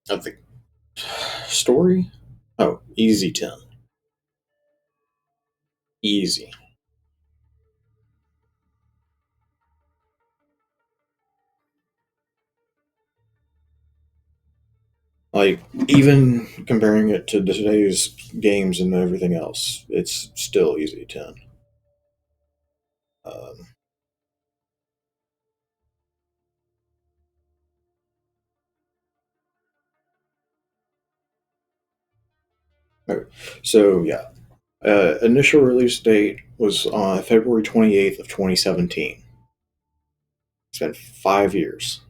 Of the story? Oh, easy 10. Easy. Like, even comparing it to today's games and everything else, it's still easy 10. Okay. So, yeah. Initial release date was on February 28th of 2017. It's been 5 years.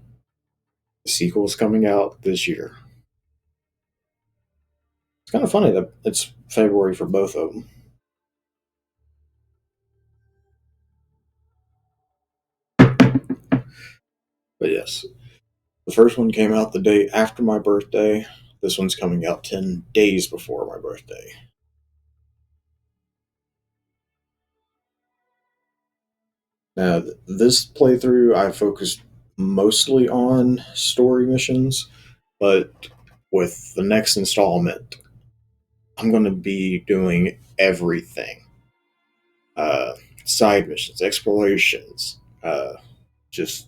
The sequel is coming out this year. It's kind of funny that it's February for both of them. But yes, the first one came out the day after my birthday. This one's coming out 10 days before my birthday. Now, this playthrough, I focused mostly on story missions, but with the next installment, I'm going to be doing everything. Side missions, explorations, just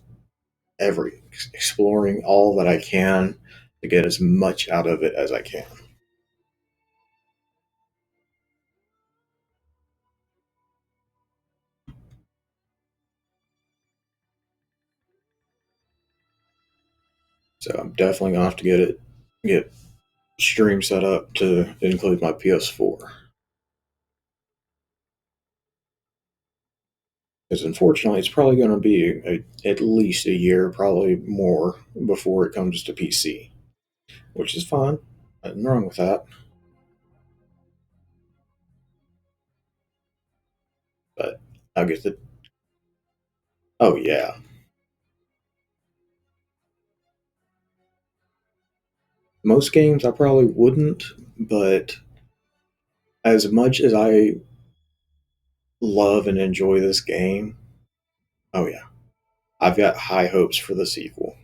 exploring all that I can to get as much out of it as I can. So I'm definitely gonna have to get stream set up to include my PS4. Because unfortunately, it's probably going to be at least a year, probably more, before it comes to PC, which is fine. Nothing wrong with that. But I'll get the. Oh, yeah. Most games I probably wouldn't, but as much as I love and enjoy this game, oh, yeah. I've got high hopes for the sequel.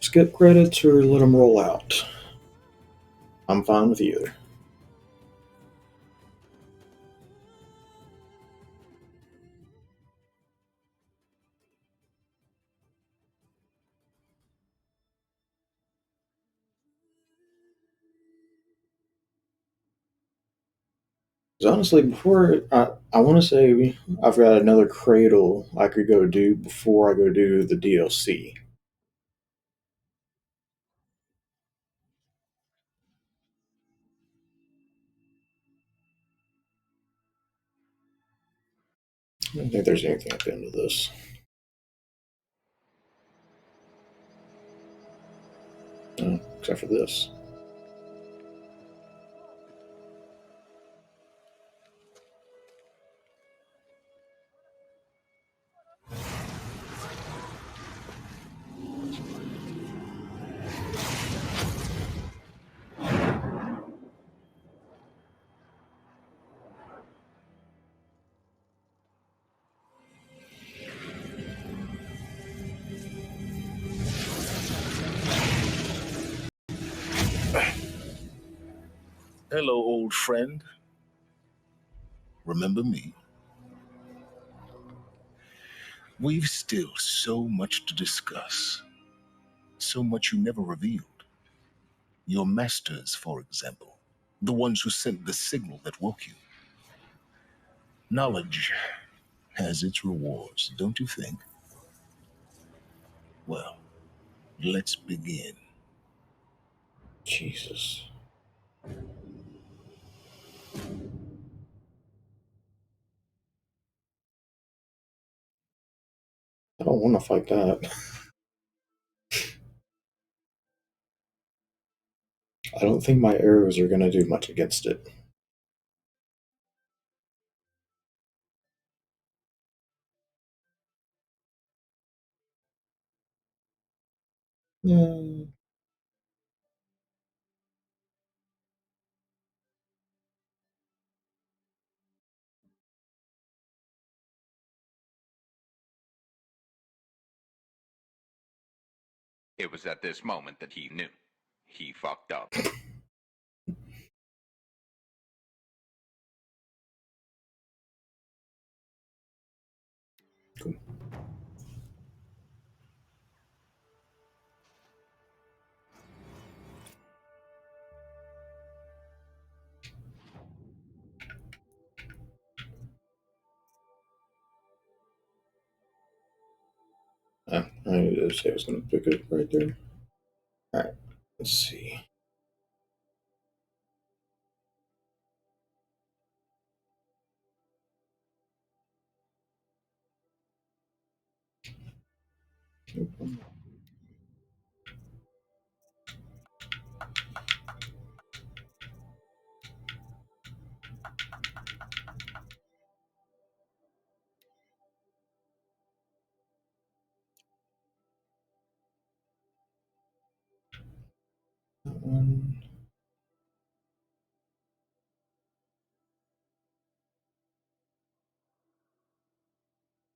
Skip credits or let them roll out. I'm fine with either. Because honestly, before I want to say I've got another cradle I could go do before I go do the DLC. I don't think there's anything at the end of this. Except for this. Hello, old friend. Remember me? We've still so much to discuss. So much you never revealed. Your masters, for example. The ones who sent the signal that woke you. Knowledge has its rewards, don't you think? Well, let's begin. Jesus. I don't want to fight that. I don't think my arrows are going to do much against it. Hmm. It was at this moment that he knew. He fucked up. Cool. I did say I was going to pick it right there. Alright, let's see. That one.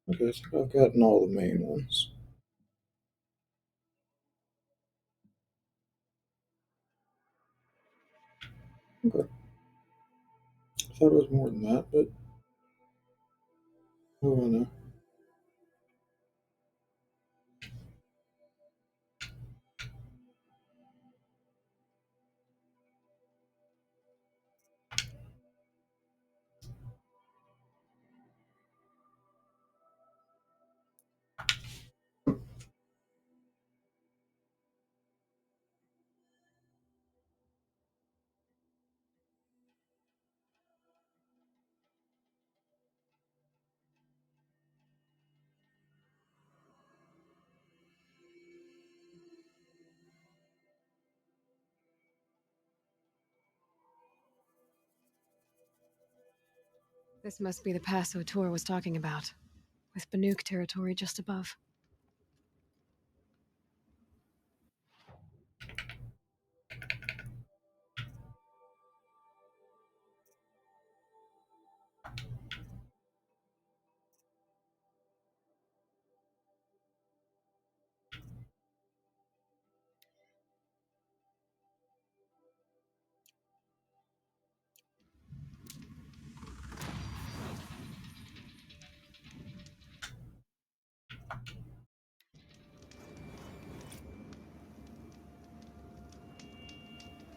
Okay, I think I've gotten all the main ones. Okay. I thought it was more than that, but oh, I know. This must be the pass O'Toole was talking about, with Banuk territory just above.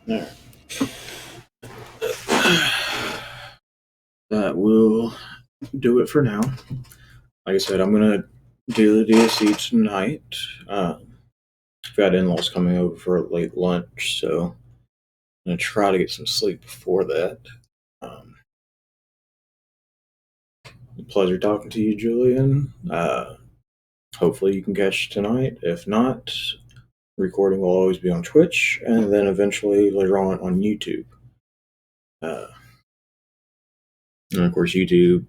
There. That will do it for now. Like I said, I'm gonna do the DSC tonight. I've got in-laws coming over for a late lunch, so I'm gonna try to get some sleep before that. Pleasure talking to you, Julian. Hopefully you can catch tonight. If not, recording will always be on Twitch, and then eventually later on YouTube. And of course, YouTube,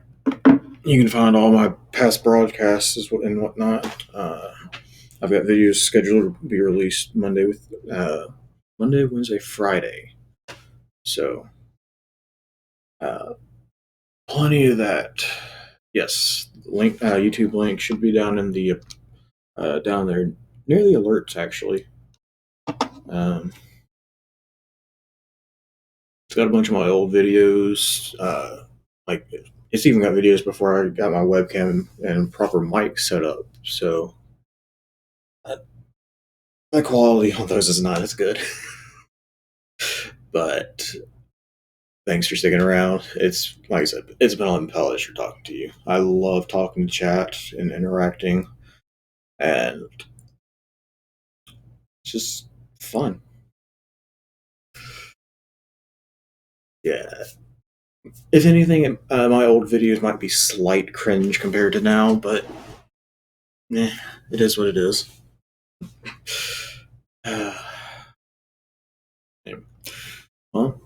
you can find all my past broadcasts and whatnot. I've got videos scheduled to be released Monday, Wednesday, Friday. So, plenty of that. Yes, link YouTube link should be down in the down there near the alerts actually. It's got a bunch of my old videos. Like it's even got videos before I got my webcam and proper mic set up. So the quality on those is not as good. But thanks for sticking around. It's like I said, it's been a pleasure talking to you. I love talking to chat and interacting, and it's just fun. Yeah. If anything, my old videos might be slight cringe compared to now, but it is what it is. Well,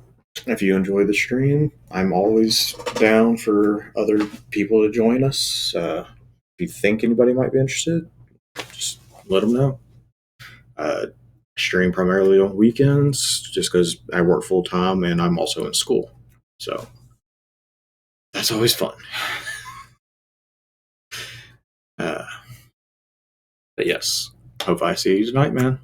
if you enjoy the stream, I'm always down for other people to join us. If you think anybody might be interested, just let them know. Stream primarily on weekends, just because I work full time and I'm also in school. So that's always fun. But yes, hope I see you tonight, man.